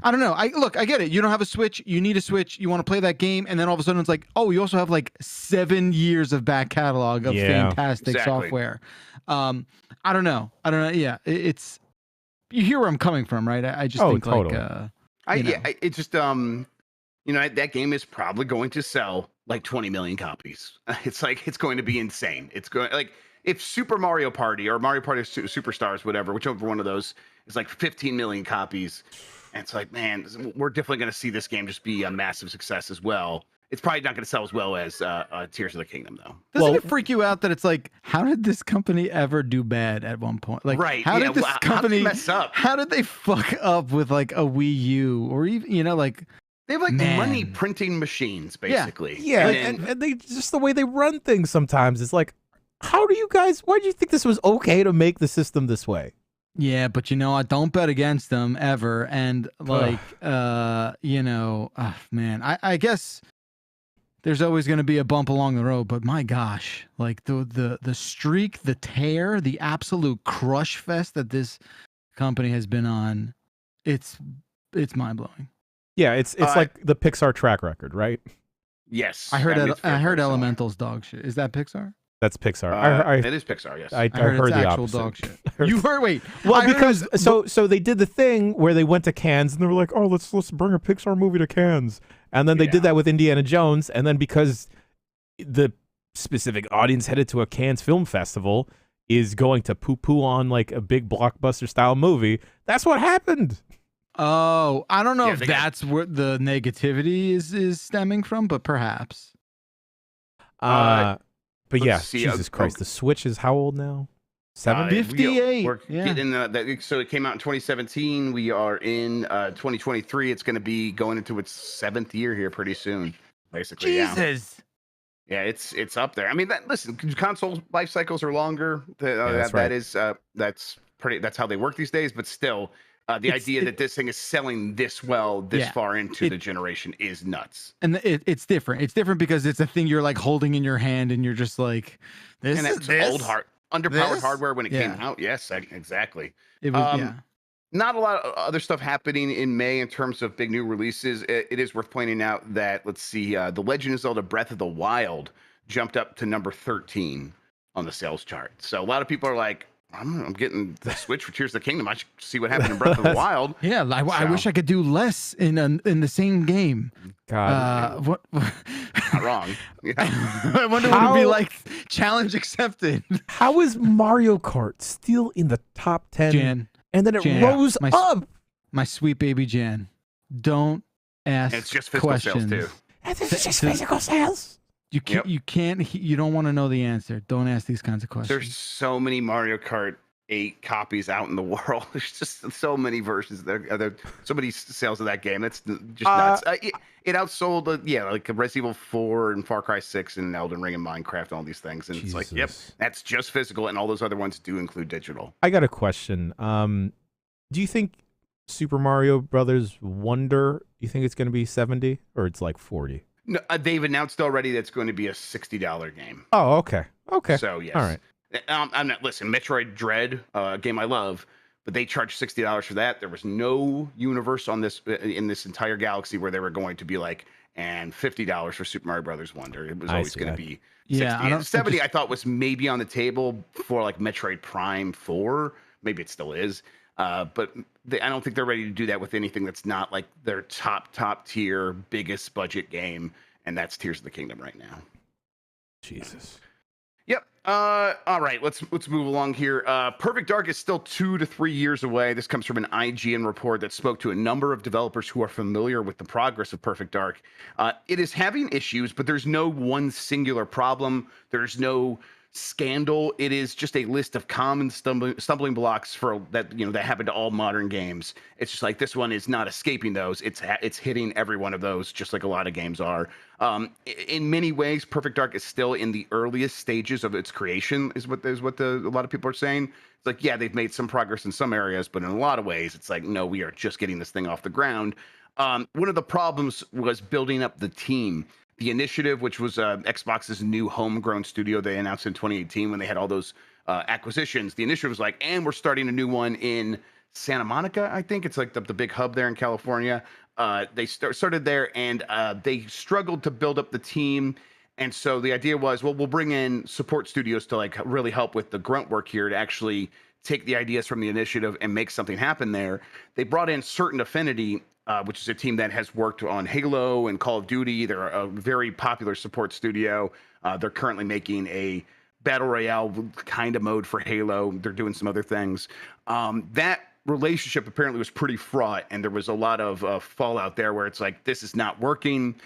I don't know. I get it. You don't have a Switch. You need a Switch. You want to play that game, and then all of a sudden it's like, oh, you also have like 7 years of back catalog of fantastic software. I don't know. Yeah, it's. You hear where I'm coming from, right? I just think totally. It's just that game is probably going to sell like 20 million copies. It's like it's going to be insane. It's going like if Super Mario Party or Mario Party Superstars, whatever, whichever one of those is like 15 million copies. And it's like, man, we're definitely going to see this game just be a massive success as well. It's probably not going to sell as well as Tears of the Kingdom, though. Doesn't it freak you out that it's like, how did this company ever do bad at one point? Like, right? How did this company mess up? How did they fuck up with like a Wii U or even like they have like money printing machines, basically. Yeah, and they just the way they run things sometimes. It's like, why do you think this was okay to make the system this way? Yeah, but I don't bet against them ever. And like, man, I guess there's always going to be a bump along the road. But my gosh, like the streak, the tear, the absolute crush fest that this company has been on, it's mind blowing. Yeah, it's like the Pixar track record, right? Yes, I heard Elemental's dog shit. Is that Pixar? That's Pixar. It is Pixar, yes. I heard the actual opposite. dog shit. You heard? Wait. Well, because so they did the thing where they went to Cannes and they were like, oh, let's bring a Pixar movie to Cannes, and then they did that with Indiana Jones, and then because the specific audience headed to a Cannes Film Festival is going to poo-poo on like a big blockbuster style movie, that's what happened. Oh, I don't know if that's where the negativity is stemming from, but perhaps. But yeah, Jesus Christ, the Switch is how old now? 58. We're getting that. So it came out in 2017. We are in 2023. It's going to be going into its 7th year here pretty soon, basically. Jesus. Yeah, it's up there. I mean, listen, console life cycles are longer. That's right. That's how they work these days. But still, the idea that this thing is selling this well this far into the generation is nuts. And it's different. It's different because it's a thing you're like holding in your hand and you're just like, this and is that's old underpowered hardware when it came out. Yes, exactly. It was not a lot of other stuff happening in May in terms of big new releases. It is worth pointing out that The Legend of Zelda: Breath of the Wild jumped up to number 13 on the sales chart. So a lot of people are like, I'm getting the Switch for Tears of the Kingdom. I should see what happened in Breath of the Wild. Yeah, I wish I could do less in the same game. God, what? Not wrong. Yeah. I wonder what it'd be like. Challenge accepted. How is Mario Kart still in the top 10? Jan, and then it rose up. My sweet baby Jan, don't ask it's just fiscal questions. sales too. This is just physical sales. You can't. You can't. You don't want to know the answer. Don't ask these kinds of questions. There's so many Mario Kart 8 copies out in the world. There's just so many versions. There so many sales of that game. It's just nuts. It outsold, like Resident Evil 4 and Far Cry 6 and Elden Ring and Minecraft and all these things. And it's like, yep, that's just physical, and all those other ones do include digital. I got a question. Do you think Super Mario Brothers Wonder, you think it's going to be 70 or it's like 40? No, they've announced already that it's going to be a $60 game. Oh, okay. Okay. So, yes. All right. I'm not, listen, Metroid Dread, a game I love, but they charged $60 for that. There was no universe on this in this entire galaxy where they were going to be like, and $50 for Super Mario Brothers Wonder. It was always going to be 60. Yeah, 70 I thought was maybe on the table for like Metroid Prime 4. Maybe it still is. But I don't think they're ready to do that with anything that's not like their top tier, biggest budget game. And that's Tears of the Kingdom right now. Jesus. Yep. All right. Let's move along here. Perfect Dark is still 2 to 3 years away. This comes from an IGN report that spoke to a number of developers who are familiar with the progress of Perfect Dark. It is having issues, but there's no one singular problem. There's no scandal. It is just a list of common stumbling blocks for that that happen to all modern games. It's just like this one is not escaping those. It's hitting every one of those, just like a lot of games are. In many ways, Perfect Dark is still in the earliest stages of its creation, is what a lot of people are saying. It's like, yeah, they've made some progress in some areas, but in a lot of ways, it's like, no, we are just getting this thing off the ground. One of the problems was building up the team. The Initiative, which was Xbox's new homegrown studio they announced in 2018 when they had all those acquisitions. The Initiative was like, and we're starting a new one in Santa Monica, I think. It's like the big hub there in California. They started there, and they struggled to build up the team. And so the idea was, well, we'll bring in support studios to like really help with the grunt work here to actually take the ideas from the Initiative and make something happen there. They brought in Certain Affinity, which is a team that has worked on Halo and Call of Duty. They're a very popular support studio. They're currently making a Battle Royale kind of mode for Halo. They're doing some other things. That relationship apparently was pretty fraught, and there was a lot of fallout there where it's like, this is not working.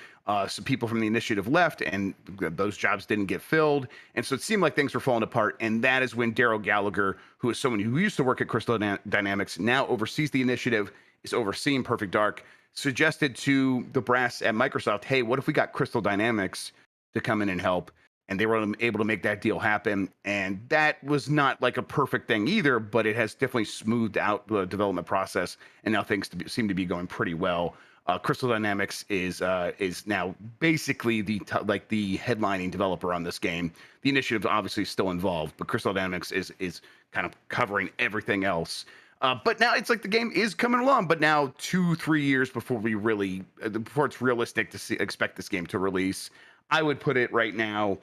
Some people from the Initiative left, and those jobs didn't get filled. And so it seemed like things were falling apart. And that is when Daryl Gallagher, who is someone who used to work at Crystal Dynamics, now oversees the Initiative, is overseeing Perfect Dark, suggested to the brass at Microsoft, hey, what if we got Crystal Dynamics to come in and help? And they were able to make that deal happen. And that was not like a perfect thing either, but it has definitely smoothed out the development process. And now things seem to be going pretty well. Crystal Dynamics is now basically the headlining developer on this game. The Initiative obviously is still involved, but Crystal Dynamics is kind of covering everything else. But now it's like the game is coming along, but now 2-3 years before it's realistic to expect this game to release. I would put it right now,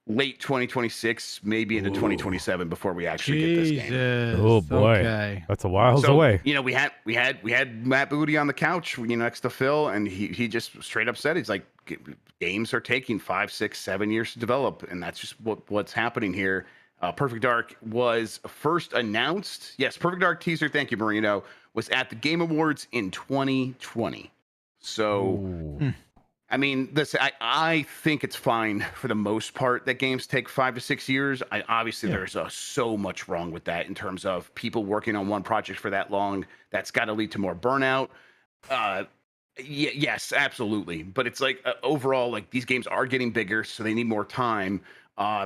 late 2026, maybe into 2027 before we actually get this game. Oh boy, Okay. that's a while away. We had Matt Booty on the couch, next to Phil, and he just straight up said, he's like, games are taking 5, 6, 7 years to develop, and that's just what's happening here. Perfect Dark was first announced. Yes, Perfect Dark teaser. Thank you, Marino. Was at the Game Awards in 2020. So, I mean, I think it's fine for the most part that games take 5 to 6 years. Obviously, there's so much wrong with that in terms of people working on one project for that long. That's got to lead to more burnout. Yes, absolutely. But it's like overall, like these games are getting bigger, so they need more time.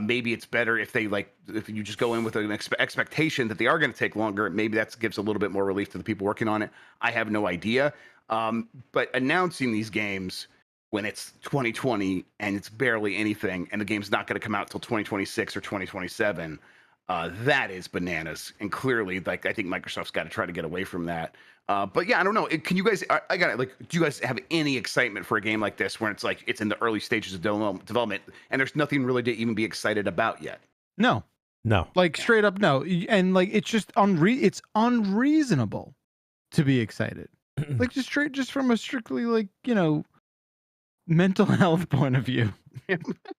Maybe it's better if you just go in with an expectation that they are going to take longer. Maybe that gives a little bit more relief to the people working on it. I have no idea. But announcing these games when it's 2020 and it's barely anything, and the game's not going to come out till 2026 or 2027, that is bananas. And clearly, I think Microsoft's got to try to get away from that. But yeah, I don't know. Can you guys? I got it. Do you guys have any excitement for a game like this, where it's like it's in the early stages of development, and there's nothing really to even be excited about yet? No. Like straight up, no. And like it's just it's unreasonable to be excited. Like just from a strictly mental health point of view.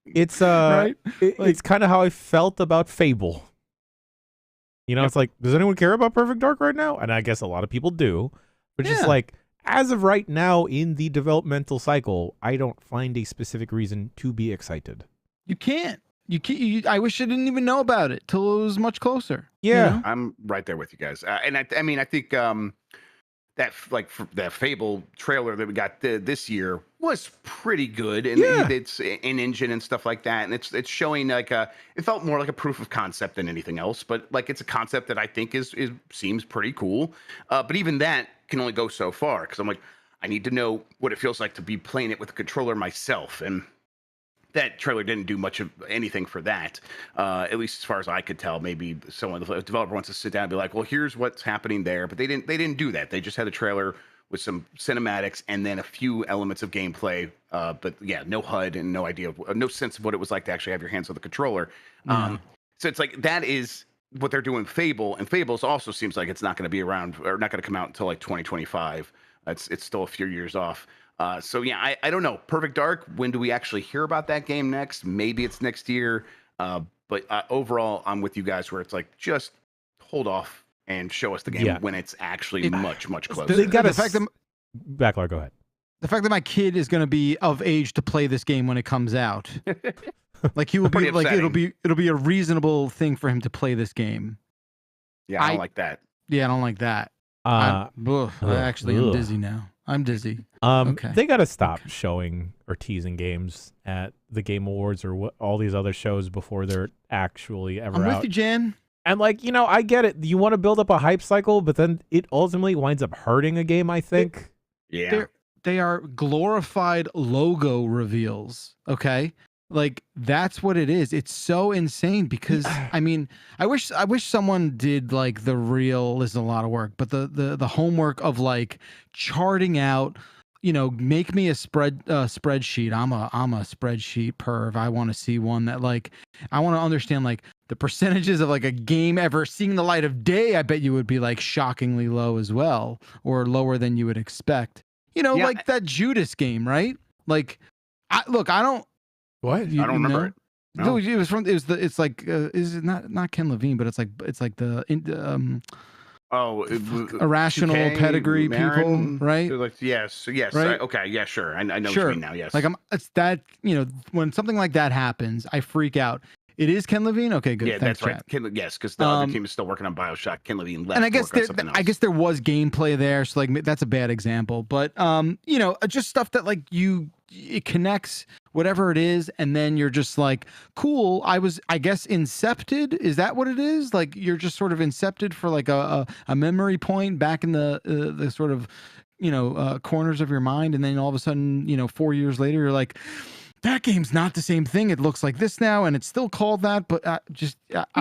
It's right? It's kind of how I felt about Fable. It's like, does anyone care about Perfect Dark right now? And I guess a lot of people do. But just like as of right now in the developmental cycle, I don't find a specific reason to be excited. You can't. You can't. I wish I didn't even know about it till it was much closer. Yeah. You know? I'm right there with you guys. And I mean, I think that Fable trailer that we got this year was pretty good, and it's an engine and stuff like that, and it's showing like it felt more like a proof of concept than anything else, but like it's a concept that I think is seems pretty cool. But even that can only go so far because I'm like, I need to know what it feels like to be playing it with a controller myself, and that trailer didn't do much of anything for that, at least as far as I could tell. Maybe the developer wants to sit down and be like, well, here's what's happening there. But they didn't do that. They just had a trailer with some cinematics and then a few elements of gameplay. But yeah, no HUD and no sense of what it was like to actually have your hands on the controller. So it's like that is what they're doing Fable. And Fables also seems like it's not going to be around or not going to come out until like 2025. It's still a few years off. So yeah, I don't know. Perfect Dark, when do we actually hear about that game next? Maybe it's next year. But overall, I'm with you guys where it's like, just hold off and show us the game when it's actually much closer. They got Backlard, go ahead. The fact that my kid is going to be of age to play this game when it comes out, like he will be like it'll be a reasonable thing for him to play this game. Yeah, I don't like that. Yeah, I don't like that. I actually am dizzy now. I'm dizzy. Okay. They got to stop showing or teasing games at the Game Awards or all these other shows before they're actually ever out. I'm with you, Jan. And like, I get it. You want to build up a hype cycle, but then it ultimately winds up hurting a game, I think. Yeah. They are glorified logo reveals, okay? Like that's what it is. It's so insane because I mean, I wish someone did like the real. This is a lot of work, but the homework of like charting out. Make me a spreadsheet. I'm a spreadsheet perv. I want to see one that like I want to understand like the percentages of like a game ever seeing the light of day. I bet you would be like shockingly low as well, or lower than you would expect. Like that Judas game, right? Like, I don't. What? I don't remember it. No, it's like is it not Ken Levine, but it's like the irrational 2K, pedigree Marin, people, right? Like yes, right? Okay, yeah, sure. I know what you mean now. Yes, like it's that when something like that happens, I freak out. It is Ken Levine. Okay, good. Yeah, Thanks, that's right. Yes, because the other team is still working on BioShock. Ken Levine left. And I guess there was gameplay there, so like that's a bad example. But just stuff that like it connects whatever it is, and then you're just like, cool. I guess incepted. Is that what it is? Like you're just sort of incepted for like a memory point back in the sort of corners of your mind, and then all of a sudden 4 years later you're like, that game's not the same thing. It looks like this now, and it's still called that. But I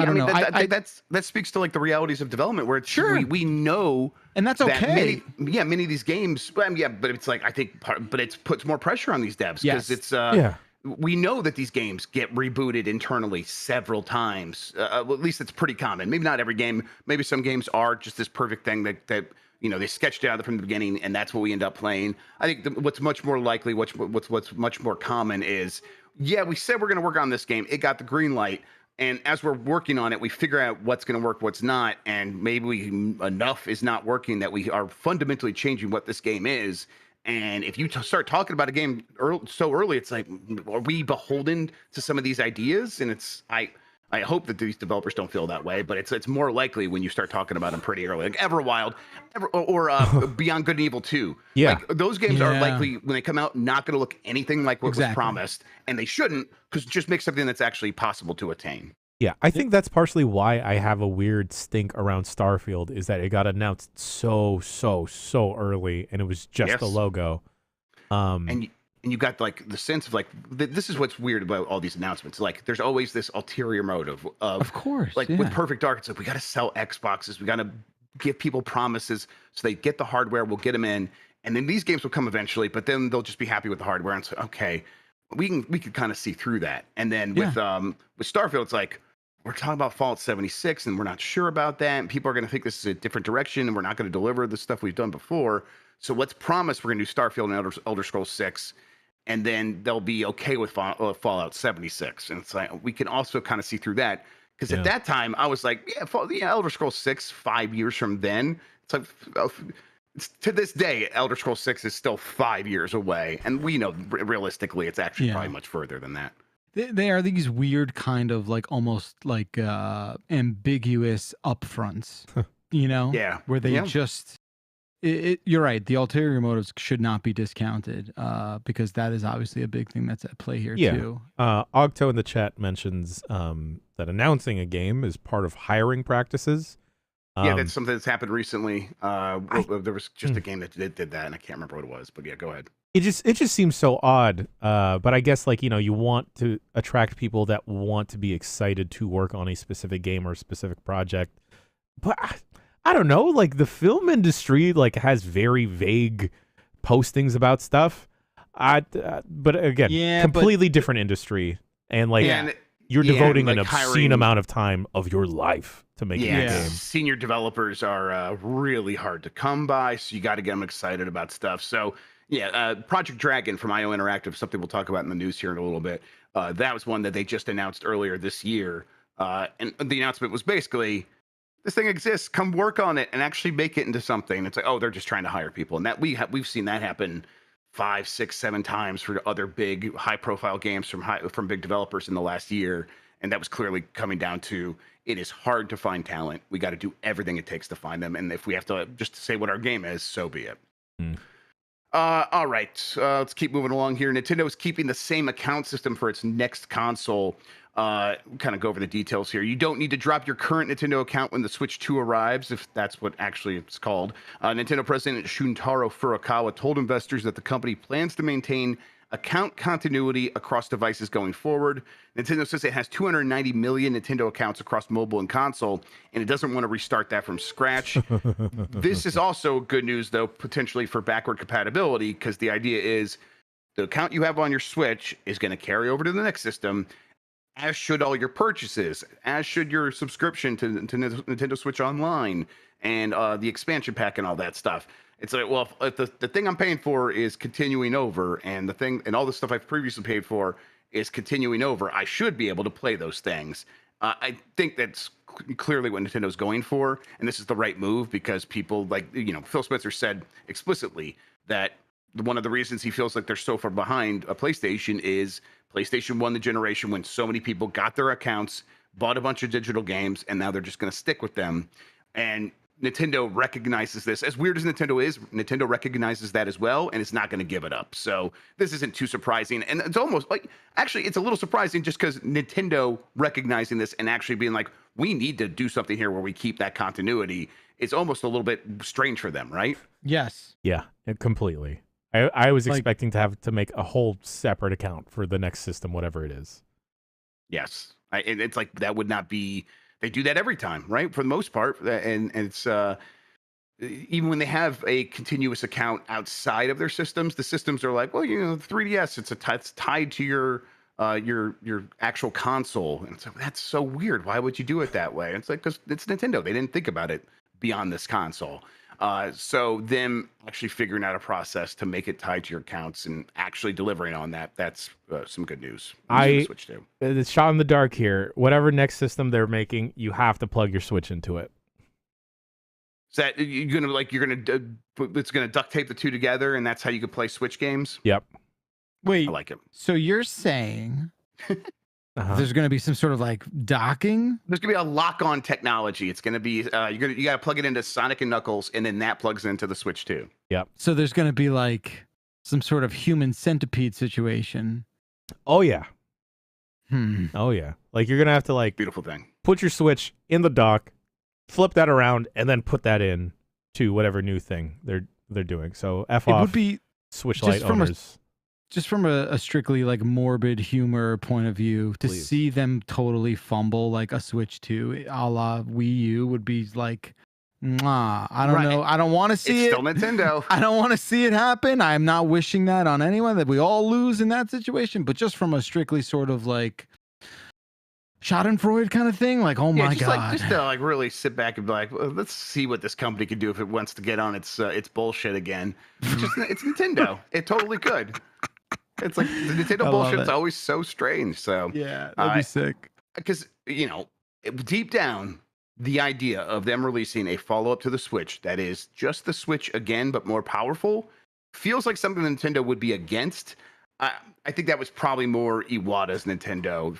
don't know. That speaks to like the realities of development, where it's we know, and that's okay. Many of these games, but it's like I think, but it puts more pressure on these devs because it's we know that these games get rebooted internally several times. At least it's pretty common. Maybe not every game. Maybe some games are just this perfect thing that they sketched it out from the beginning, and that's what we end up playing. I think what's much more likely, what's much more common is, we said we're going to work on this game. It got the green light, and as we're working on it, we figure out what's going to work, what's not, and maybe enough is not working that we are fundamentally changing what this game is. And if you start talking about a game so early, it's like, are we beholden to some of these ideas? And I hope that these developers don't feel that way, but it's more likely when you start talking about them pretty early, like Everwild, or Beyond Good and Evil 2. Yeah, like, those games are likely when they come out not going to look anything like what was promised, and they shouldn't, because it just makes something that's actually possible to attain. Yeah, I think that's partially why I have a weird stink around Starfield, is that it got announced so early, and it was just the logo. And you got like the sense of like this is what's weird about all these announcements. Like there's always this ulterior motive of course, like with Perfect Dark, it's like we got to sell Xboxes, we got to give people promises so they get the hardware, we'll get them in, and then these games will come eventually, but then they'll just be happy with the hardware and say, okay, we could kind of see through that. And then with Starfield, it's like we're talking about Fallout 76 and we're not sure about that, and people are going to think this is a different direction, and we're not going to deliver the stuff we've done before. So let's promise we're going to do Starfield and Elder Scrolls 6. And then they'll be okay with Fallout 76. And it's like, we can also kind of see through that. Because at that time, I was like, Elder Scrolls 6, 5 years from then. It's like, to this day, Elder Scrolls 6 is still 5 years away, and we know realistically it's actually Yeah. probably much further than that. They are these weird kind of like almost like ambiguous upfronts, you know? Yeah. Where they Yeah. just you're right. The ulterior motives should not be discounted because that is obviously a big thing that's at play here too. Ogto in the chat mentions that announcing a game is part of hiring practices. Yeah, that's something that's happened recently. There was just a game that did that, and I can't remember what it was. But yeah, go ahead. It just seems so odd. But I guess like you want to attract people that want to be excited to work on a specific game or specific project. But I don't know. Like the film industry like has very vague postings about stuff. But again, completely different industry, and like you're devoting an obscene amount of time of your life to make a game. Senior developers are really hard to come by, so you got to get them excited about stuff. So yeah, Project Dragon from IO Interactive, something we'll talk about in the news here in a little bit. That was one that they just announced earlier this year, and the announcement was basically, this thing exists, come work on it and actually make it into something. It's like, oh, they're just trying to hire people, and that we've seen that happen 5, 6, 7 times for other big high-profile games from big developers in the last year, and that was clearly coming down to, it is hard to find talent. We got to do everything it takes to find them, and if we have to just say what our game is, so be it. All right, let's keep moving along here. Nintendo is keeping the same account system for its next console. Kind of go over the details here. You don't need to drop your current Nintendo account when the Switch 2 arrives, if that's what actually it's called. Nintendo President Shuntaro Furukawa told investors that the company plans to maintain account continuity across devices going forward. Nintendo says it has 290 million Nintendo accounts across mobile and console, and it doesn't want to restart that from scratch. This is also good news, though, potentially for backward compatibility, because the idea is the account you have on your Switch is going to carry over to the next system, as should all your purchases, as should your subscription to Nintendo Switch Online and the expansion pack and all that stuff. It's like, well, if the thing I'm paying for is continuing over, and the thing and all the stuff I've previously paid for is continuing over, I should be able to play those things. I think that's clearly what Nintendo's going for, and this is the right move because people like, Phil Spencer said explicitly that one of the reasons he feels like they're so far behind a PlayStation is PlayStation won the generation when so many people got their accounts, bought a bunch of digital games, and now they're just going to stick with them. And Nintendo recognizes this. As weird as Nintendo is, Nintendo recognizes that as well, and it's not going to give it up. So this isn't too surprising. And it's almost like, actually, it's a little surprising just because Nintendo recognizing this and actually being like, we need to do something here where we keep that continuity. It's almost a little bit strange for them, right? Yes. Yeah, completely. I was expecting to have to make a whole separate account for the next system, whatever it is. Yes. It's like that would not be... They do that every time, right? For the most part, and it's even when they have a continuous account outside of their systems, the systems are like, well, the 3DS, it's tied to your actual console, and it's like, that's so weird. Why would you do it that way? And it's like, because it's Nintendo. They didn't think about it beyond this console. So them actually figuring out a process to make it tied to your accounts and actually delivering on that's some good news. Switch to. It's shot in the dark here. Whatever next system they're making, you have to plug your Switch into it. Is that it's gonna duct tape the two together, and that's how you can play Switch games? Yep. Wait, I like it. So you're saying there's going to be some sort of like docking? There's going to be a lock-on technology. It's going to be you got to plug it into Sonic and Knuckles, and then that plugs into the Switch too. Yep. So there's going to be like some sort of human centipede situation. Oh yeah. Oh yeah. Like you're going to have to like beautiful thing. Put your Switch in the dock, flip that around, and then put that in to whatever new thing they're doing. So off would be Switch Lite owners. Just from a strictly like morbid humor point of view, to see them totally fumble like a Switch 2 a la Wii U would be like, mwah. I don't know. I don't want to see it's still Nintendo. I don't want to see it happen. I'm not wishing that on anyone, that we all lose in that situation. But just from a strictly sort of like Schadenfreude kind of thing, like, oh my god, just to like really sit back and be like, well, let's see what this company can do if it wants to get on its bullshit again. It's Nintendo. It totally could. It's like the Nintendo bullshit's always so strange. So yeah, that'd be sick. Because deep down, the idea of them releasing a follow-up to the Switch that is just the Switch again, but more powerful, feels like something Nintendo would be against. I think that was probably more Iwata's Nintendo.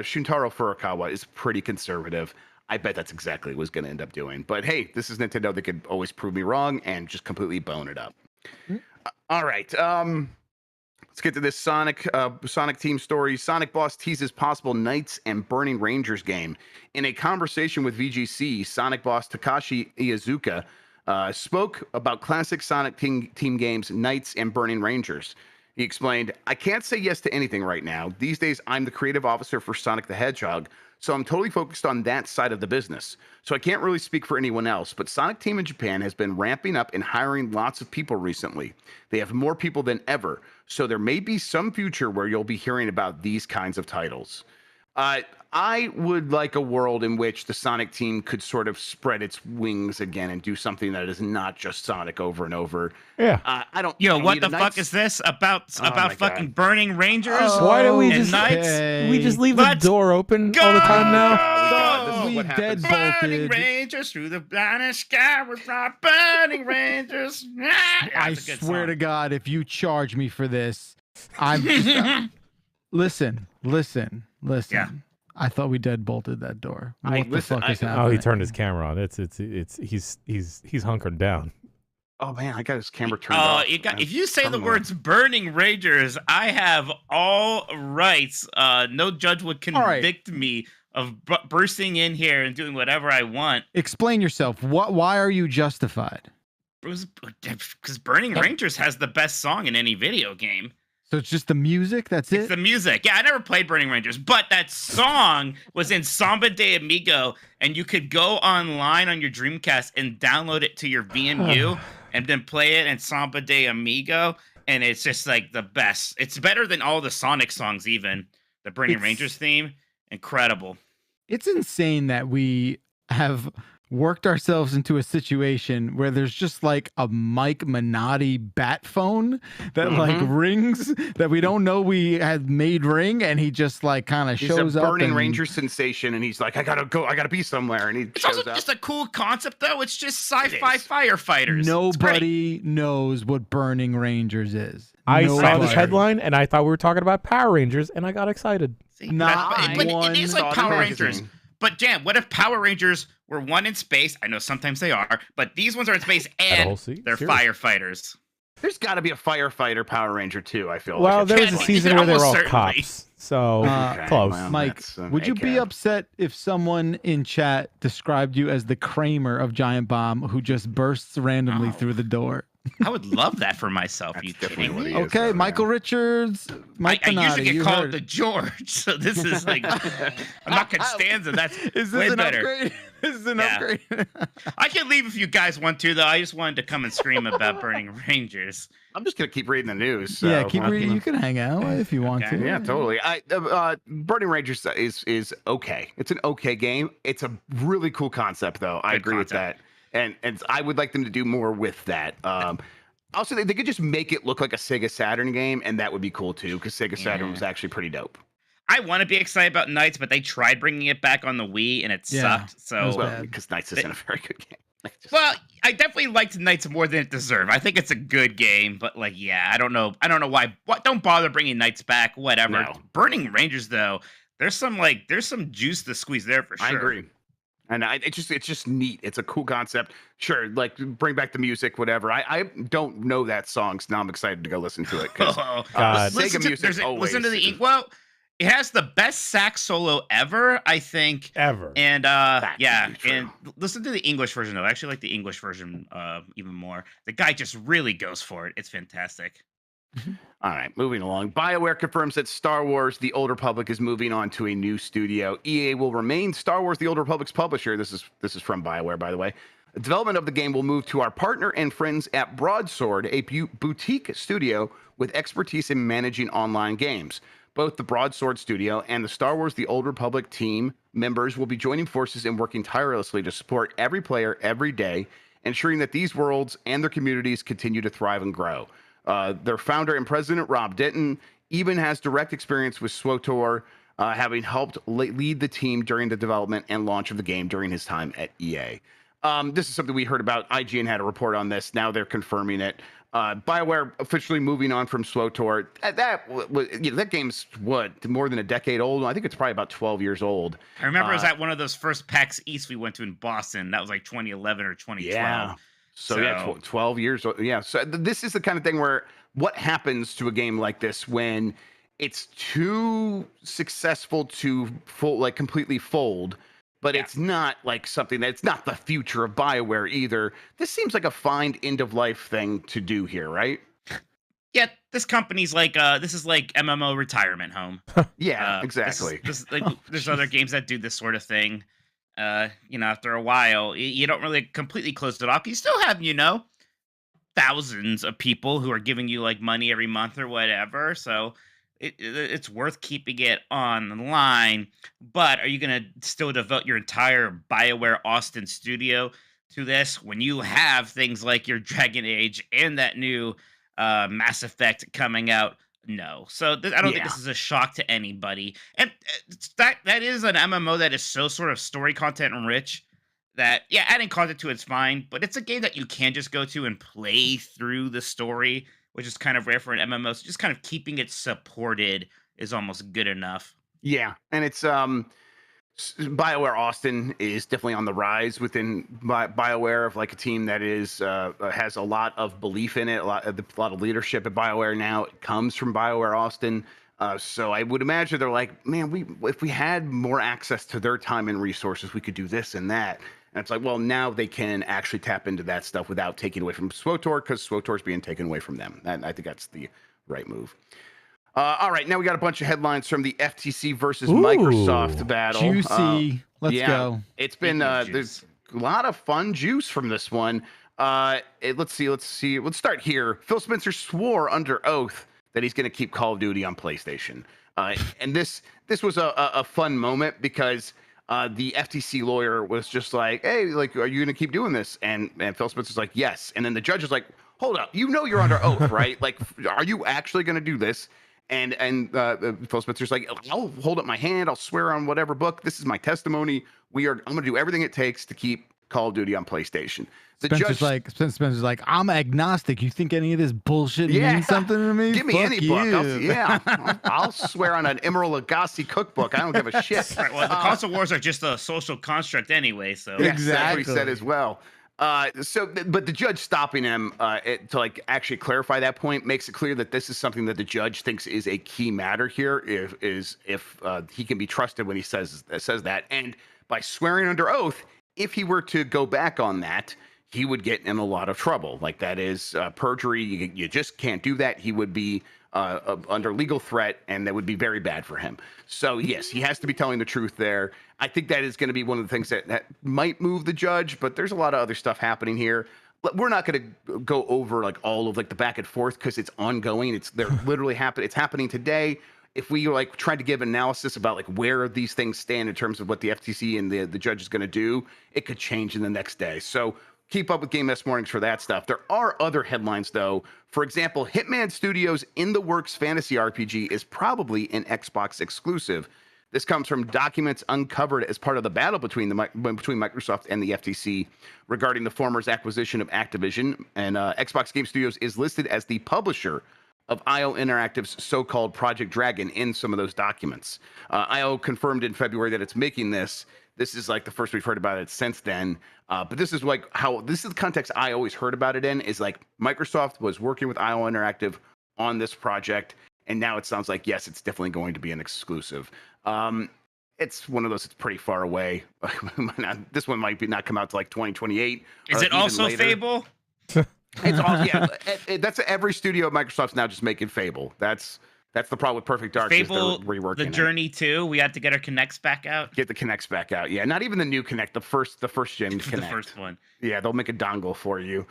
Shuntaro Furukawa is pretty conservative. I bet that's exactly what was going to end up doing. But hey, this is Nintendo. They could always prove me wrong and just completely bone it up. All right. Let's get to this Sonic team story. Sonic Boss teases possible Knights and Burning Rangers game. In a conversation with VGC, Sonic Boss Takashi Iizuka spoke about classic Sonic team games, Knights and Burning Rangers. He explained, I can't say yes to anything right now. These days, I'm the creative officer for Sonic the Hedgehog, so I'm totally focused on that side of the business. So I can't really speak for anyone else, but Sonic Team in Japan has been ramping up and hiring lots of people recently. They have more people than ever, so there may be some future where you'll be hearing about these kinds of titles. I would like a world in which the Sonic team could sort of spread its wings again and do something that is not just Sonic over and over. Yeah. I don't. Yo, I don't what need the a fuck Knights- is this about my fucking God. Burning Rangers? Why don't we and just Knights? we just leave the Let's door open all the time now? This is We what happens. Burning deadbolted. Rangers through the blinding sky with our burning Rangers. I swear to God, if you charge me for this, I'm just, listen. Yeah. I thought we deadbolted that door. What the listen, fuck is I- happening? Oh, he turned his camera on. He's hunkered down. Oh man, I got his camera turned off. If you say the Terminal. words "burning Rangers," I have all rights. No judge would right. convict me of bursting in here and doing whatever I want. Explain yourself. Why are you justified? Because Burning Rangers has the best song in any video game. So it's just the music? That's It's it? the music. Yeah, I never played Burning Rangers, but that song was in Samba de Amigo, and you could go online on your Dreamcast and download it to your VMU and then play it in Samba de Amigo, and it's just like the best. It's better than all the Sonic songs, even. The Burning Rangers theme, incredible. It's insane that we have worked ourselves into a situation where there's just like a Mike Minotti bat phone that like rings that we don't know we had made ring, and he just like kind of He's shows a up. Burning and- Ranger sensation, and he's like, I gotta be somewhere, and he It's shows also up. just a cool concept, though. It's just sci-fi It is. firefighters. It's great. Nobody knows what Burning Rangers is. I saw Nobody. this headline and I thought we were talking about Power Rangers, and I got excited. See, Not but one it is saw like the Power magazine. Rangers. But Jan, what if Power Rangers were one in space? I know sometimes they are, but these ones are in space whole and series? they're firefighters. There's got to be a firefighter Power Ranger too. I feel Well, like there was a Can- season where they were all almost certainly. cops, so Okay, close. well. Mike, That's, would you be okay. upset if someone in chat described you as the Kramer of Giant Bomb who just bursts randomly through the door? I would love that for myself. That's You definitely kidding what me? he is. Okay, though, Michael man. Richards, Mike I usually Pinotti, get you called heard the it. George, so this is like I'm not Constanza. That's Is way this an better. upgrade? This is an Yeah. upgrade. I can leave if you guys want to, though. I just wanted to come and scream about Burning Rangers. I'm just gonna keep reading the news. Yeah, so, keep reading. You can hang out if you want Okay. to. Yeah, totally. Burning Rangers is okay. It's an okay game. It's a really cool concept, though. I Good agree with concept. that, and I would like them to do more with that. Also, they could just make it look like a Sega Saturn game, and that would be cool too, because Sega Saturn Yeah. was actually pretty dope. I want to be excited about Knights, but they tried bringing it back on the Wii and it Yeah, sucked. that was So, bad. Because Knights isn't a very good game. well, I definitely liked Knights more than it deserved. I think it's a good game, but like, yeah, I don't know why. What? Don't bother bringing Knights back. Whatever. No. Burning Rangers, though, there's some juice to squeeze there for sure. I agree. And it's just neat. It's a cool concept. Sure, like bring back the music, whatever. I don't know that song, so now I'm excited to go listen to it. 'Cause God. Sega music always listen to the is- well. It has the best sax solo ever, I think. Ever. And That yeah, could be true. and listen to the English version though. I actually like the English version even more. The guy just really goes for it. It's fantastic. All right, moving along. BioWare confirms that Star Wars: The Old Republic is moving on to a new studio. EA will remain Star Wars: The Old Republic's publisher. This is from BioWare, by the way. The development of the game will move to our partner and friends at Broadsword, a boutique studio with expertise in managing online games. Both the Broadsword studio and the Star Wars: The Old Republic team members will be joining forces and working tirelessly to support every player every day, ensuring that these worlds and their communities continue to thrive and grow. Their founder and president, Rob Denton, even has direct experience with SWTOR, having helped lead the team during the development and launch of the game during his time at EA. This is something we heard about. IGN had a report on this. Now they're confirming it. BioWare officially moving on from SWTOR. That game's more than a decade old. I think it's probably about 12 years old. I remember it was at one of those first PAX East we went to in Boston. That was like 2011 or 2012. Yeah. So 12 years old. Yeah. So this is the kind of thing where what happens to a game like this when it's too successful to completely fold, but it's not like something that's not the future of BioWare either. This seems like a fine end of life thing to do here, right? Yeah, this company's like this is like MMO retirement home. Yeah, exactly. There's other games that do this sort of thing. After a while, you don't really completely close it off. You still have, thousands of people who are giving you like money every month or whatever. So it's worth keeping it online. But are you going to still devote your entire BioWare Austin studio to this when you have things like your Dragon Age and that new Mass Effect coming out? No. So I don't think this is a shock to anybody. And that is an MMO that is so sort of story content rich that, adding content to it's fine, but it's a game that you can just go to and play through the story, which is kind of rare for an MMO. So just kind of keeping it supported is almost good enough. Yeah. And it's BioWare Austin is definitely on the rise within BioWare of like a team that is has a lot of belief in it. A lot of leadership at BioWare now comes from BioWare Austin. So I would imagine they're like, man, if we had more access to their time and resources, we could do this and that. And it's like, well, now they can actually tap into that stuff without taking away from SWTOR because SWTOR is being taken away from them. And I think that's the right move. All right, now we got a bunch of headlines from the FTC versus Microsoft battle. Juicy. Let's go. It's been there's a lot of fun juice from this one. Let's see. Let's start here. Phil Spencer swore under oath that he's going to keep Call of Duty on PlayStation. And this was a fun moment because the FTC lawyer was just like, "Hey, like, are you going to keep doing this?" And Phil Spencer's like, "Yes." And then the judge is like, "Hold up, you're under oath, right? Like, are you actually going to do this?" And Phil Spencer's like, "I'll hold up my hand. I'll swear on whatever book. This is my testimony. I'm going to do everything it takes to keep Call of Duty on PlayStation." Spencer's like, "I'm agnostic. You think any of this bullshit means something to me? Give me Fuck any book. I'll swear on an Emerald Lagasse cookbook. I don't give a shit." Right, well, the console wars are just a social construct anyway. So exactly, that's what he said as well. But the judge stopping him to like actually clarify that point makes it clear that this is something that the judge thinks is a key matter here. If he can be trusted when he says that, and by swearing under oath, if he were to go back on that, he would get in a lot of trouble. Like that is perjury. You just can't do that. He would be under legal threat, and that would be very bad for him. So yes, he has to be telling the truth there. I think that is going to be one of the things that might move the judge, but there's a lot of other stuff happening here. We're not going to go over like all of like the back and forth because it's ongoing. They're literally happening. It's happening today. If we like tried to give analysis about like where these things stand in terms of what the FTC and the judge is going to do, it could change in the next day. So keep up with Game S Mornings for that stuff. There are other headlines, though. For example, Hitman Studios' In the Works fantasy RPG is probably an Xbox exclusive. This comes from documents uncovered as part of the battle between Microsoft and the FTC regarding the former's acquisition of Activision. And Xbox Game Studios is listed as the publisher of IO Interactive's so-called Project Dragon in some of those documents. IO confirmed in February that it's making this. This is like the first we've heard about it since then. But this is like this is the context I always heard about it in, is like Microsoft was working with IO Interactive on this project. And now it sounds like, yes, it's definitely going to be an exclusive. It's one of those, it's pretty far away. This one might not come out to like 2028. Is it also later. Fable? It's all, yeah. That's every studio at Microsoft's now just making Fable. That's the problem with Perfect Dark. Fable, is they're reworking the Journey 2. We had to get our Kinects back out. Get the Kinects back out. Yeah, not even the new Kinect. The first gen Kinect. The first one. Yeah, they'll make a dongle for you.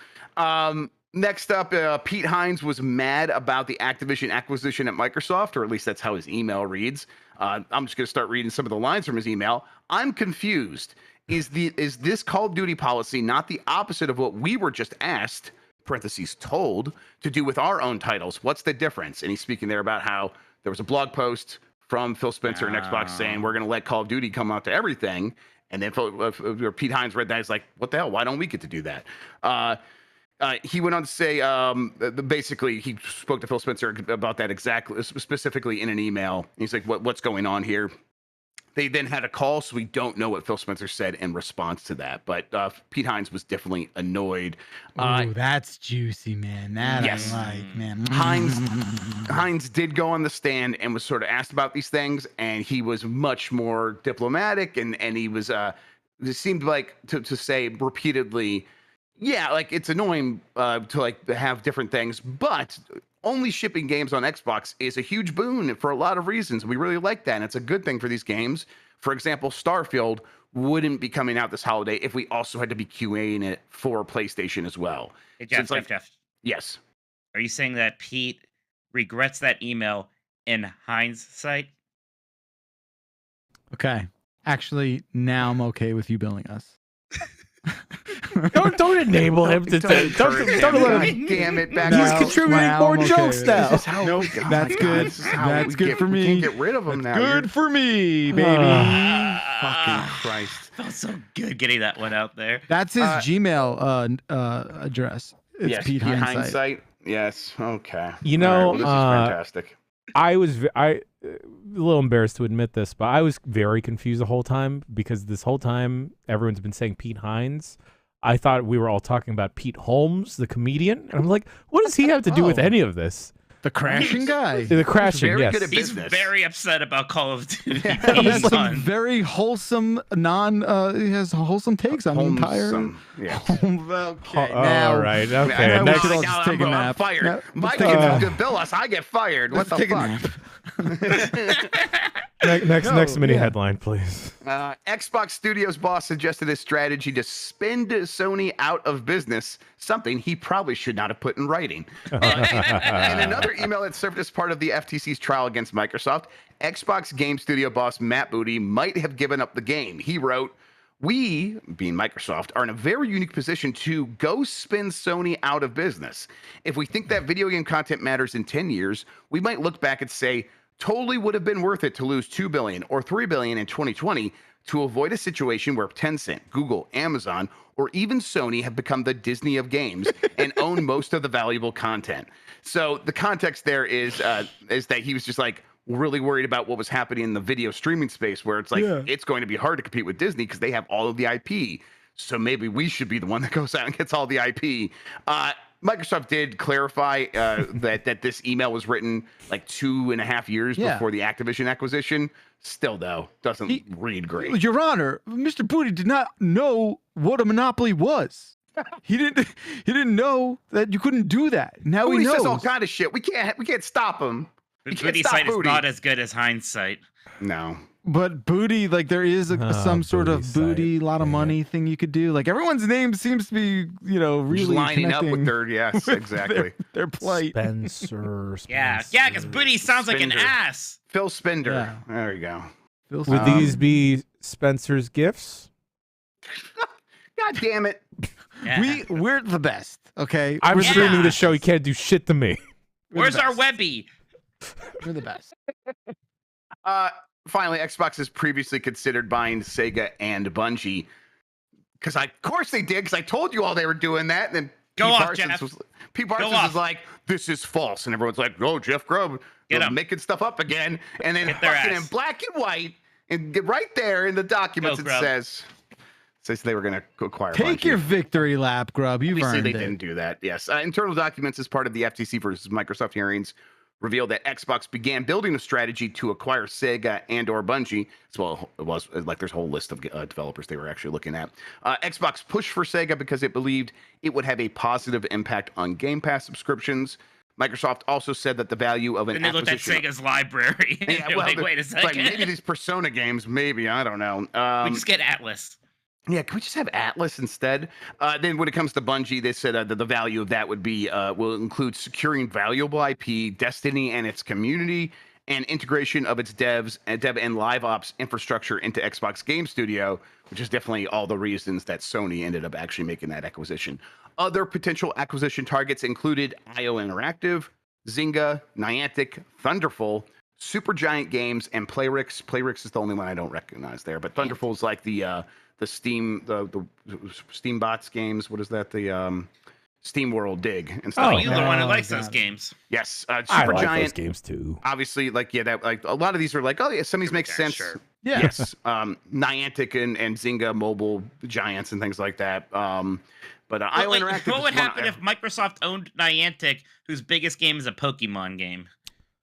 Next up, Pete Hines was mad about the Activision acquisition at Microsoft, or at least that's how his email reads. I'm just going to start reading some of the lines from his email. "I'm confused. Is this Call of Duty policy not the opposite of what we were just asked, parentheses told, to do with our own titles? What's the difference?" And he's speaking there about how there was a blog post from Phil Spencer and Xbox saying we're going to let Call of Duty come out to everything. And then Pete Hines read that. He's like, what the hell? Why don't we get to do that? He went on to say, basically, he spoke to Phil Spencer about that specifically in an email. He's like, what's going on here? They then had a call, so we don't know what Phil Spencer said in response to that. But Pete Hines was definitely annoyed. Ooh, that's juicy, man. That yes. I like, man. Hines did go on the stand and was sort of asked about these things, and he was much more diplomatic, and he was it seemed like to say repeatedly, yeah, like it's annoying to like have different things, but only shipping games on Xbox is a huge boon for a lot of reasons. We really like that, and it's a good thing for these games. For example, Starfield wouldn't be coming out this holiday if we also had to be QAing it for PlayStation as well. Hey, Jeff, Jeff. Yes. Are you saying that Pete regrets that email in hindsight? Okay. Actually, now I'm okay with you billing us. Don't enable him to don't let him. Damn it! Back He's contributing more jokes now. That's good. That's good for me. We can't get rid of him now. Good for me, baby. Fucking Christ! Felt so good getting that one out there. That's his Gmail address. It's yes, Pete Hindsight. Yes. Okay. You know, this is fantastic. I was a little embarrassed to admit this, but I was very confused the whole time because this whole time everyone's been saying Pete Hines. I thought we were all talking about Pete Holmes, the comedian. And I'm like, what does he have to do with any of this? The crashing guy. The crashing, very yes. good at He's business. very upset about Call of Duty. That's some very wholesome, he has wholesome takes on the entire. Yes. Okay, all right. Okay. Next, I'll just take a I'm nap. fired. No, Mike take a gets nap. to bill us. I get fired. What the Take a fuck? nap. Next mini headline, please. Xbox Studios boss suggested a strategy to spin Sony out of business, something he probably should not have put in writing. In another email that served as part of the FTC's trial against Microsoft, Xbox Game Studio boss Matt Booty might have given up the game. He wrote, "We, being Microsoft, are in a very unique position to go spin Sony out of business. If we think that video game content matters in 10 years, we might look back and say, totally would have been worth it to lose $2 billion or $3 billion in 2020 to avoid a situation where Tencent, Google, Amazon, or even Sony have become the Disney of games and own most of the valuable content." So the context there is that he was just like really worried about what was happening in the video streaming space, where it's like it's going to be hard to compete with Disney because they have all of the IP. So maybe we should be the one that goes out and gets all the IP. Microsoft did clarify that this email was written like 2.5 years before the Activision acquisition. Still, though, doesn't read great. Your Honor, Mr. Booty did not know what a monopoly was. He didn't know that you couldn't do that. Now he knows. Says all kind of shit. We can't stop him. Booty site is not as good as hindsight. No. But Booty, like there is some sort of Booty, lot of money thing you could do. Like everyone's name seems to be, really just lining up with their exactly. their plight. Spencer. Yeah, because Booty sounds like an ass. Phil Spender. Yeah. There you go. Would these be Spencer's gifts? God damn it. Yeah. We're the best, okay? I'm streaming the show. You can't do shit to me. Where's our Webby? We're the best. Finally, Xbox has previously considered buying Sega and Bungie. Of course they did, because I told you all they were doing that. And then Pete Parsons was like, this is false. And everyone's like, oh, Jeff Grubb making stuff up again. And then fucking in black and white, and right there in the documents, says they were going to acquire Take your victory lap, Grubb. You've Obviously, earned they didn't do that. Yes. Internal documents as part of the FTC versus Microsoft hearings revealed that Xbox began building a strategy to acquire Sega and or Bungie. Well, it was like there's a whole list of developers they were actually looking at. Xbox pushed for Sega because it believed it would have a positive impact on Game Pass subscriptions. Microsoft also said that the value of an acquisition... And they looked at Sega's library. Yeah, well, like, wait a second. Like maybe these Persona games, maybe. I don't know. We just get Atlas. Yeah, can we just have Atlas instead? Then when it comes to Bungie, they said that the value of that would be will include securing valuable IP, Destiny and its community, and integration of its dev and live ops infrastructure into Xbox Game Studio, which is definitely all the reasons that Sony ended up actually making that acquisition. Other potential acquisition targets included IO Interactive, Zynga, Niantic, Thunderful, Supergiant Games and Playrix. Playrix is the only one I don't recognize there, but Thunderful's like the Steam the Steam bots games. What is that? The Steam World Dig and stuff. Oh, you're the one who likes those games. Yes, I Supergiant like those games too. Obviously, like that, like a lot of these are like, oh yeah, some of these make sense. Sure. Yeah. Yes, Niantic and Zynga mobile giants and things like that. But IO Interactive. What would happen if Microsoft owned Niantic, whose biggest game is a Pokemon game?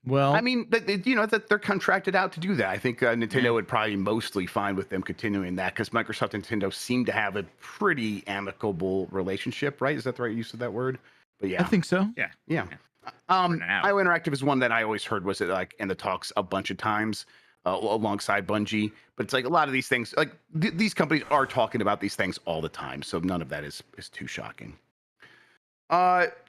Well, I mean, that they're contracted out to do that. I think Nintendo would probably mostly fine with them continuing that because Microsoft and Nintendo seem to have a pretty amicable relationship, right? Is that the right use of that word? But yeah, I think so. yeah. IO Interactive is one that I always heard was like in the talks a bunch of times alongside Bungie. But it's like a lot of these things, like these companies are talking about these things all the time, so none of that is too shocking.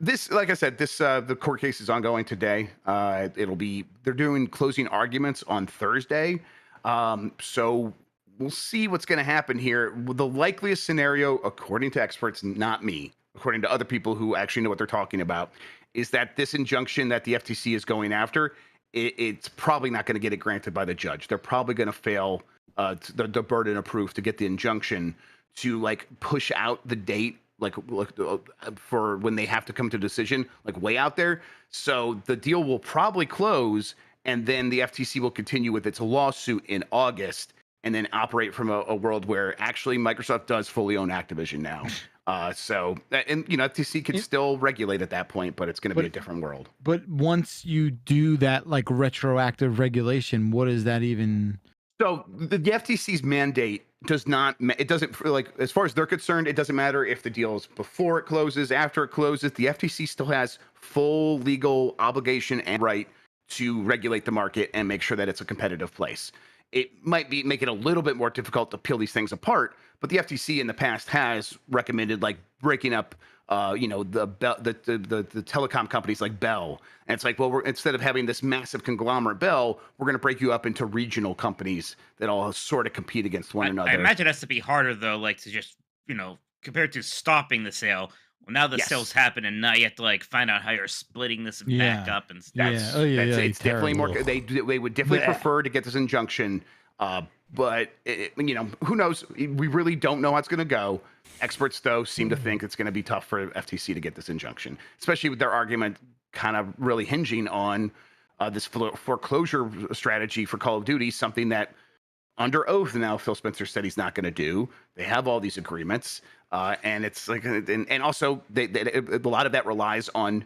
This, like I said, the court case is ongoing today. They're doing closing arguments on Thursday. So we'll see what's going to happen here. The likeliest scenario, according to experts, not me, according to other people who actually know what they're talking about, is that this injunction that the FTC is going after, it's probably not going to get it granted by the judge. They're probably going to fail the burden of proof to get the injunction to like push out the date for when they have to come to a decision, like way out there. So the deal will probably close, and then the FTC will continue with its lawsuit in August, and then operate from a world where actually Microsoft does fully own Activision now. FTC could still regulate at that point, but it's going to be a different world. But once you do that, like retroactive regulation, what is that even? So the FTC's mandate doesn't like, as far as they're concerned, it doesn't matter if the deal is before it closes, after it closes. The FTC still has full legal obligation and right to regulate the market and make sure that it's a competitive place. It might make it a little bit more difficult to peel these things apart, but the FTC in the past has recommended like breaking up the telecom companies like Bell. And it's like, well, instead of having this massive conglomerate Bell, we're going to break you up into regional companies that all sort of compete against one another. I imagine it has to be harder though, like to just, compared to stopping the sale. Well, now the sales happen, and now you have to like find out how you're splitting this back up and stuff. It's definitely more. They would definitely prefer to get this injunction, but who knows? We really don't know how it's going to go. Experts, though, seem to think it's going to be tough for FTC to get this injunction, especially with their argument kind of really hinging on this foreclosure strategy for Call of Duty, something that under oath now Phil Spencer said he's not going to do. They have all these agreements, and it's like, and also a lot of that relies on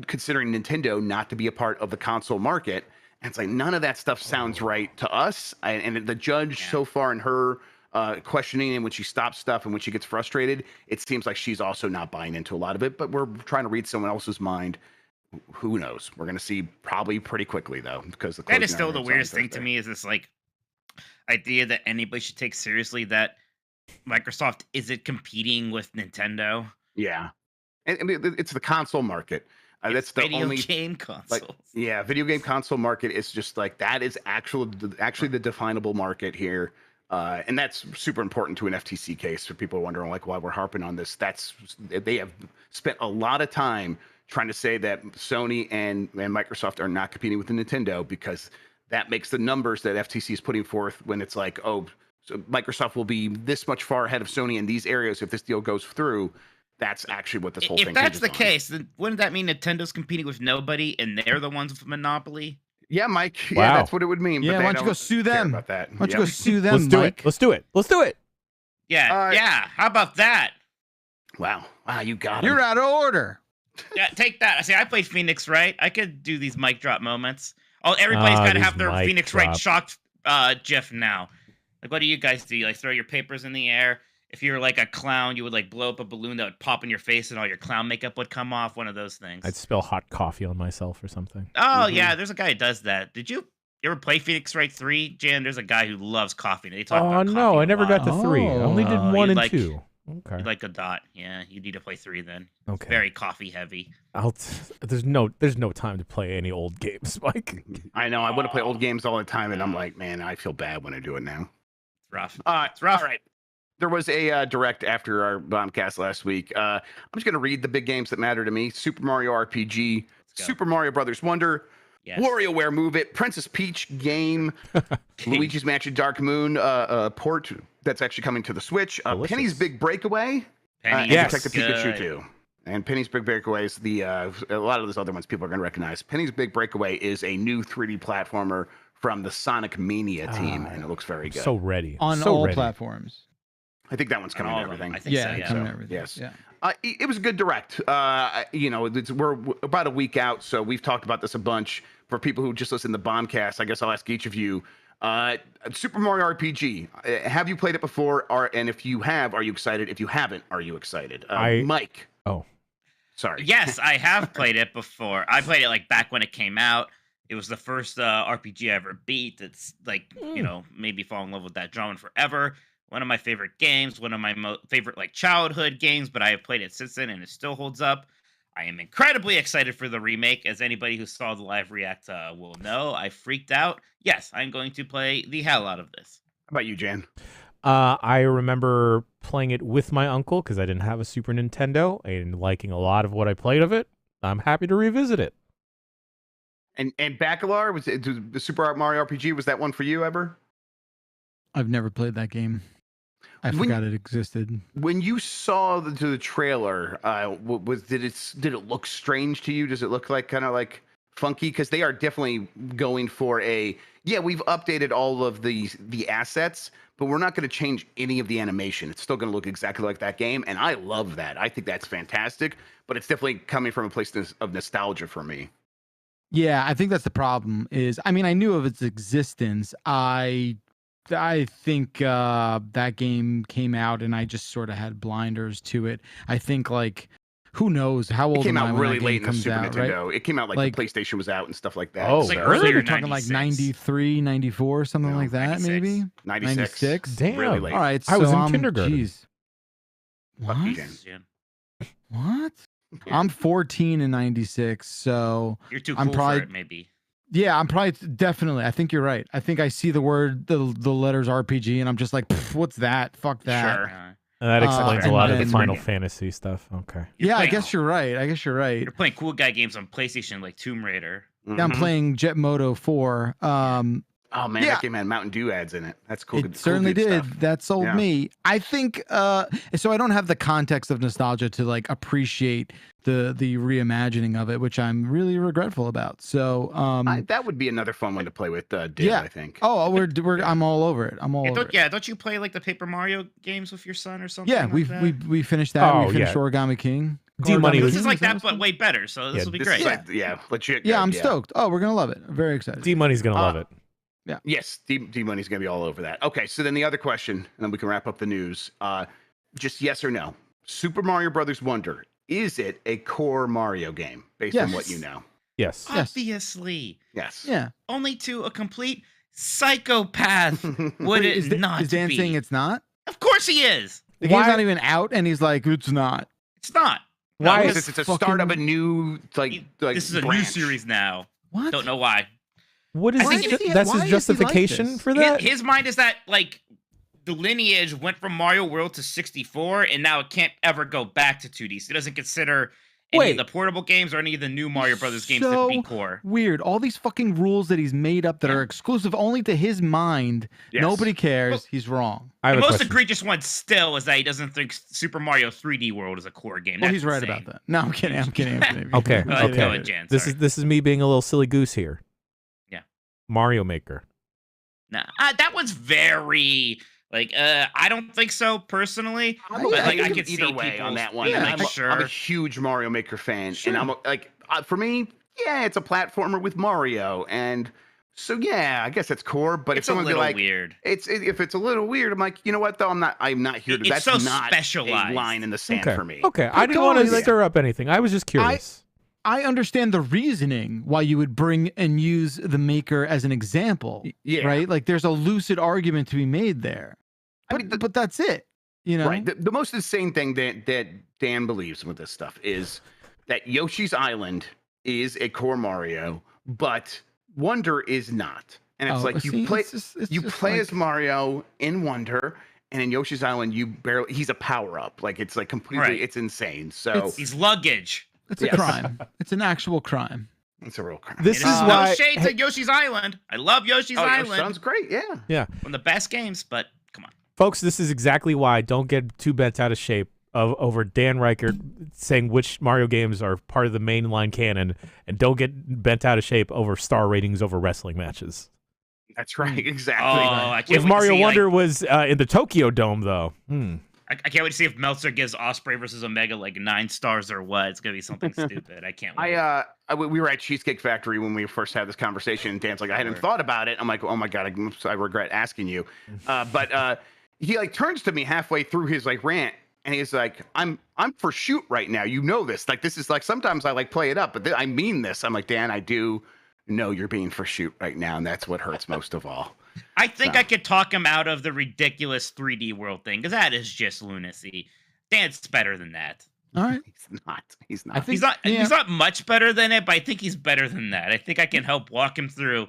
considering Nintendo not to be a part of the console market. And it's like none of that stuff sounds right to us. And the judge so far in her questioning, and when she stops stuff and when she gets frustrated, it seems like she's also not buying into a lot of it. But we're trying to read someone else's mind. Who knows? We're going to see probably pretty quickly though, because that is still the weirdest thing to me is this like idea that anybody should take seriously that Microsoft isn't competing with Nintendo. Yeah, and it's the console market. That's the only game consoles. Video game console market is just like that is actually the definable market here. And that's super important to an FTC case for people wondering like why we're harping on this. They have spent a lot of time trying to say that Sony and Microsoft are not competing with the Nintendo, because that makes the numbers that FTC is putting forth when it's like, oh, so Microsoft will be this much far ahead of Sony in these areas if this deal goes through. That's actually what this whole thing is. If that's the case, then wouldn't that mean Nintendo's competing with nobody and they're the ones with a monopoly? Yeah, Mike. Wow. Yeah, that's what it would mean. Yeah, why don't you go sue them? About that. Why don't you go sue them, Let's do Mike? it. Let's do it. Let's do it. Yeah. How about that? Wow, you got it. You're out of order. Yeah, take that. See, I played Phoenix Wright. I could do these mic drop moments. Oh, everybody's got to have their Phoenix Wright shocked GIF now. Like, what do you guys do? You, like, throw your papers in the air? If you're like a clown, you would like blow up a balloon that would pop in your face and all your clown makeup would come off. One of those things. I'd spill hot coffee on myself or something. Oh, yeah. There's a guy who does that. Did you ever play Phoenix Wright 3? Jan, there's a guy who loves coffee. They talk about coffee I never got to 3. I only did 1 and 2. Okay. You'd like a dot. Yeah, you need to play 3 then. Okay. It's very coffee heavy. There's no time to play any old games, Mike. I know. I want to play old games all the time, and I'm like, man, I feel bad when I do it now. It's rough. It's rough. All right. There was a direct after our Bombcast last week. I'm just going to read the big games that matter to me. Super Mario RPG, Super Mario Brothers Wonder, Yes. WarioWare Move It, Princess Peach game, Luigi's Mansion Dark Moon port that's actually coming to the Switch. Penny's Big Breakaway, and Penny's Detective good. Pikachu 2. And Penny's Big Breakaway is a lot of those other ones people are going to recognize. Penny's Big Breakaway is a new 3D platformer from the Sonic Mania team, and it looks very good. So ready. On so all ready. platforms. I think that one's coming to all of them, everything. I think so, Yeah, yeah. coming to everything. Yes. Yeah. It was a good direct. We're about a week out, so we've talked about this a bunch. For people who just listen to Bombcast, I guess I'll ask each of you. Super Mario RPG. Have you played it before? And if you have, are you excited? If you haven't, are you excited? Mike. Oh. Sorry. Yes, I have played it before. I played it like back when it came out. It was the first RPG I ever beat. It's like, made me fall in love with that genre forever. One of my favorite games, one of my favorite like childhood games, but I have played it since then and it still holds up. I am incredibly excited for the remake. As anybody who saw the live react will know, I freaked out. Yes, I'm going to play the hell out of this. How about you, Jan? I remember playing it with my uncle because I didn't have a Super Nintendo and liking a lot of what I played of it. I'm happy to revisit it. And Bacalar, was it the Super Mario RPG? Was that one for you ever? I've never played that game. I forgot it existed. When you saw the trailer, did it look strange to you? Does it look like kind of like funky? Because they are definitely going for we've updated all of the assets, but we're not going to change any of the animation. It's still going to look exactly like that game, and I love that. I think that's fantastic, but it's definitely coming from a place of nostalgia for me. Yeah, I think that's the problem. I knew of its existence. I think that game came out and I just sort of had blinders to it. I think who knows how old it came am I out when really that late game in the comes Super out, Nintendo. right? It came out the PlayStation was out and stuff like that. Oh, so. early? You're talking like 93, 94, something like that, 96. maybe? 96. Damn. Really late. All right, I was so in kindergarten. Geez. What? Fuck you, Jan. What? I'm 14 in 96, so You're too I'm cool probably- for it, maybe. yeah, I'm probably definitely. I think you're right. I think I see the letters RPG, and I'm just like, what's that? Fuck that. Sure. That explains a and lot of the then- Final Fantasy stuff. Okay. You're Yeah, I playing- guess you're right. You're playing cool guy games on PlayStation like Tomb Raider. Yeah, I'm Mhm. playing Jet Moto 4. Oh man, Yeah. that game had Mountain Dew ads in it. That's cool. It certainly good did. stuff. That sold Yeah. me. I think so I don't have the context of nostalgia to appreciate the reimagining of it, which I'm really regretful about. So that would be another fun one to play with Div, yeah. I think. Oh, I'm all over it. I'm all over it. Don't you play like the Paper Mario games with your son or something? Yeah, like that? we finished that. Oh, we finished yeah. Origami King. D-Money Origami was- This is King, like that, what but it's way better. So this Yeah, will be This great. is legit. Yeah, good, I'm stoked. Oh, we're gonna love it. I'm very excited. D-Money's going to love it. Yes, D-Money's going to be all over that. Okay, so then the other question, and then we can wrap up the news. Just yes or no. Super Mario Brothers Wonder, is it a core Mario game based on Yes. what you know? Yes. Yes. Obviously. Yes. Yeah. Only to a complete psychopath would Wait, it not is Dan be. saying it's not? Of course he is. The game's Why- not even out, and he's like, it's not. It's not. Why No, is Because it's a start of a new this is a new branch. series now. What? Don't know why. What is I think his, if- that's why his is he like justification this? for that? His mind is that the lineage went from Mario World to 64, and now it can't ever go back to 2D. So he doesn't consider any Wait. of the portable games or any of the new Mario Brothers games to So be core. weird. All these fucking rules that he's made up that are exclusive only to his mind. Yes. Nobody cares. Well- He's wrong. I have The a most question. egregious one still is that he doesn't think Super Mario 3D World is a core game. Well, That's he's right insane. about that. No, I'm kidding. I'm kidding. Okay, Go ahead, okay. go ahead, Jan, This sorry. is me being a little silly goose here. Yeah. Mario Maker. Nah, that one's very I don't think so personally. I'm But, okay I could either see way people on that one. Yeah, And like, I'm, sure. I'm a huge Mario Maker fan, Sure. and for me, yeah, it's a platformer with Mario, and so yeah, I guess it's core. But if It's a someone be little like, weird. if it's a little weird, I'm like, you know what though, I'm not here to. It's That's so not specialized. a line in the sand Okay. for me. Okay. I didn't want to totally, stir up anything. I was just curious. I understand the reasoning why you would bring and use the Maker as an example. Yeah. Right? Like there's a lucid argument to be made there. I mean, But that's it. You know? Right. The most insane thing that Dan believes with this stuff is that Yoshi's Island is a core Mario, but Wonder is not. And it's Oh, like see, you play it's just play like- as Mario in Wonder, and in Yoshi's Island he's a power up. Like it's like completely Right. it's insane. So It's- He's luggage. It's a Yes. crime. It's an actual crime. It's a real crime. This is No why. shade to Yoshi's Island. I love Yoshi's Island. Sounds great. Yeah. Yeah, One of the best games, but come on. folks, this is exactly why. Don't get too bent out of shape over Dan Reichert saying which Mario games are part of the mainline canon, and don't get bent out of shape over star ratings over wrestling matches. That's right. Exactly. I can't If wait Mario to see, Wonder was in the Tokyo Dome, though. I can't wait to see if Meltzer gives Osprey versus Omega like 9 stars or what. It's gonna be something stupid. I can't wait. We were at Cheesecake Factory when we first had this conversation, and Dan's like, I hadn't thought about it. I'm like, oh my god, I regret asking you. But he like turns to me halfway through his like rant, and he's like, I'm for shoot right now. You know this. Like this is like sometimes I like play it up, but I mean this. I'm like, Dan, I do know you're being for shoot right now, and that's what hurts most of all. I think I could talk him out of the ridiculous 3D world thing, because that is just lunacy. Dan's better than that. All right. He's not. I think He's not much better than it, but I think he's better than that. I think I can help walk him through.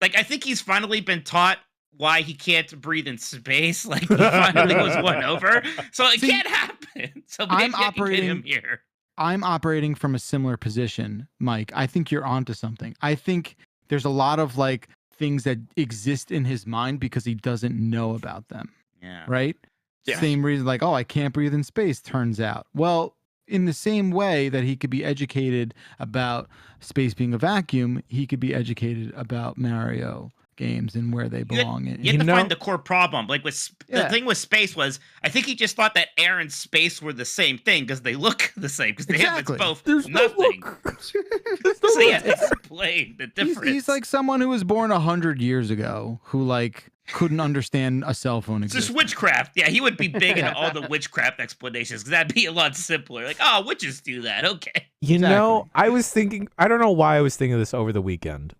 Like, I think he's finally been taught why he can't breathe in space. Like, he finally was won over. So it can't happen. So maybe I can get him here. I'm operating from a similar position, Mike. I think you're onto something. I think there's a lot of like things that exist in his mind because he doesn't know about them. Yeah. Right? Yeah. Same reason, like, oh, I can't breathe in space, turns out. Well, in the same way that he could be educated about space being a vacuum, he could be educated about Mario games and where they belong. You have to find the core problem. Like the thing with space was, I think he just thought that air and space were the same thing because they look the same. Because they have both nothing. So he had to explain the difference. He's like someone who was born 100 years ago who like couldn't understand a cell phone It's existed. just witchcraft. Yeah, he would be big into all the witchcraft explanations because that'd be a lot simpler. Like, oh, witches do that. Okay. You know, I was thinking, I don't know why I was thinking of this over the weekend.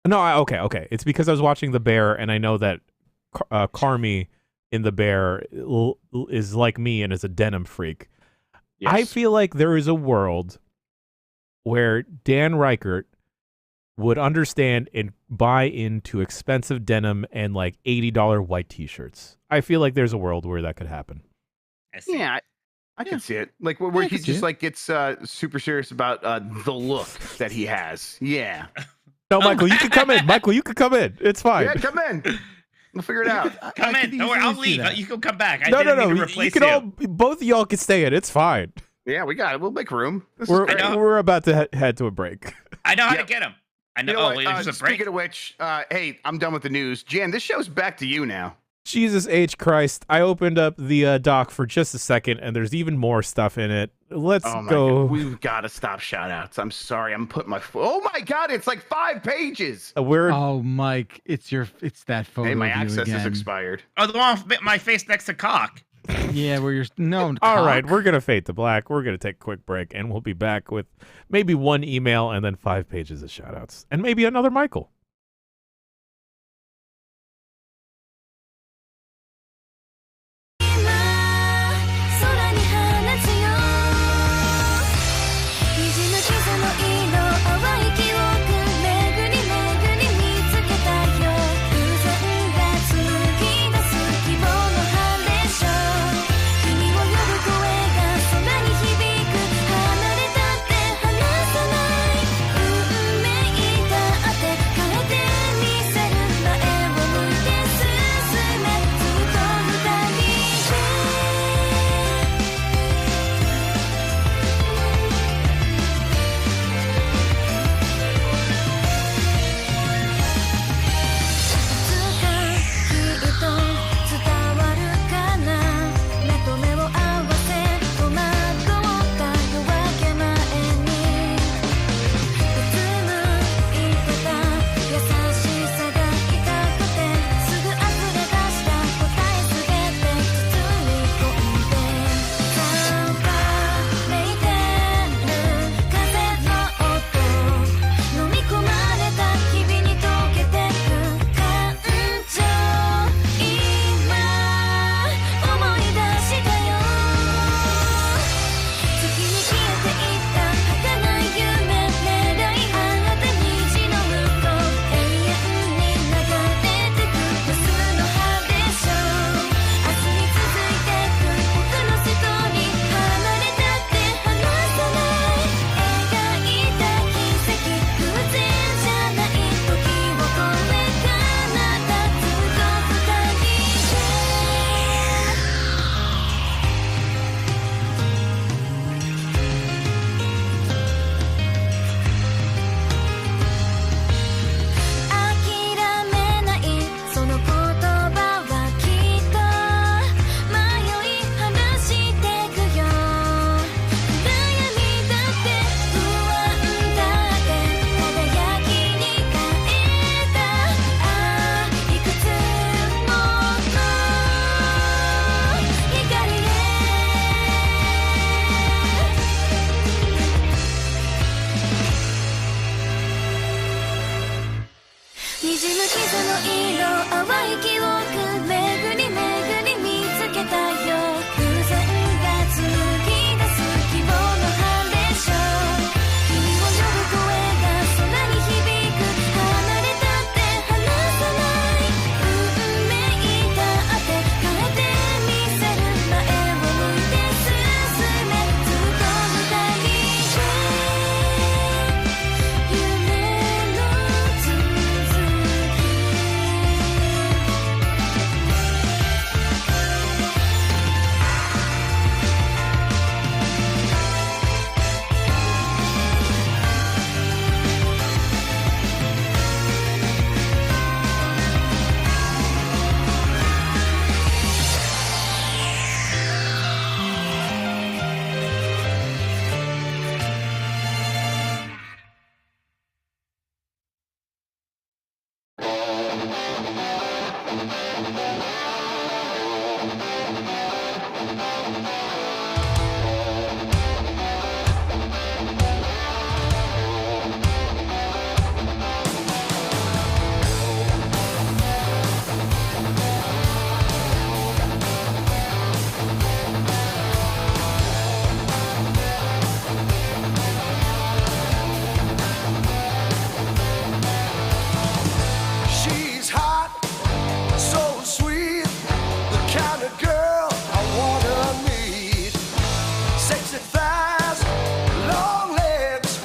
No, okay. It's because I was watching The Bear, and I know that Carmi in The Bear is like me and is a denim freak. Yes. I feel like there is a world where Dan Reichert would understand and buy into expensive denim and like $80 white t-shirts. I feel like there's a world where that could happen. Yeah, I can see it. Like where he just like gets super serious about the look that he has. Yeah. No, Michael, you can come in. Michael, you can come in. It's fine. Yeah, come in. We'll figure it out. Come in. Don't worry, I'll leave. You can come back. No. You can all, both of y'all can stay in. It's fine. Yeah, we got it. We'll make room. We're about to head to a break. I know how to get him. I know. You know wait, there's a break. Speaking of which, hey, I'm done with the news. Jan, this show's back to you now. Jesus H. Christ. I opened up the doc for just a second, and there's even more stuff in it. Let's go. God. We've got to stop shout-outs. I'm sorry. I'm putting my oh my God, it's like 5 pages. Oh, Mike, it's that photo. Hey, my of you access again. is expired. Oh, the one with my face next to cock. Yeah, where you're All right, we're gonna fade to black. We're gonna take a quick break, and we'll be back with maybe one email and then 5 pages of shout-outs. And maybe another Michael. She's hot, so sweet, the kind of girl I wanna meet. Sexy thighs, long legs,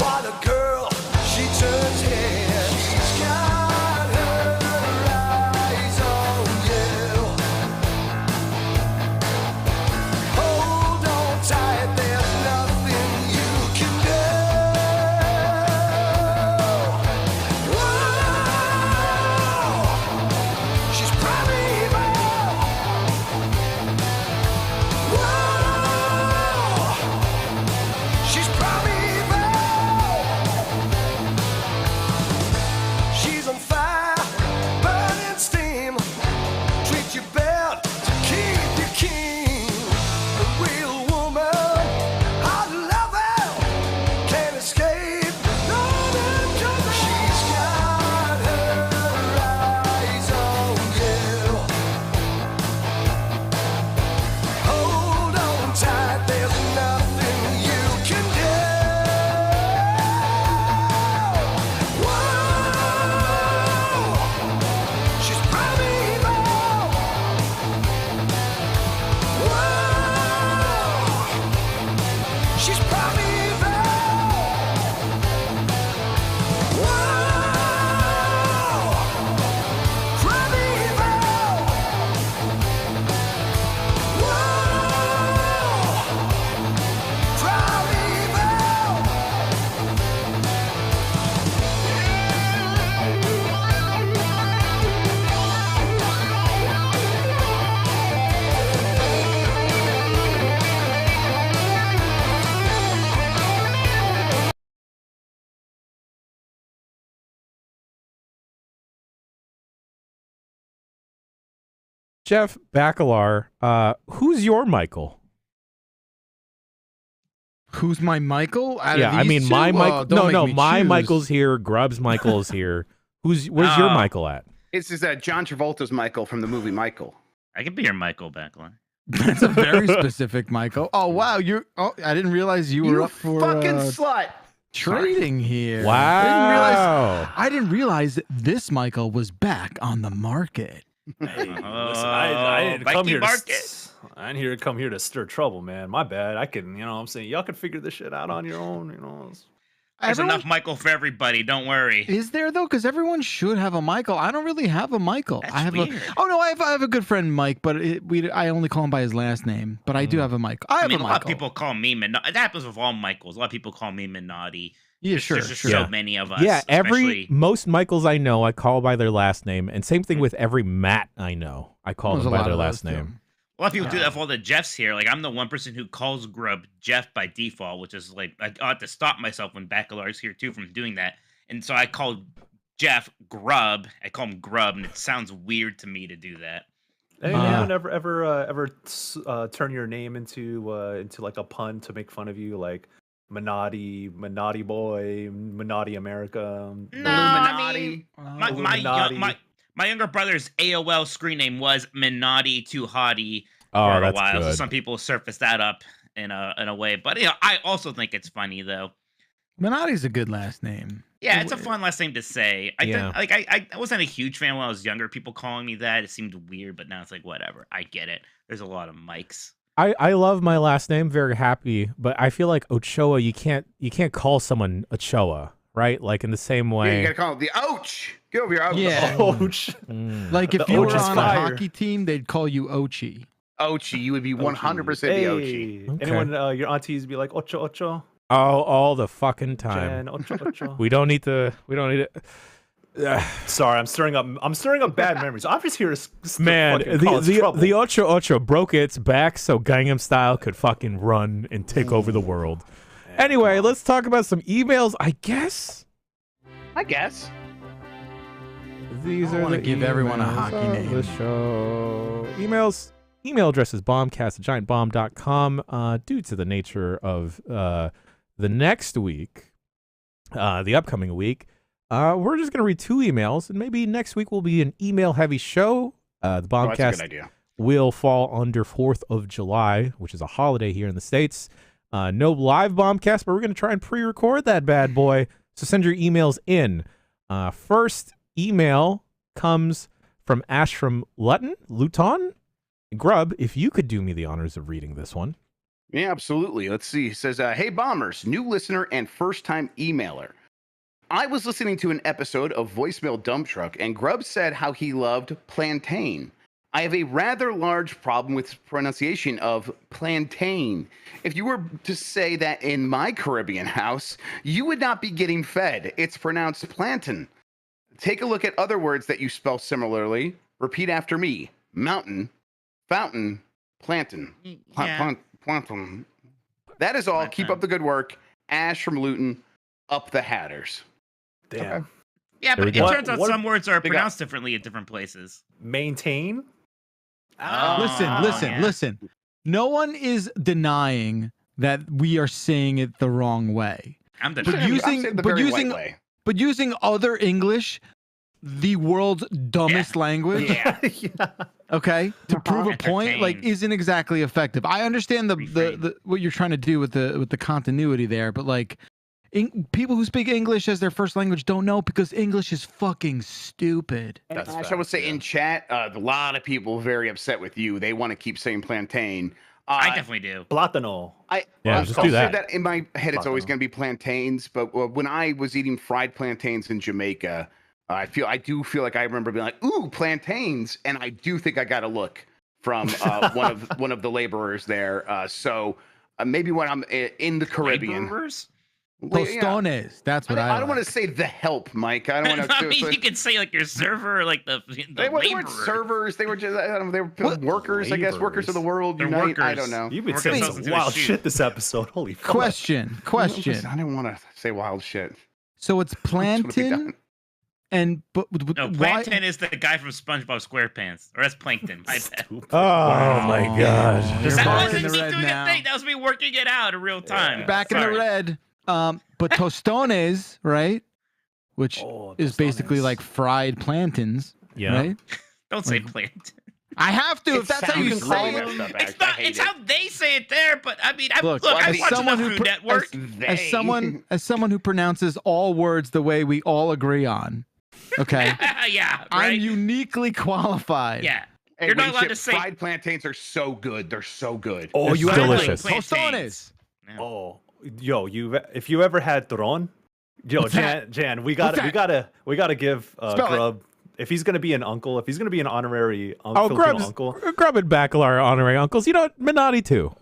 what a girl, she turns heads. She's got her eyes on you. Hold on tight, there's nothing you can do. She's primeval. Whoa, she's primeval. She's on fire, burning steam. Treat your belt to keep you keen. A real woman, hot lover, can't escape. No, she's got her eyes on you. Hold on tight, there's nothing you can do. Whoa, she's primeval. Whoa, she's primeval. Whoa, Jeff Bacalar, who's your Michael? Who's my Michael? Out of Yeah, I these mean two? my Michael. Don't No, make no, me my choose. Michael's here. Grub's Michael's here. Where's your Michael at? This is John Travolta's Michael from the movie Michael. I could be your Michael Backline. That's a very specific Michael. Oh wow, I didn't realize you were You up for fucking slut. trading here. Wow. I didn't realize this Michael was back on the market. Hey, listen, I didn't Mikey come here Market. I didn't come here to stir trouble, man. My bad. I can, you know what I'm saying? Y'all can figure this shit out on your own, you know. There's enough Michael for everybody. Don't worry. Is there though? Because everyone should have a Michael. I don't really have a Michael. That's I have weird. I have a good friend Mike, but I only call him by his last name. But I do have a Michael. I have mean, a a Michael. lot of people call me Minotti. That happens with all Michaels. A lot of people call me Minotti. Yeah, sure. There's just sure. so many of us. Yeah, especially- most Michaels I know, I call by their last name, and same thing with every Matt I know. I call There's them a by lot their of last those, too. name. A lot of people do that for all the Jeffs here. Like, I'm the one person who calls Grub Jeff by default, which is like, I have to stop myself when Bacalar's here too from doing that. And so I call Jeff Grub. I call him Grub, and it sounds weird to me to do that. Hey, anyone ever turn your name into like a pun to make fun of you, like Minotti boy, Minotti America? No, I mean, Illuminati. my younger brother's AOL screen name was Minotti Too Hottie Oh, for a that's while. So good. some people surfaced that up in a way. But I also think it's funny though. Minotti's a good last name. Yeah, it's a fun last name to say. I Yeah. wasn't a huge fan when I was younger. People calling me that, it seemed weird, but now it's like whatever. I get it. There's a lot of Mikes. I love my last name, very happy, but I feel like Ochoa, you can't call someone Ochoa, right? Like in the same Yeah, way. you gotta call him the Ouch. Get over here, Ouch. Yeah. Ouch. Like if The you were Oach is on fire. a hockey team, they'd call you Ochi. Ouchie, you would be 100% the Ouchie. Hey, Okay. anyone, your aunties be like Ocho, Oh, all the fucking time. Jen, Ocho. We don't need to. Sorry, I'm stirring up bad memories. I'm just here to Man, fucking cause trouble. the Ocho broke its back so Gangnam Style could fucking run and take over the world. Anyway, let's talk about some emails, I guess. These I are wanna the give everyone a emails hockey of name. The show. emails. Email address is bombcast@giantbomb.com. Due to the nature of the next week, the upcoming week, we're just going to read 2 emails, and maybe next week will be an email-heavy show. The Bombcast that's a good idea. will fall under 4th of July, which is a holiday here in the States. No live Bombcast, but we're going to try and pre-record that bad boy. So send your emails in. First email comes from Ash from Luton. Grub, if you could do me the honors of reading this one. Yeah, absolutely. Let's see. It says, hey, Bombers, new listener and first-time emailer. I was listening to an episode of Voicemail Dump Truck, and Grub said how he loved plantain. I have a rather large problem with pronunciation of plantain. If you were to say that in my Caribbean house, you would not be getting fed. It's pronounced plantain. Take a look at other words that you spell similarly. Repeat after me. Mountain, fountain, plantain. Plantain. That is all. Keep up the good work. Ash from Luton, up the Hatters. Damn. Okay. Yeah, There but we it go. turns out What- some words are They got- pronounced differently in different places. Maintain. Listen. No one is denying that we are saying it the wrong way. I'm the But I'm using- saying the but very using- white way. But using other English, the world's dumbest language, Yeah. okay, to prove a point, like, Entertain. isn't exactly effective. I understand the Refrain. what you're trying to do with the continuity there, but like, people who speak English as their first language don't know because English is fucking stupid. And That's Ash, I would facts, say yeah. in chat, a lot of people very upset with you. They want to keep saying plantain. I definitely do. Plátano. Yeah, I'll just do say that. in my head, it's always Plátano. going to be plantains. But when I was eating fried plantains in Jamaica, I do feel like I remember being like, "Ooh, plantains," and I do think I got a look from one of the laborers there. So maybe when I'm in the Caribbean, Laborers? Well, yeah. Tostones, that's what I don't want like. to say the help, Mike. I don't want I to. mean, you could say like your server or like the They weren't laborer. servers. They were just I don't know, they were What? workers, I guess. Workers of the world They're unite. I workers. don't know. You've been We're saying gonna some go into a wild shoot. shit this episode. Holy fuck. Question. I didn't want to say wild shit. So it's That's what we plantain done. and but No, why? Plankton is the guy from SpongeBob SquarePants, or that's Plankton. I bet. Stupid. Oh, my God. You're That back wasn't in the me red doing now. a thing. That was me working it out in real time. Back in Sorry. the red. But tostones, right? Which Oh, is basically tostones. like fried plantains, Yeah. right? Don't say Like- Plankton. I have to. If that's how you sounds say wrong. it. Stuff, It's Ash. I not. hate It's it. how they say it there. But I mean, Look, I as watch someone enough who Food Network. As someone who pronounces all words the way we all agree on, okay, Yeah, I'm right. uniquely qualified. Yeah. Hey, You're not wait, allowed shit, to say- fried plantains are so good. They're so good. Oh, It's you delicious. ever, Tostones. Yeah. Oh, yo, if you ever had Tron, yo, What's that? Jan, we What's gotta give Spell it. Grub, if he's gonna be an uncle, if he's gonna be an honorary Oh, Filipino uncle. Grub and Bacalar are honorary uncles. You know what? Minotti, too.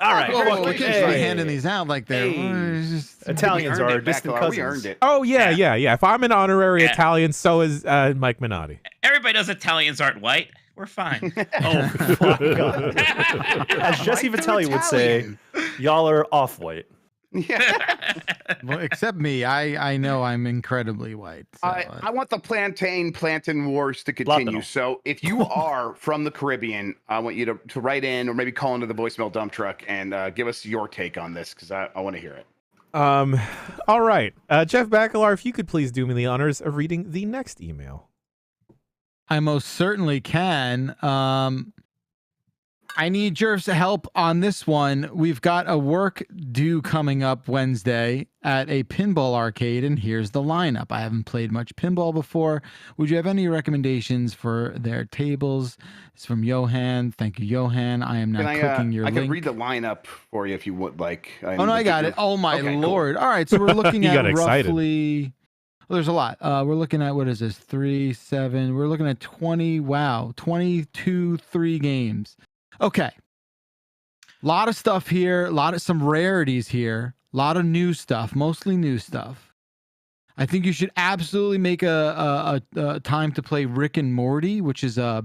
All right, Whoa, fuck we it. can't just be Hey. handing these out like they're. Hey. it's just- Italians We earned are it, distant Bacalar. cousins. We earned it. Oh, yeah. If I'm an honorary Yeah. Italian, so is Mike Minotti. Everybody knows Italians aren't white. We're fine. Oh my god! As Jesse White, Vitelli they're would say, Italian. y'all are off-white. Yeah. Well, except me, I know I'm incredibly white. So, I want the plantain wars to continue. Plátano. So if you are from the Caribbean, I want you to write in or maybe call into the voicemail dump truck and give us your take on this because I want to hear it. All right. Jeff Bacalar, if you could please do me the honors of reading the next email. I most certainly can. I need your help on this one. We've got a work due coming up Wednesday at a pinball arcade, and here's the lineup. I haven't played much pinball before. Would you have any recommendations for their tables? It's from Johan. Thank you, Johan. I am now clicking your I link. can read the lineup for you if you would like. Oh no, I got it. Oh my Okay, cool. lord! All right, so we're looking You at got excited. roughly. Well, there's a lot. We're looking at what is this? 3, 7. We're looking at 20. Wow, 22, 3 games. Okay. A lot of stuff here. Some rarities here. A lot of new stuff. Mostly new stuff. I think you should absolutely make a time to play Rick and Morty, which is a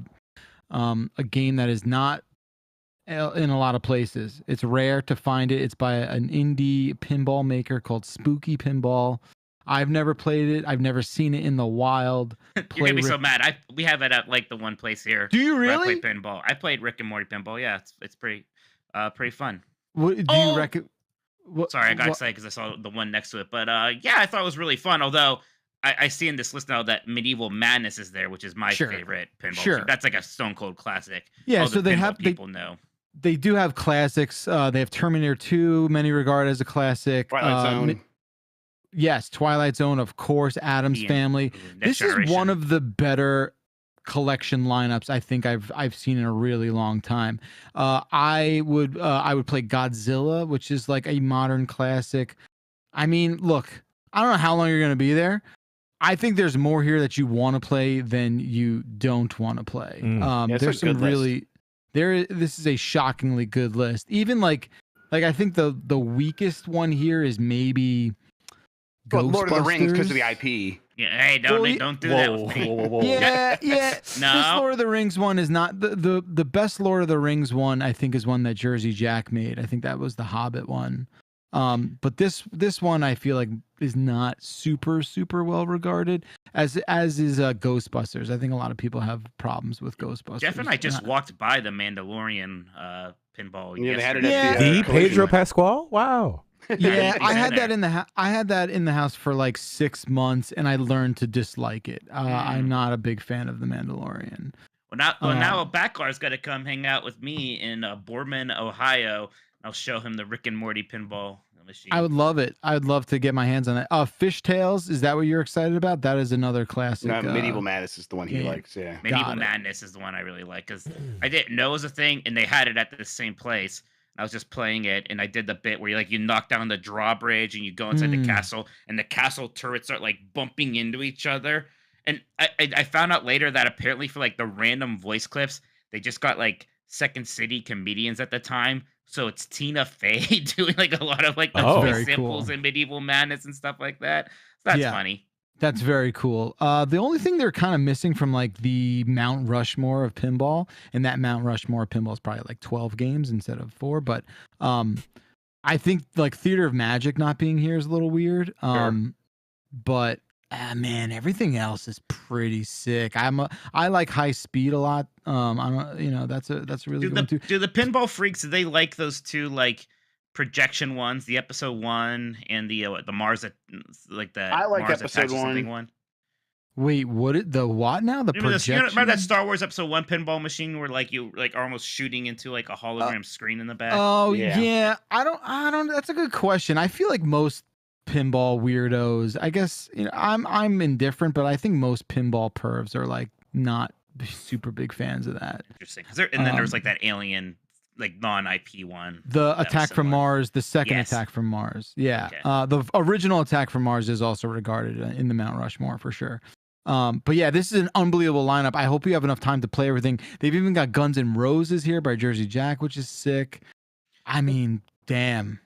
game that is not in a lot of places. It's rare to find it. It's by an indie pinball maker called Spooky Pinball. I've never played it. I've never seen it in the wild. You're gonna be so mad. We have it at like the one place here. Do you where really? I play pinball. I played Rick and Morty pinball. Yeah, it's pretty fun. What, do you reckon? Sorry, I got excited because I saw the one next to it. But yeah, I thought it was really fun. Although I see in this list now that Medieval Madness is there, which is my favorite pinball. Sure. That's like a stone cold classic. Yeah, so they have people know. They do have classics. They have Terminator 2, many regard as a classic. Twilight Zone. Yes, Twilight Zone, of course. Adam's Family. This is one of the better collection lineups I think I've seen in a really long time. I would play Godzilla, which is like a modern classic. I mean, look, I don't know how long you're going to be there. I think there's more here that you want to play than you don't want to play. There's some really this is a shockingly good list. Even like I think the weakest one here is maybe Lord of the Rings because of the IP. Yeah, hey, don't do that with me. Whoa. Yeah. No. This Lord of the Rings one is not the best Lord of the Rings one. I think is one that Jersey Jack made. I think that was the Hobbit one. But this one I feel like is not super well regarded as is Ghostbusters. I think a lot of people have problems with Ghostbusters. Jeff and I just walked by the Mandalorian pinball. Yeah, they had it yesterday. at The Pedro Pascal. Wow. Yeah, I had that in the house for like 6 months, and I learned to dislike it. I'm not a big fan of the Mandalorian. Well, now Backlar's got to come hang out with me in Boardman, Ohio. I'll show him the Rick and Morty pinball machine. I would love it. I would love to get my hands on it. Fishtails, is that what you're excited about? That is another classic. No, Medieval Madness is the one he likes. Yeah, Medieval Madness is the one I really like because I didn't know it was a thing, and they had it at the same place. I was just playing it, and I did the bit where you knock down the drawbridge, and you go inside the castle, and the castle turrets start like bumping into each other. And I found out later that apparently for like the random voice clips, they just got like Second City comedians at the time. So it's Tina Fey doing like a lot of like the voice samples and Medieval Madness and stuff like that. So that's funny. That's very cool. The only thing they're kind of missing from like the Mount Rushmore of pinball, and that Mount Rushmore of pinball is probably like 12 games instead of 4. But I think like Theater of Magic not being here is a little weird. But man, everything else is pretty sick. I like High Speed a lot. That's a really good one too. Do the pinball freaks, do they like those two like projection ones, the episode 1 and the Mars, like the I like Mars episode one. Wait, what now? The projection? Remember that Star Wars episode 1 pinball machine where like you like are almost shooting into like a hologram screen in the back? Oh yeah. I don't. That's a good question. I feel like most pinball weirdos, I guess, I'm indifferent, but I think most pinball pervs are like not super big fans of that. Interesting. And then there's like that alien, like non-IP one. The Attack from Mars, the second Attack from Mars. Yeah. Okay. The original Attack from Mars is also regarded in the Mount Rushmore for sure. But yeah, this is an unbelievable lineup. I hope you have enough time to play everything. They've even got Guns N' Roses here by Jersey Jack, which is sick. I mean, damn.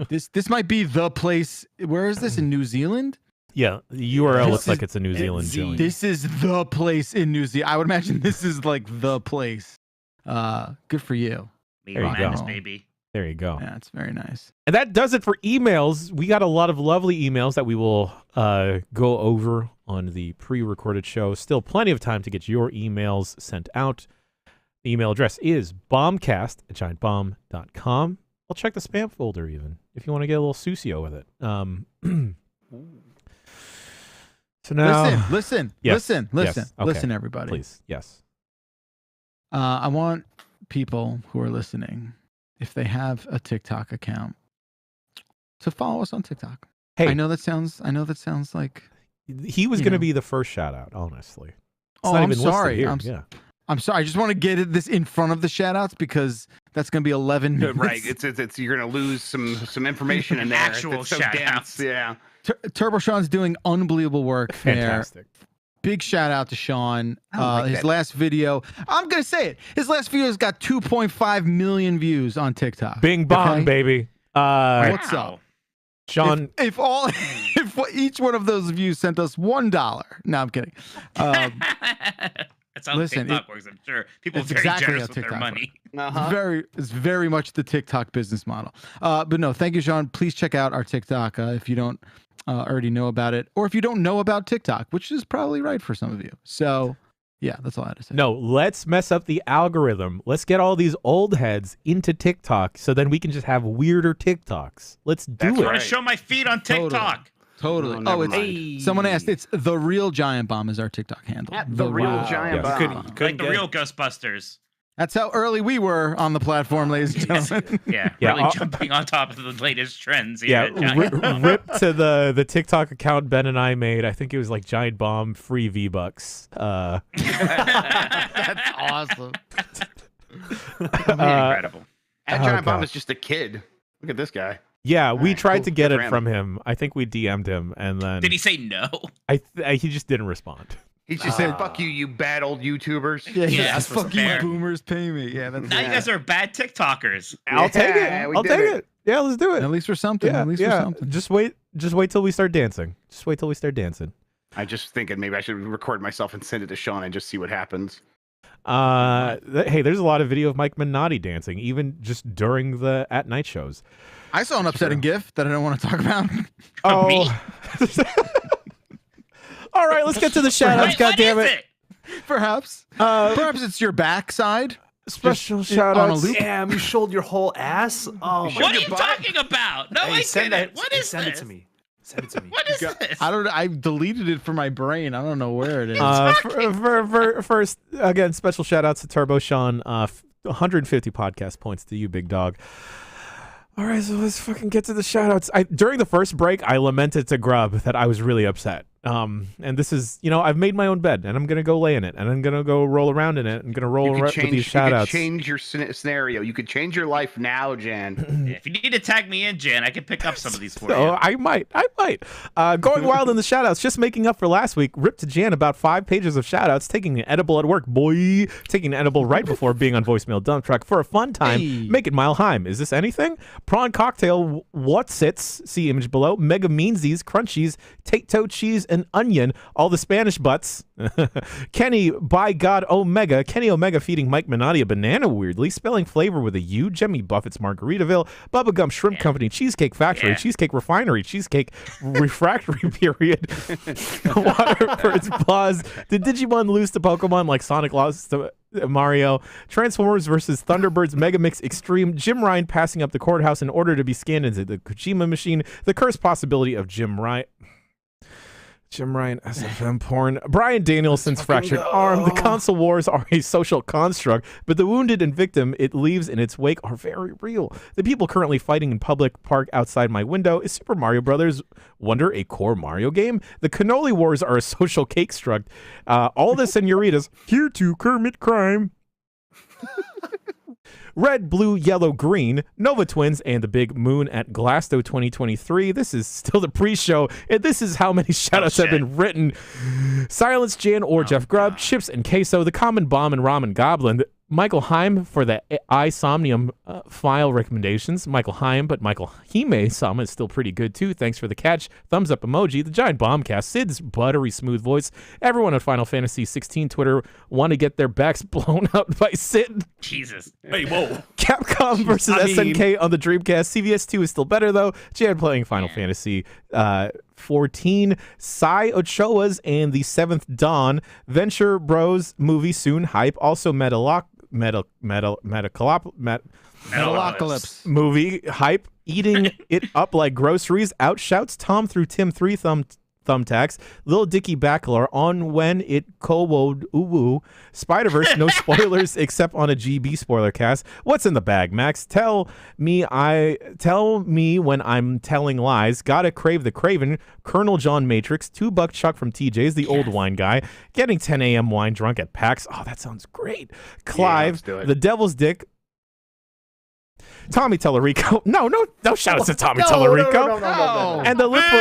This might be the place. Where is this, in New Zealand? Yeah, the URL looks like it's a New Zealand joint. This is the place in New Zealand. I would imagine this is like the place. Good for you. There you go, baby. There you go. Yeah, it's very nice. And that does it for emails. We got a lot of lovely emails that we will go over on the pre-recorded show. Still plenty of time to get your emails sent out. The email address is bombcast@giantbomb.com. I'll check the spam folder even if you want to get a little sucio with it. So now, listen, everybody. Please, yes. I want people who are listening, if they have a TikTok account, to follow us on TikTok. Hey, I know that sounds like he was going to be the first shout out. Honestly, I'm sorry. I'm sorry. I just want to get this in front of the shout outs because that's going to be 11 minutes. Right. It's you're going to lose some information in there. Actual shout outs. Yeah. Turbo Sean's doing unbelievable work. Fantastic. There. Big shout out to Sean. His last video, I'm going to say it. His last video has got 2.5 million views on TikTok. Bing bong, baby. What's up? Sean, if each one of those views sent us $1. No, I'm kidding. That's how TikTok works, I'm sure. People are very generous with their money. It's very much the TikTok business model. But no, thank you, Sean. Please check out our TikTok if you don't already know about it, or if you don't know about TikTok, which is probably right for some of you. So yeah, that's all I had to say. No, let's mess up the algorithm. Let's get all these old heads into TikTok so then we can just have weirder TikToks. Let's do I it. want to show my feet on TikTok. Totally. never Oh, mind. someone asked. It's the real giant bomb is our TikTok handle. At the real giant Yes. bomb. Like the real Ghostbusters. That's how early we were on the platform, ladies and gentlemen. Yeah, Yeah, really I'll- jumping on top of the latest trends. Yeah, Here at Giant Bomb. rip to the TikTok account Ben and I made. I think it was like Giant Bomb free V-Bucks. That's awesome. Incredible. At Oh, Giant Bomb God. is just a kid. Look at this guy. Yeah, we Alright, tried cool. to get Good it for from him. I think we DM'd him, and then Did he say no? he just didn't respond. He just said, "Fuck you, you bad old YouTubers." Yeah, Yeah, yeah. that's what's Fuck you, fair. boomers, pay me. Yeah, that's Now you guys are bad TikTokers. I'll take Yeah, it. we I'll did take it. it. Yeah, let's do it. At least for something. Yeah, At least for yeah. something. Just wait till we start dancing. Just wait till we start dancing. I just thinking maybe I should record myself and send it to Sean and just see what happens. Hey, there's a lot of video of Mike Minotti dancing, even just during the at night shows. I saw an upsetting GIF that I don't want to talk about. From me? All right, let's get to the shout outs. Wait, God what damn is it. Perhaps. Perhaps it's your backside. Special Just shout on a outs. loop. Damn, you showed your whole ass. Oh, my What are you butt? talking about? No, I didn't. What is send this? it to me. Send it to me. What is this? I don't. I deleted it from my brain. I don't know where it is. First, again, special shout outs to Turbo Sean. 150 podcast points to you, big dog. All right, so let's fucking get to the shout outs. During the first break, I lamented to Grub that I was really upset. And this is, I've made my own bed, and I'm going to go lay in it, and I'm going to go roll around in it. I'm going to roll around with these shout outs. change your scenario. You could change your life now, Jan. Yeah, if you need to tag me in, Jan, I can pick up some of these for So you. I might. Going wild in the shoutouts, just making up for last week. Ripped to Jan about 5 pages of shoutouts, taking an edible at work, boy. Taking an edible right before being on voicemail dump truck for a fun time. Hey. Make it Mile Heim. Is this anything? Prawn cocktail, Whatsits, see image below. Mega Meansies, Crunchies, Tate-toe cheese, and onion. All the Spanish butts. Kenny, by God, Omega. Kenny Omega feeding Mike Minotti a banana weirdly. Spelling flavor with a U. Jimmy Buffett's Margaritaville. Bubblegum Shrimp Company. Cheesecake Factory. Yeah. Cheesecake Refinery. Cheesecake Refractory Period. Water for its paws. Did Digimon lose to Pokemon like Sonic lost to Mario? Transformers versus Thunderbirds Megamix Extreme. Jim Ryan passing up the courthouse in order to be scanned into the Kojima machine. The cursed possibility of Jim Ryan SFM porn. Brian Danielson's fractured arm. The console wars are a social construct, but the wounded and victim it leaves in its wake are very real. The people currently fighting in public park outside my window. Is Super Mario Brothers Wonder a core Mario game? The cannoli wars are a social cake struct. All the senoritas here to Kermit crime. Red, blue, yellow, green, Nova Twins, and the big moon at Glasto 2023. This is still the pre-show, and this is how many shoutouts have been written. Silence Jan or Jeff Grubb, Chips and Queso, the Common Bomb and Ramen Goblin, Michael Heim for the iSomnium file recommendations. Michael Heim, but Michael Hime-sama is still pretty good too. Thanks for the catch. Thumbs up emoji. The Giant Bombcast. Sid's buttery smooth voice. Everyone on Final Fantasy XVI Twitter want to get their backs blown out by Sid. Jesus. Hey, whoa. Capcom versus SNK on the Dreamcast. CVS2 is still better though. Jan playing Final Fantasy 14. Sai Ochoa's and the 7th Dawn. Venture Bros movie soon. Hype. Also Metalocalypse. movie hype. Eating it up like groceries. Outshouts Tom through Tim 3 thumbtacks. Lil Dicky Backler on when it co-woed uwu. Spider-Verse, no spoilers except on a GB spoiler cast. What's in the bag, Max? Tell me when I'm telling lies. Gotta crave the Craven. Colonel John Matrix. $2 Chuck from TJ's, the old wine guy. Getting 10 a.m. wine drunk at PAX. Oh, that sounds great. Clive, let's do it. the Devil's Dick. Tommy Tellerico. No shout outs to Tommy Tellerico. No. And the Limper.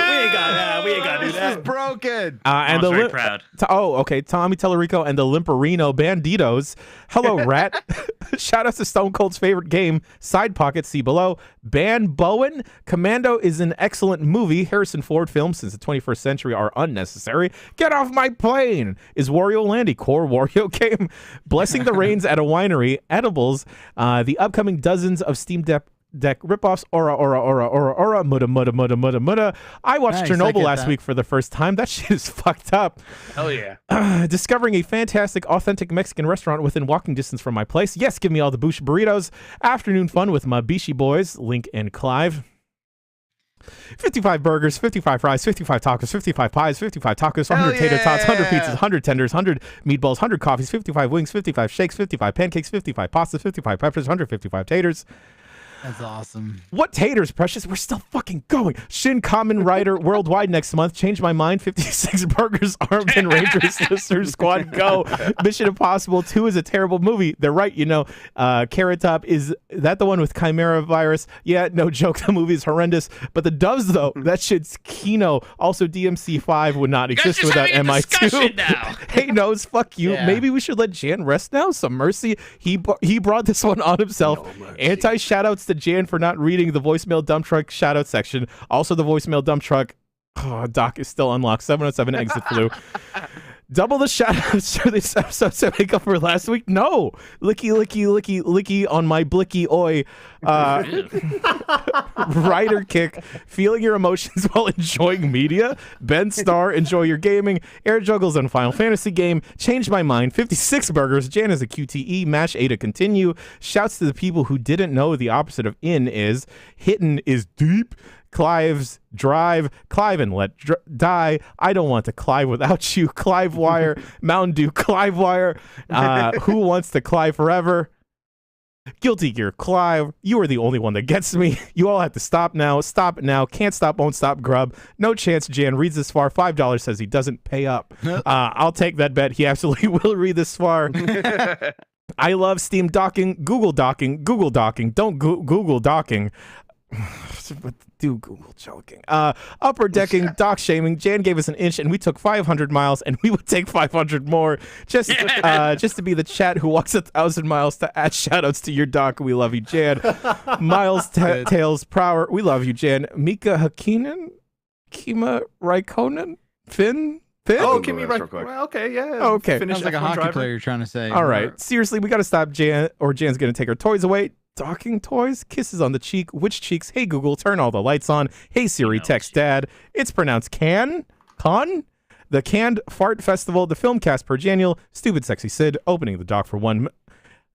We ain't got to do This is broken. And I'm very proud. Tommy Tellerico and the Limperino Banditos. Hello, Rat. Shout out to Stone Cold's favorite game, Side Pocket, see below. Ban Bowen. Commando is an excellent movie. Harrison Ford films since the 21st century are unnecessary. Get off my plane. Is Wario Land a core Wario game? Blessing the Rains at a winery. Edibles. The upcoming dozens of Steam Deck deck ripoffs. Aura, mutta. I watched Nice, I Chernobyl get last that. week for the first time. That shit is fucked up. Hell yeah. Discovering a fantastic, authentic Mexican restaurant within walking distance from my place. Yes, give me all the bush burritos. Afternoon fun with my Bishi boys, Link and Clive. 55 burgers, 55 fries, 55 tacos, 55 pies, 55 tacos, 100 tater tots, 100 pizzas, 100 tenders, 100 meatballs, 100 coffees, 55 wings, 55 shakes, 55 pancakes, 55 pastas, 55 peppers, 155 taters. That's awesome. What taters, Precious? We're still fucking going. Shin Kamen Rider worldwide next month. Change my mind. 56 burgers, armed and Rangers, Sister Squad, go. Mission Impossible 2 is a terrible movie. They're right, you know. Carrot Top, is that the one with Chimera virus? Yeah, no joke. The movie is horrendous. But the doves, though, that shit's Kino. Also, DMC5 would not exist without MI2. Hey, Nose, fuck you. Yeah. Maybe we should let Jan rest now. Some mercy. He brought this one on himself. Anti-shoutouts to Jan for not reading the voicemail dump truck shoutout section. Also, the voicemail dump truck doc is still unlocked. 707 exit flu. Double the shoutouts for this episode to make up for last week. No, licky on my blicky oi. Rider kick, feeling your emotions while enjoying media. Ben Star, enjoy your gaming. Air juggles on Final Fantasy game. Change my mind. 56 burgers. Jan is a QTE. Mash A to continue. Shouts to the people who didn't know the opposite of in is. Hittin' is deep. Clive's drive. Clive and let die. I don't want to Clive without you. Clive Wire. Mountain Dew. Clive Wire. Who wants to Clive forever? Guilty Gear Clive, you are the only one that gets me. You all have to stop now. Stop it now. Can't stop, won't stop, grub. No chance Jan reads this far. $5 says he doesn't pay up. I'll take that bet. He absolutely will read this far. I love Steam docking, Google docking. Don't Google docking. Do Google joking. Upper decking, dock shaming. Jan gave us an inch and we took 500 miles and we would take 500 more just to be the chat who walks 1,000 miles to add shoutouts to your dock. We love you, Jan. Miles Tails Prower. We love you, Jan. Mika Hakkinen? Kima Raikkonen? Finn? Oh, Kimi Raikkonen. Okay, yeah. Okay. Sounds like a hockey player you're trying to say. All right. Seriously, we got to stop Jan or Jan's going to take her toys away. Docking toys, kisses on the cheek, which cheeks? Hey Google, turn all the lights on. Hey Siri, text Dad. It's pronounced con. The Canned Fart Festival, the Filmcast per Janual, Stupid Sexy Sid, opening the dock for one.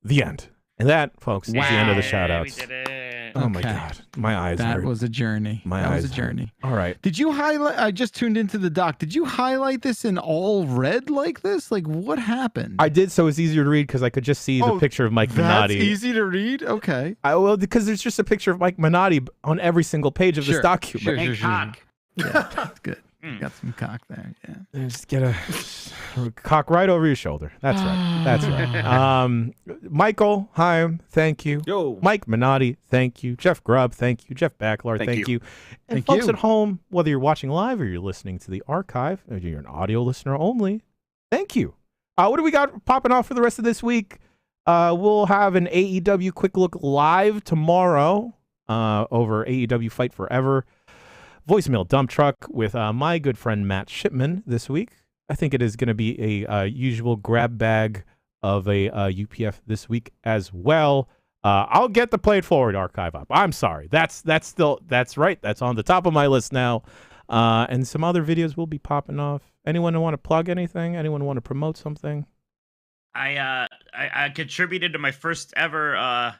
The end. And that, folks, is the end of the shoutouts. We did it. Oh my God, my eyes That hurt. was a journey. That was a journey. All right. Did you highlight? I just tuned into the doc. Did you highlight this in all red like this? Like what happened? I did, so it's easier to read because I could just see the picture of Mike That's Minotti. easy to read. Okay. Well, because there's just a picture of Mike Minotti on every single page of this document. Sure. Cock. Yeah, that's good. Got some cock there. Yeah. Just get a cock right over your shoulder. That's right. That's right. Michael Heim, thank you. Yo. Mike Minotti, thank you. Jeff Grubb, thank you. Jeff Backlar, thank you. And Thank folks you. at home, whether you're watching live or you're listening to the archive, or you're an audio listener only, thank you. What do we got popping off for the rest of this week? We'll have an AEW Quick Look live tomorrow over AEW Fight Forever. Voicemail dump truck with my good friend Matt Shipman this week. I think it is going to be a usual grab bag of a UPF this week as well. I'll get the Play It Forward archive up. I'm sorry. That's right. That's on the top of my list now. And some other videos will be popping off. Anyone want to plug anything? Anyone want to promote something? I contributed to my first ever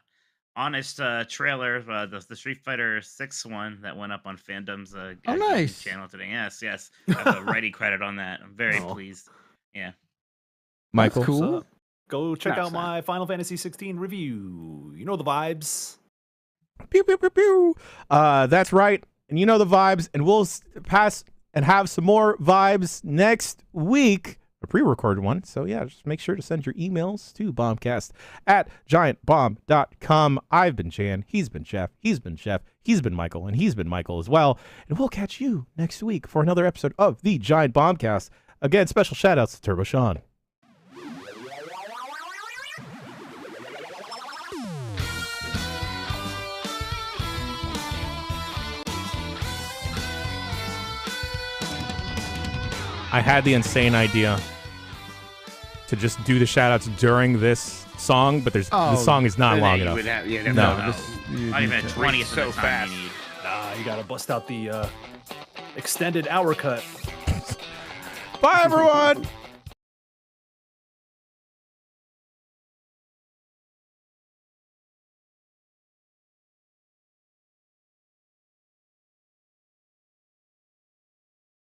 honest trailer, the Street Fighter 6 one that went up on Fandom's nice channel today. Yes. I have a writing credit on that. I'm very pleased. Yeah. Michael? That's cool. Go check out my Final Fantasy XVI review. You know the vibes. Pew, pew, pew, pew. That's right. And you know the vibes. And we'll pass and have some more vibes next week. A pre-recorded one. So yeah, just make sure to send your emails to bombcast@giantbomb.com. I've been Jan. He's been Jeff. He's been Jeff. He's been Michael. And he's been Michael as well. And we'll catch you next week for another episode of the Giant Bombcast. Again, special shout outs to Turbo Sean. I had the insane idea to just do the shout outs during this song, but the song is not long enough. Not even a 20th so of the time fast. you need. Nah, you gotta bust out the extended hour cut. Bye, everyone.